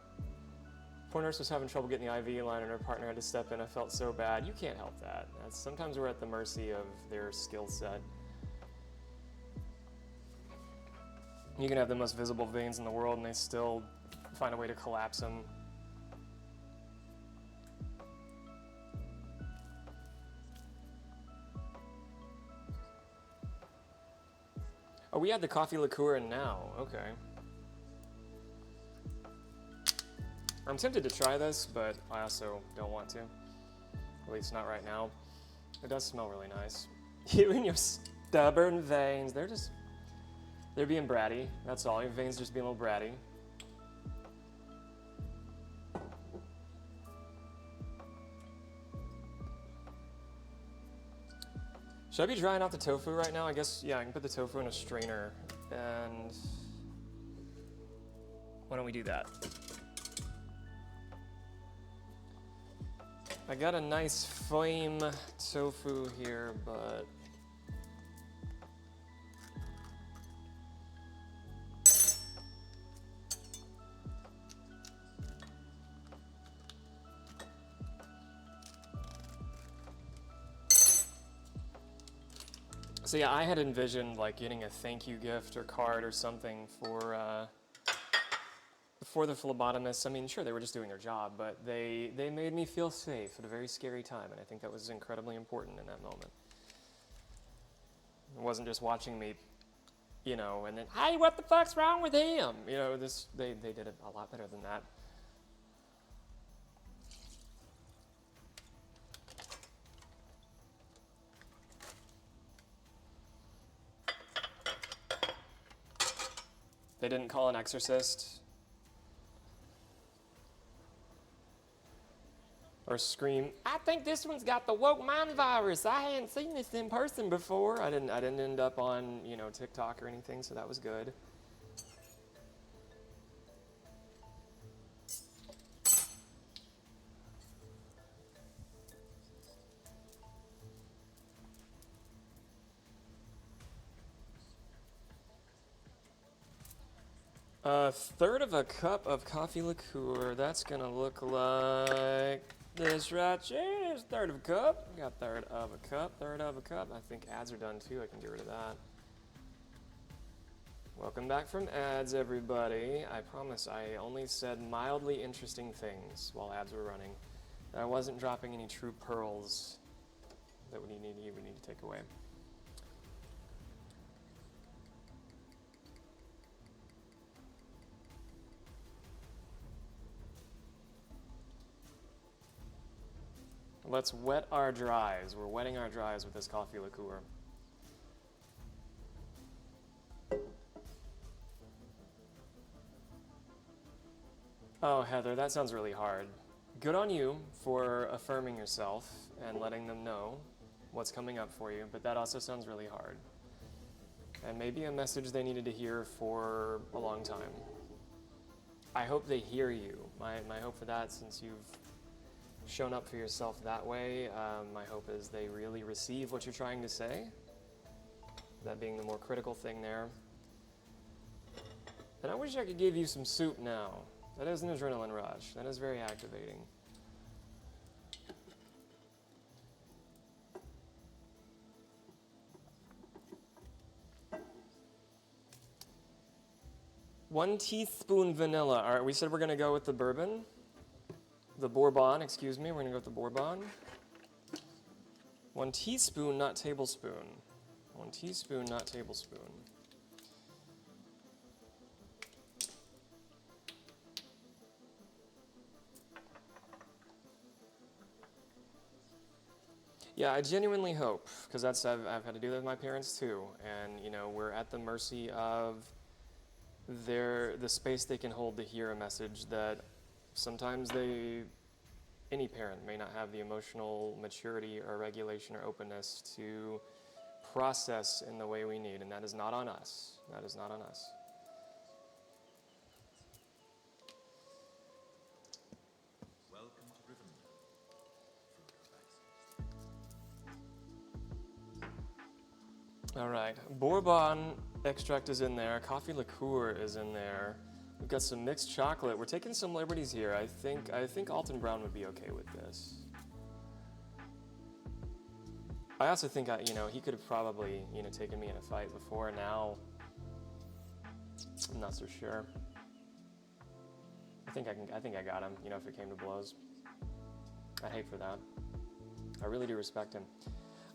Poor nurse was having trouble getting the IV line and her partner had to step in. I felt so bad. You can't help that. Sometimes we're at the mercy of their skill set. You can have the most visible veins in the world and they still find a way to collapse them. Oh, we had the coffee liqueur in now. Okay. I'm tempted to try this, but I also don't want to. At least not right now. It does smell really nice. You and your stubborn veins. They're being bratty. That's all. Your veins just being a little bratty. Should I be drying out the tofu right now? I guess, yeah, I can put the tofu in a strainer, and why don't we do that? I got a nice flame tofu here, but so yeah, I had envisioned like getting a thank you gift or card or something for the phlebotomists. I mean, sure, they were just doing their job, but they made me feel safe at a very scary time, and I think that was incredibly important in that moment. It wasn't just watching me, you know, and then, hey, what the fuck's wrong with him? You know, they did it a lot better than that. They didn't call an exorcist. Or scream, I think this one's got the woke mind virus. I hadn't seen this in person before. I didn't end up on, you know, TikTok or anything, so that was good. A third of a cup of coffee liqueur. That's gonna look like this right here. Third of a cup. We got third of a cup, third of a cup. I think ads are done too. I can get rid of that. Welcome back from ads, everybody. I promise I only said mildly interesting things while ads were running. I wasn't dropping any true pearls that we need to take away. Let's wet our dries. We're wetting our dries with this coffee liqueur. Oh, Heather, that sounds really hard. Good on you for affirming yourself and letting them know what's coming up for you, but that also sounds really hard. And maybe a message they needed to hear for a long time. I hope they hear you. My hope for that, since you've shown up for yourself that way, my hope is they really receive what you're trying to say. That being the more critical thing there. And I wish I could give you some soup now. That is an adrenaline rush. That is very activating. One teaspoon vanilla. All right, we said we're gonna go with the bourbon. The Bourbon, excuse me. We're gonna go with the Bourbon. 1 teaspoon, not tablespoon. 1 teaspoon, not tablespoon. Yeah, I genuinely hope, because I've had to do that with my parents too, and you know, we're at the mercy of the space they can hold to hear a message that sometimes any parent may not have the emotional maturity or regulation or openness to process in the way we need, and that is not on us. That is not on us. Welcome to Rivendell. All right, Bourbon extract is in there, coffee liqueur is in there. We've got some mixed chocolate. We're taking some liberties here. I think Alton Brown would be okay with this. I also think he could have probably taken me in a fight before. Now I'm not so sure. I think I got him. If it came to blows. I'd hate for that. I really do respect him.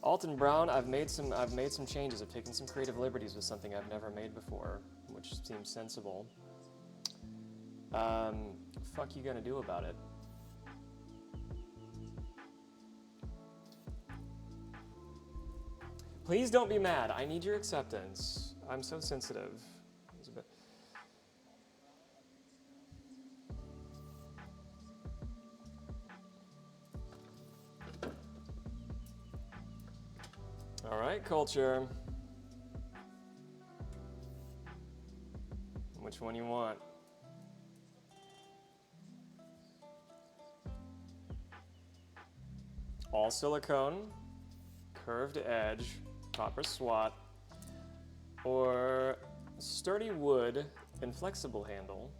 Alton Brown, I've made some changes. I've taken some creative liberties with something I've never made before, which seems sensible. Fuck you gonna do about it? Please don't be mad. I need your acceptance. I'm so sensitive. It's a bit... All right, culture. Which one you want? All silicone, curved edge, copper swat, or sturdy wood and flexible handle.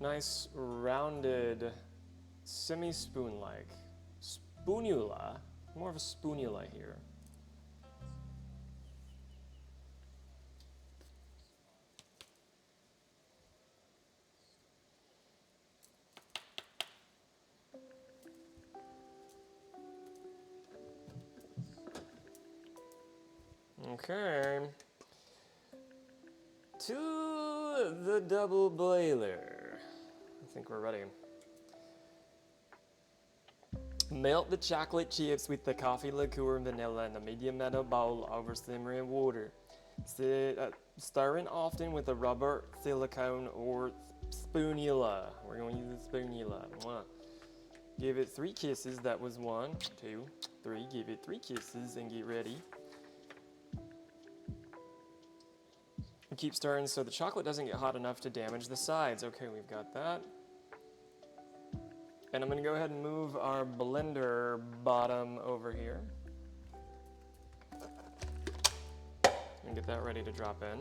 Nice rounded, semi-spoon-like. Spoonula, more of a spoonula here. Okay. To the double boiler. I think we're ready. Melt the chocolate chips with the coffee liqueur and vanilla in a medium metal bowl over simmering water. Stirring often with a rubber, silicone, or spoonula. We're going to use the spoonula. Mwah. Give it 3 kisses. That was 1, 2, 3. Give it 3 kisses and get ready. And keep stirring so the chocolate doesn't get hot enough to damage the sides. Okay, we've got that. And I'm going to go ahead and move our blender bottom over here. And get that ready to drop in.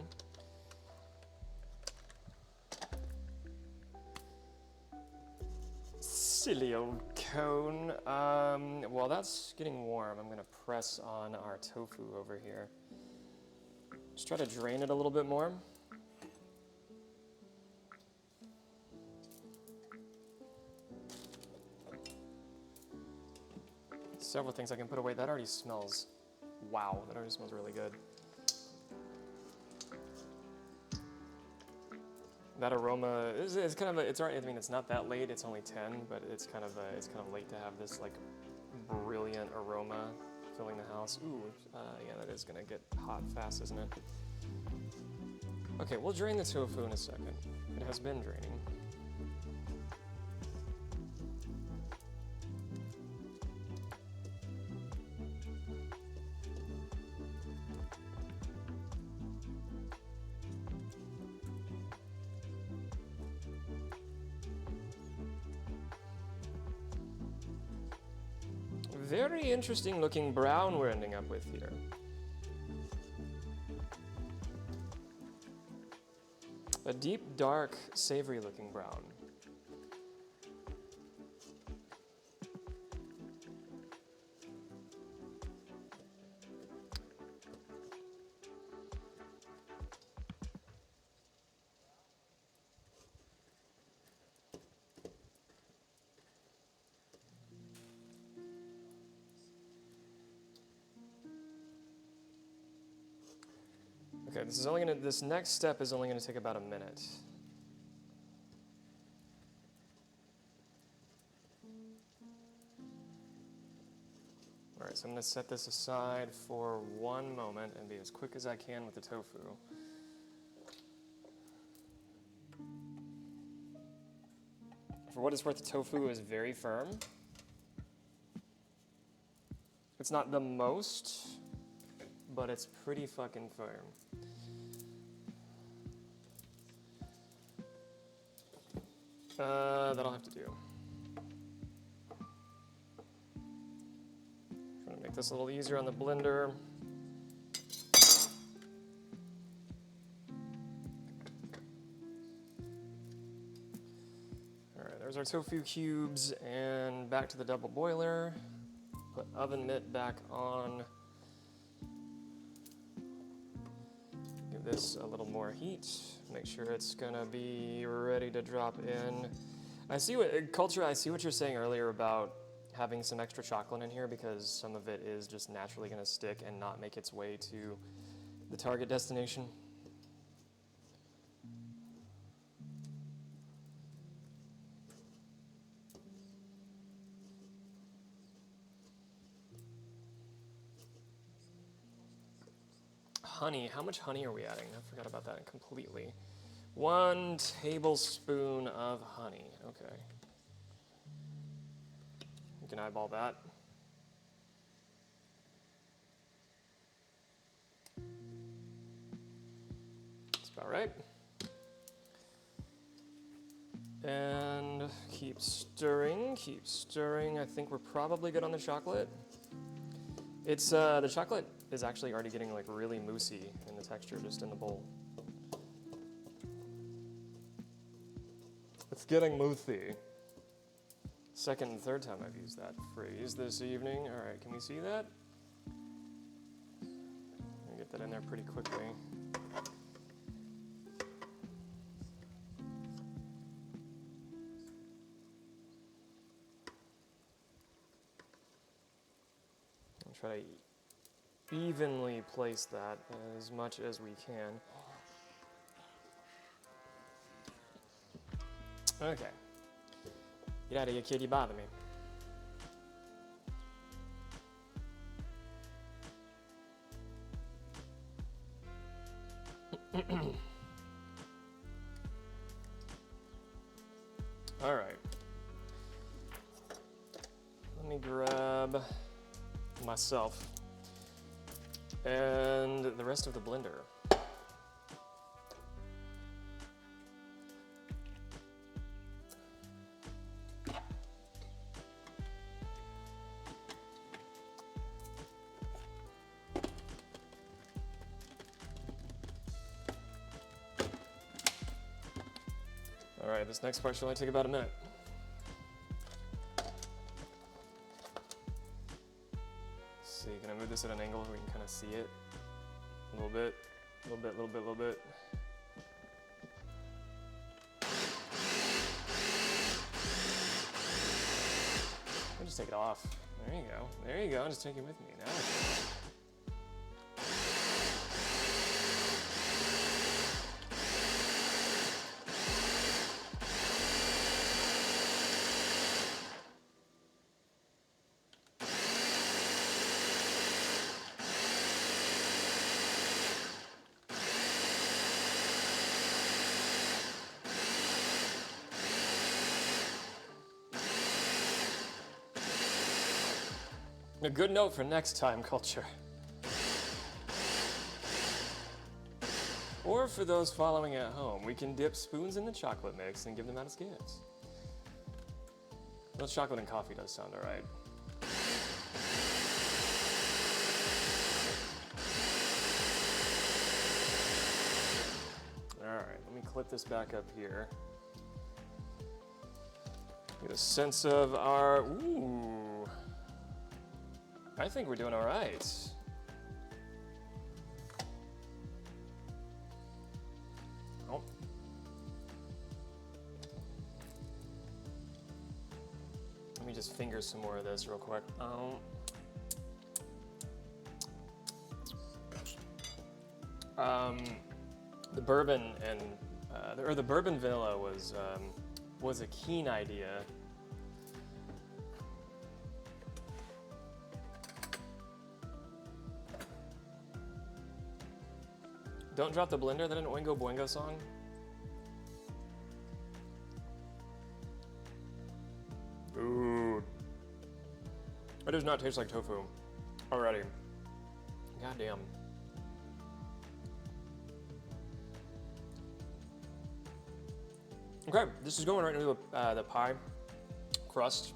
Silly old cone. While that's getting warm, I'm going to press on our tofu over here. Just try to drain it a little bit more. Several things I can put away. That already smells, wow, that already smells really good. That aroma is kind of it's alright. I mean, it's not that late. It's only 10, but it's kind of late to have this like brilliant aroma filling the house. Ooh, yeah, that is gonna get hot fast, isn't it? Okay, we'll drain the tofu in a second. It has been draining. Very interesting looking brown we're ending up with here. A deep, dark, savory looking brown. Okay, this next step is only gonna take about a minute. All right, so I'm gonna set this aside for 1 moment and be as quick as I can with the tofu. For what it's worth, the tofu is very firm. It's not the most, but it's pretty fucking firm. That'll have to do. Trying to make this a little easier on the blender. Alright, there's our tofu cubes, and back to the double boiler. Put oven mitt back on. Give this a little more heat. Make sure it's gonna be ready to drop in. I see what you're saying earlier about having some extra chocolate in here because some of it is just naturally gonna stick and not make its way to the target destination. Honey, how much honey are we adding? I forgot about that completely. 1 tablespoon of honey, okay. You can eyeball that. That's about right. And keep stirring, keep stirring. I think we're probably good on the chocolate. It's, the chocolate is actually already getting like really moussey in the texture just in the bowl. It's getting moussey. Second and third time I've used that phrase this evening. All right, can we see that? Let me get that in there pretty quickly. I'll try to evenly place that as much as we can. Okay. Get out of here, kid, you bother me. All right. Let me grab myself and the rest of the blender. All right, this next part should only take about a minute. See, can I move this at an angle where we can kind of see it? A little bit, a little bit, a little bit, a little bit. I'll just take it off. There you go. There you go. Just take it with me. Now a good note for next time, culture. Or for those following at home, we can dip spoons in the chocolate mix and give them out as gifts. Well, chocolate and coffee does sound alright. Alright, let me clip this back up here. Get a sense of our... Ooh. I think we're doing all right. Oh. Let me just finger some more of this real quick. The bourbon and the bourbon vanilla was a keen idea. Don't drop the blender, that an Oingo Boingo song? Ooh. It does not taste like tofu already. Goddamn. Okay, this is going right into the pie crust,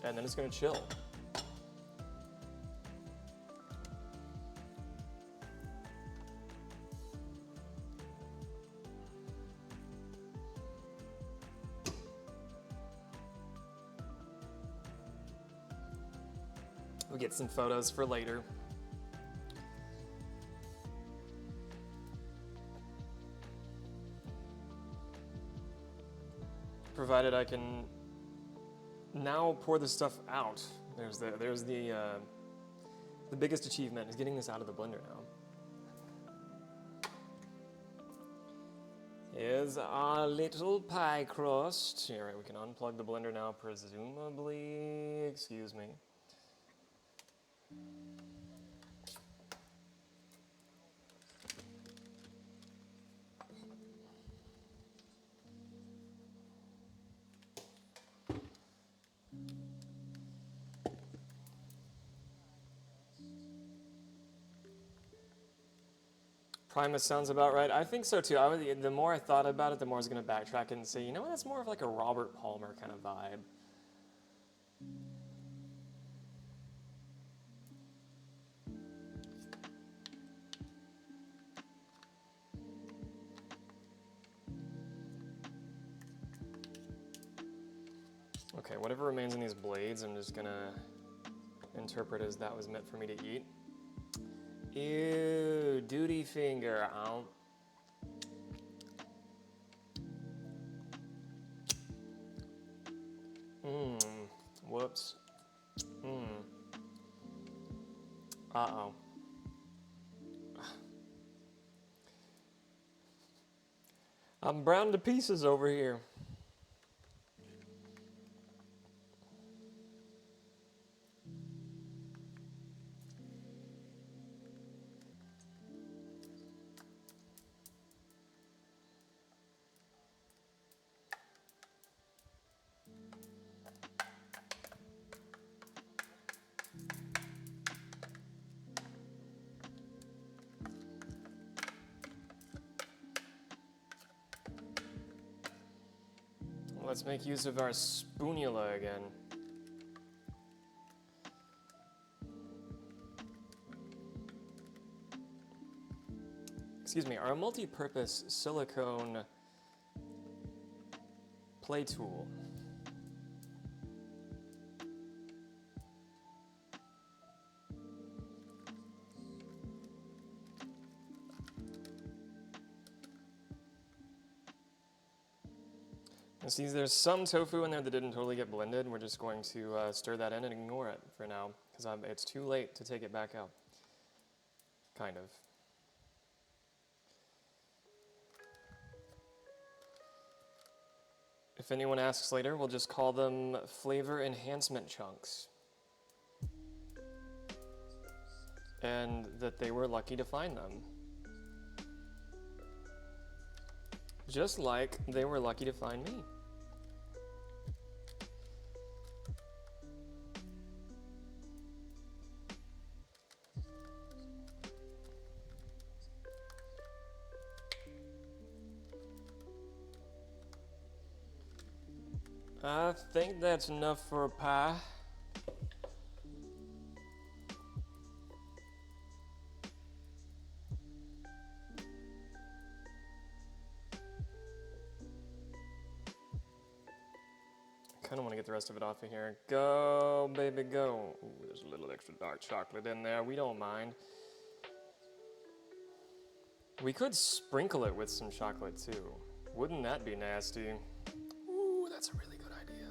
and then it's gonna chill. We'll get some photos for later. Provided I can now pour this stuff out. There's the biggest achievement is getting this out of the blender now. Here's our little pie crust. All right, we can unplug the blender now, presumably. Excuse me. Primus sounds about right. I think so too. The more I thought about it, the more I was going to backtrack and say, you know what, that's more of like a Robert Palmer kind of vibe. Okay, whatever remains in these blades, I'm just going to interpret as that was meant for me to eat. Ew, duty finger. Whoops. Uh-oh. I'm brown to pieces over here. Let's make use of our spoonula again. Excuse me, our multi-purpose silicone play tool. And see, there's some tofu in there that didn't totally get blended. We're just going to stir that in and ignore it for now, because it's too late to take it back out. Kind of. If anyone asks later, we'll just call them flavor enhancement chunks. And that they were lucky to find them. Just like they were lucky to find me. I think that's enough for a pie. I kind of want to get the rest of it off of here. Go, baby, go. Ooh, there's a little extra dark chocolate in there. We don't mind. We could sprinkle it with some chocolate too. Wouldn't that be nasty? Ooh, that's a really good idea.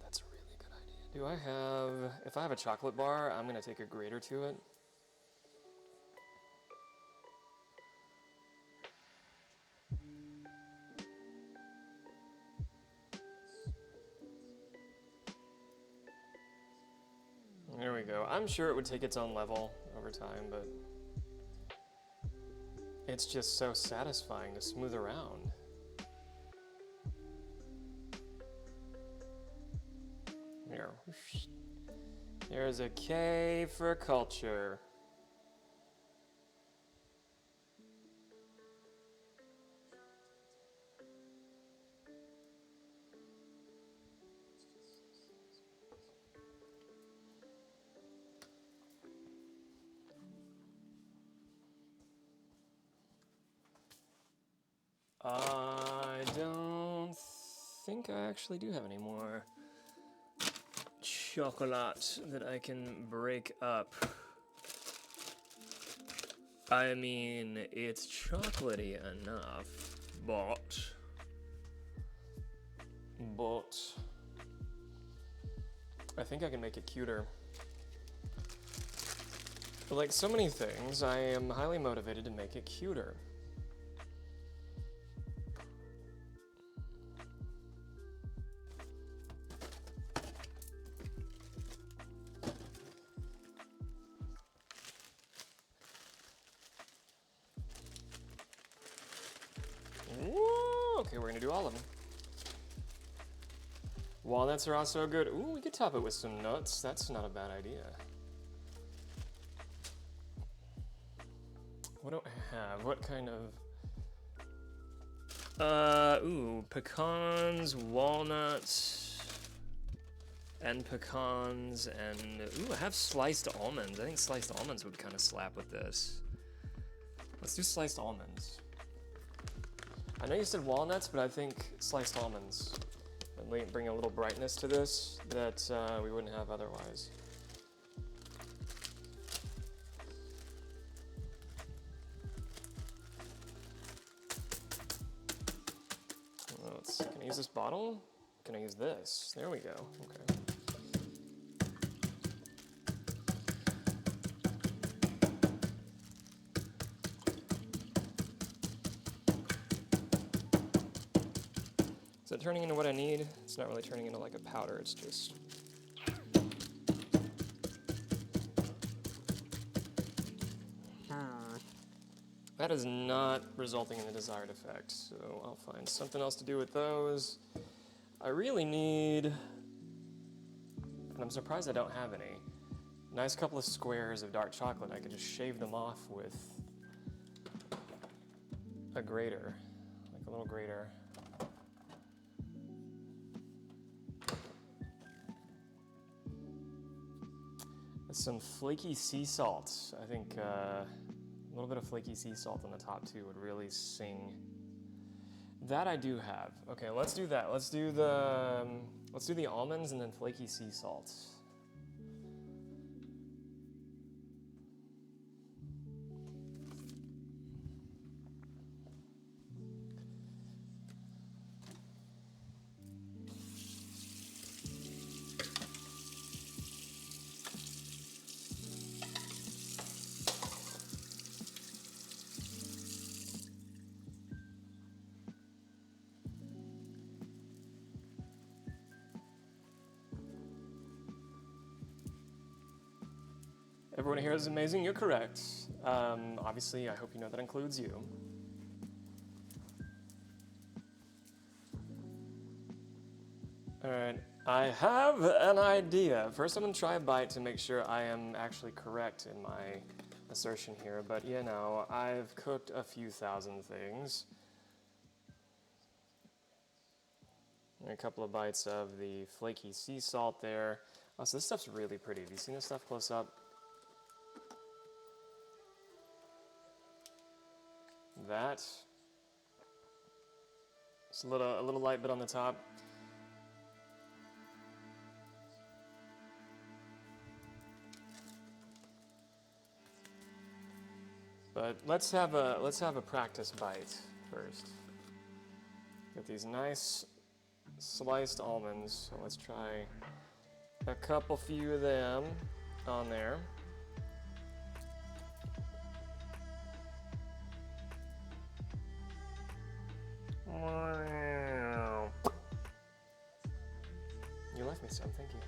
That's a really good idea. Do I have... If I have a chocolate bar, I'm going to take a grater to it. There we go. I'm sure it would take its own level over time, but it's just so satisfying to smooth around. Here. There's a K for culture. I don't think I actually do have any more chocolate that I can break up. I mean, it's chocolatey enough, but I think I can make it cuter. But like so many things, I am highly motivated to make it cuter. Okay, we're gonna do all of them. Walnuts are also good. Ooh, we could top it with some nuts. That's not a bad idea. What do I have? What kind of... ooh, pecans, walnuts, and pecans, and... Ooh, I have sliced almonds. I think sliced almonds would kind of slap with this. Let's do sliced almonds. I know you said walnuts, but I think sliced almonds would bring a little brightness to this that we wouldn't have otherwise. Can I use this bottle? Can I use this? There we go. Okay. Is it turning into what I need? It's not really turning into like a powder, it's just... That is not resulting in the desired effect, so I'll find something else to do with those. I really need, and I'm surprised I don't have any, nice couple of squares of dark chocolate. I could just shave them off with a grater, like a little grater. Some flaky sea salt. I think a little bit of flaky sea salt on the top too would really sing. That I do have. Okay, let's do that. Let's do the almonds and then flaky sea salt. Everyone here is amazing. You're correct. Obviously, I hope you know that includes you. All right, I have an idea. First, I'm gonna try a bite to make sure I am actually correct in my assertion here. But you know, I've cooked a few thousand things. And a couple of bites of the flaky sea salt there. Oh, so this stuff's really pretty. Have you seen this stuff close up? That. It's a little light bit on the top. But let's have a practice bite first. Get these nice sliced almonds. So let's try a few of them on there. You left me some, thank you.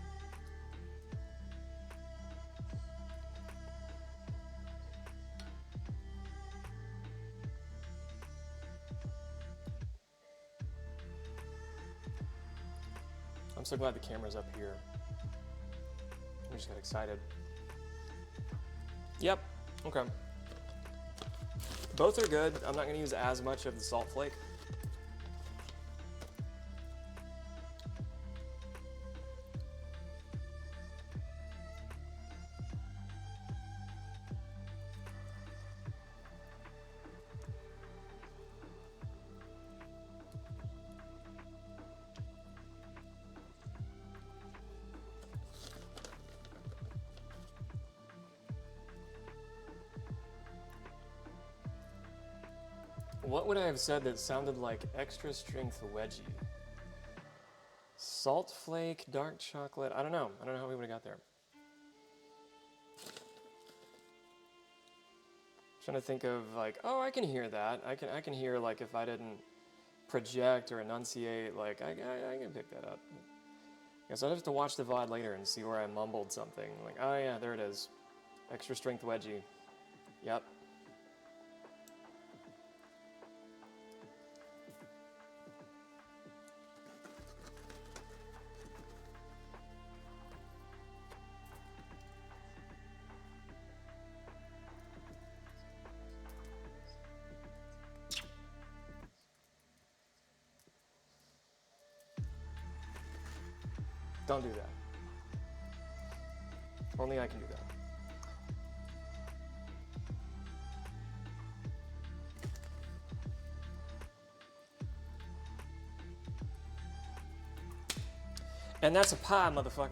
I'm so glad the camera's up here. I just got excited. Yep, okay. Both are good. I'm not gonna use as much of the salt flake. What would I have said that sounded like extra strength wedgie? Salt flake, dark chocolate. I don't know. I don't know how we would have got there. Trying to think of like, oh, I can hear that. I can hear like if I didn't project or enunciate, like I can pick that up. Guess I'd have to watch the VOD later and see where I mumbled something. Like, oh yeah, there it is. Extra strength wedgie. Yep. Don't do that. Only I can do that. And that's a pie, motherfucker.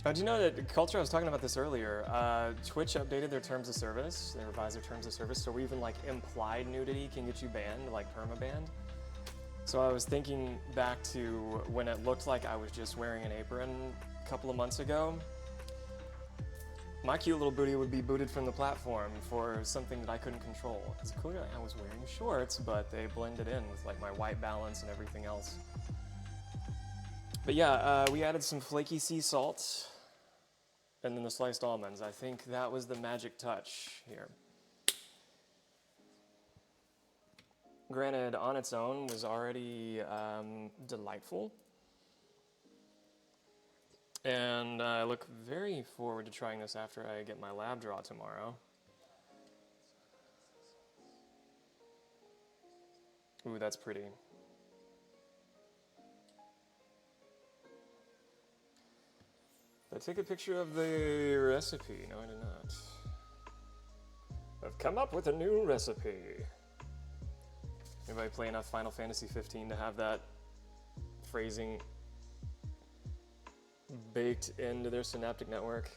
Do you know that Culture, I was talking about this earlier, Twitch updated their terms of service, they revised their terms of service, so even like implied nudity can get you banned, like perma-banned. So I was thinking back to when it looked like I was just wearing an apron a couple of months ago. My cute little booty would be booted from the platform for something that I couldn't control. Because clearly I was wearing shorts, but they blended in with like my white balance and everything else. But yeah, we added some flaky sea salt and then the sliced almonds. I think that was the magic touch here. Granted, on its own was already delightful. And I look very forward to trying this after I get my lab draw tomorrow. Ooh, that's pretty. take a picture of the recipe. No, I did not. I've come up with a new recipe. Anybody play enough Final Fantasy 15 to have that phrasing baked into their synaptic network?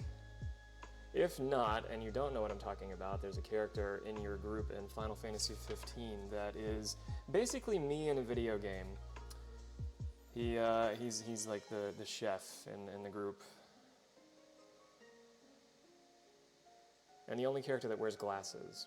If not, and you don't know what I'm talking about, there's a character in your group in Final Fantasy 15 that is basically me in a video game. He's like the chef in the group. And the only character that wears glasses.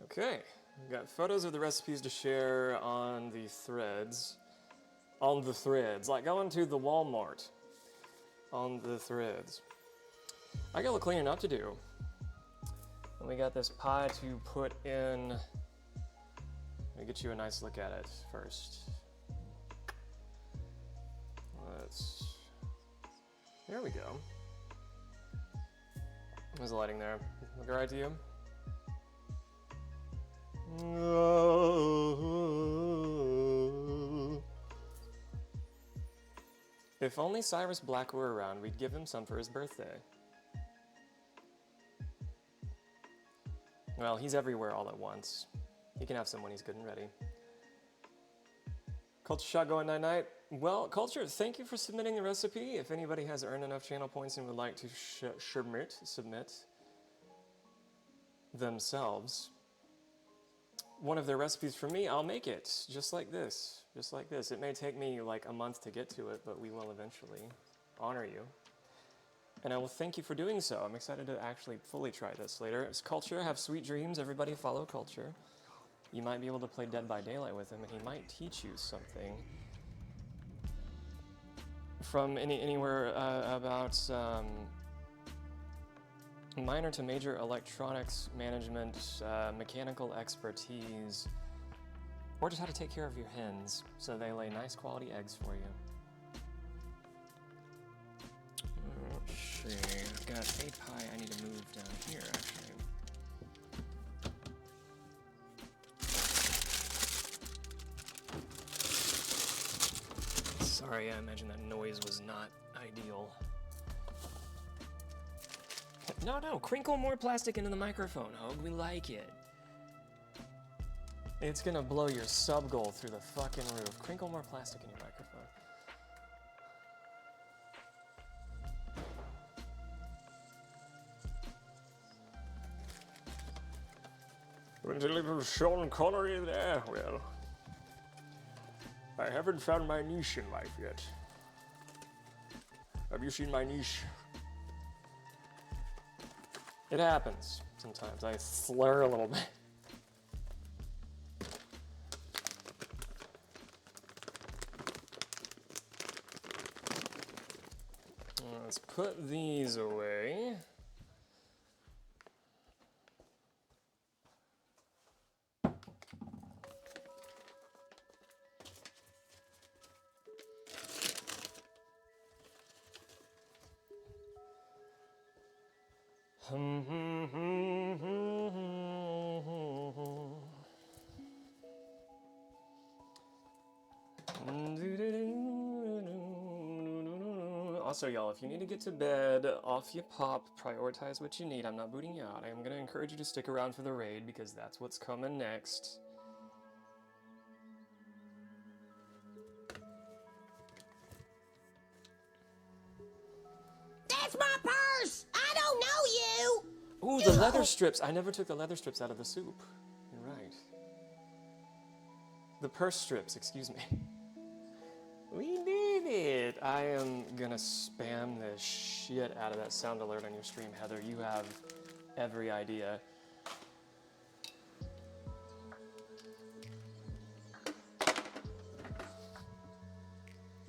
Okay, we've got photos of the recipes to share on the threads. On the threads, like going to the Walmart. On the threads. I got a little cleaning up to do. And we got this pie to put in. Let me get you a nice look at it first. There we go. There's the lighting there. Look right to you. If only Cyrus Black were around, we'd give him some for his birthday. Well, he's everywhere all at once. He can have some when he's good and ready. Culture Shot going night-night. Well, Culture, thank you for submitting the recipe. If anybody has earned enough channel points and would like to submit themselves one of their recipes for me, I'll make it. Just like this. Just like this. It may take me like a month to get to it, but we will eventually honor you. And I will thank you for doing so. I'm excited to actually fully try this later. It's Culture, have sweet dreams. Everybody follow Culture. You might be able to play Dead by Daylight with him, and he might teach you something from anywhere about minor to major electronics management, mechanical expertise, or just how to take care of your hens so they lay nice quality eggs for you. Let's see, I've got a pie I need to move down here actually. Sorry, I imagine that noise was not ideal. No, crinkle more plastic into the microphone, Hogue. We like it. It's gonna blow your sub goal through the fucking roof. Crinkle more plastic in your microphone. Went a little Sean Connery there. Well, I haven't found my niche in life yet. Have you seen my niche? It happens sometimes. I slur a little bit. Let's put these away. Also, y'all, if you need to get to bed, off you pop, prioritize what you need. I'm not booting you out. I am going to encourage you to stick around for the raid because that's what's coming next. That's my purse! I don't know you! Ooh, the leather strips. I never took the leather strips out of the soup. You're right. The purse strips, excuse me. We did it! I am gonna spam the shit out of that sound alert on your stream, Heather. You have every idea.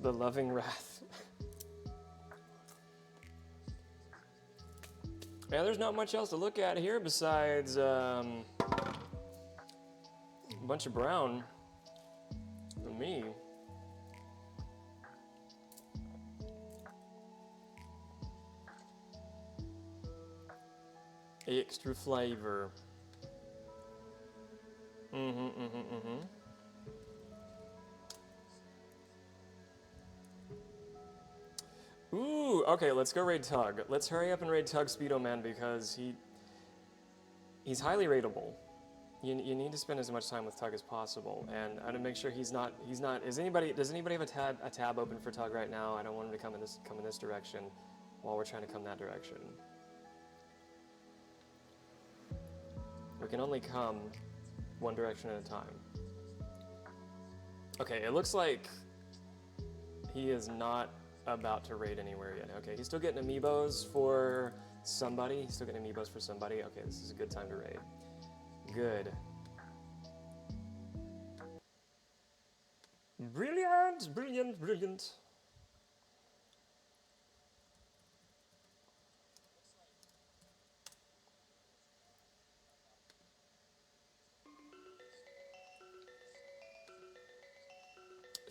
The loving wrath. Yeah, there's not much else to look at here besides a bunch of brown for me. Extra flavor. Ooh, okay, let's go raid Tug. Let's hurry up and raid Tug Speedo Man because he's highly rateable. You need to spend as much time with Tug as possible, and to make sure he's not. Does anybody have a tab open for Tug right now? I don't want him to come in this direction while we're trying to come that direction. We can only come one direction at a time. Okay, it looks like he is not about to raid anywhere yet. Okay, he's still getting amiibos for somebody. Okay, this is a good time to raid. Good. Brilliant, brilliant, brilliant.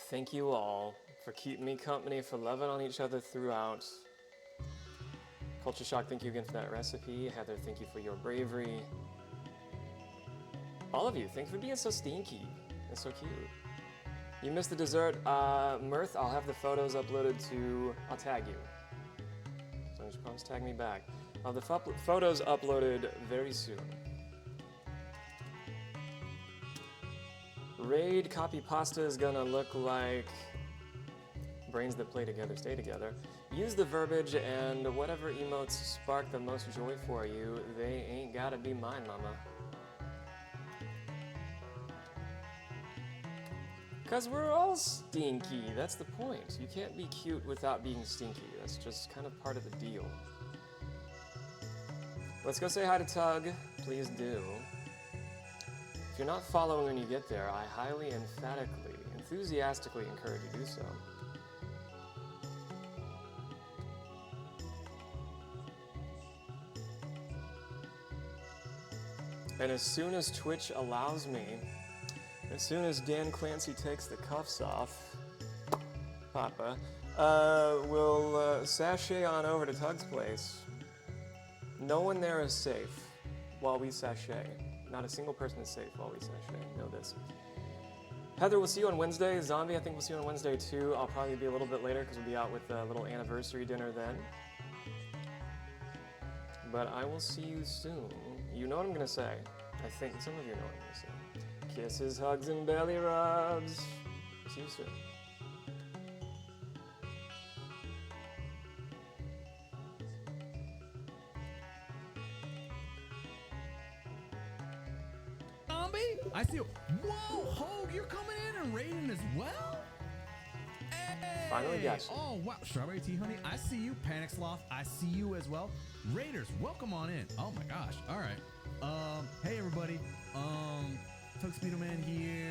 Thank you all for keeping me company, for loving on each other throughout. Culture Shock, thank you again for that recipe. Heather, thank you for your bravery. All of you, thanks for being so stinky. That's so cute. You missed the dessert. Mirth, I'll have the photos uploaded to... I'll tag you. So just promise tag me back. I'll have the photos uploaded very soon. Raid copy pasta is gonna look like brains that play together stay together. Use the verbiage and whatever emotes spark the most joy for you, they ain't gotta be mine, mama. Cause we're all stinky, that's the point. You can't be cute without being stinky. That's just kind of part of the deal. Let's go say hi to Tug, please do. If you're not following when you get there, I highly, emphatically, enthusiastically encourage you to do so. And as soon as Twitch allows me, as soon as Dan Clancy takes the cuffs off, Papa, we'll sashay on over to Tug's place. No one there is safe while we sashay. Not a single person is safe while we sashay. Know this. Heather, we'll see you on Wednesday. Zombie, I think we'll see you on Wednesday too. I'll probably be a little bit later because we'll be out with a little anniversary dinner then. But I will see you soon. You know what I'm gonna say. I think some of you know what I'm gonna say. Kisses, hugs, and belly rubs. See you soon. Zombie? I see you. Whoa, Hogue, you're coming in and raiding as well? Hey. Finally got you. Oh, wow. Strawberry Tea Honey, I see you. Panic Sloth, I see you as well. Raiders, welcome on in. Oh my gosh. All right. Hey everybody. Tug Speedo Man here.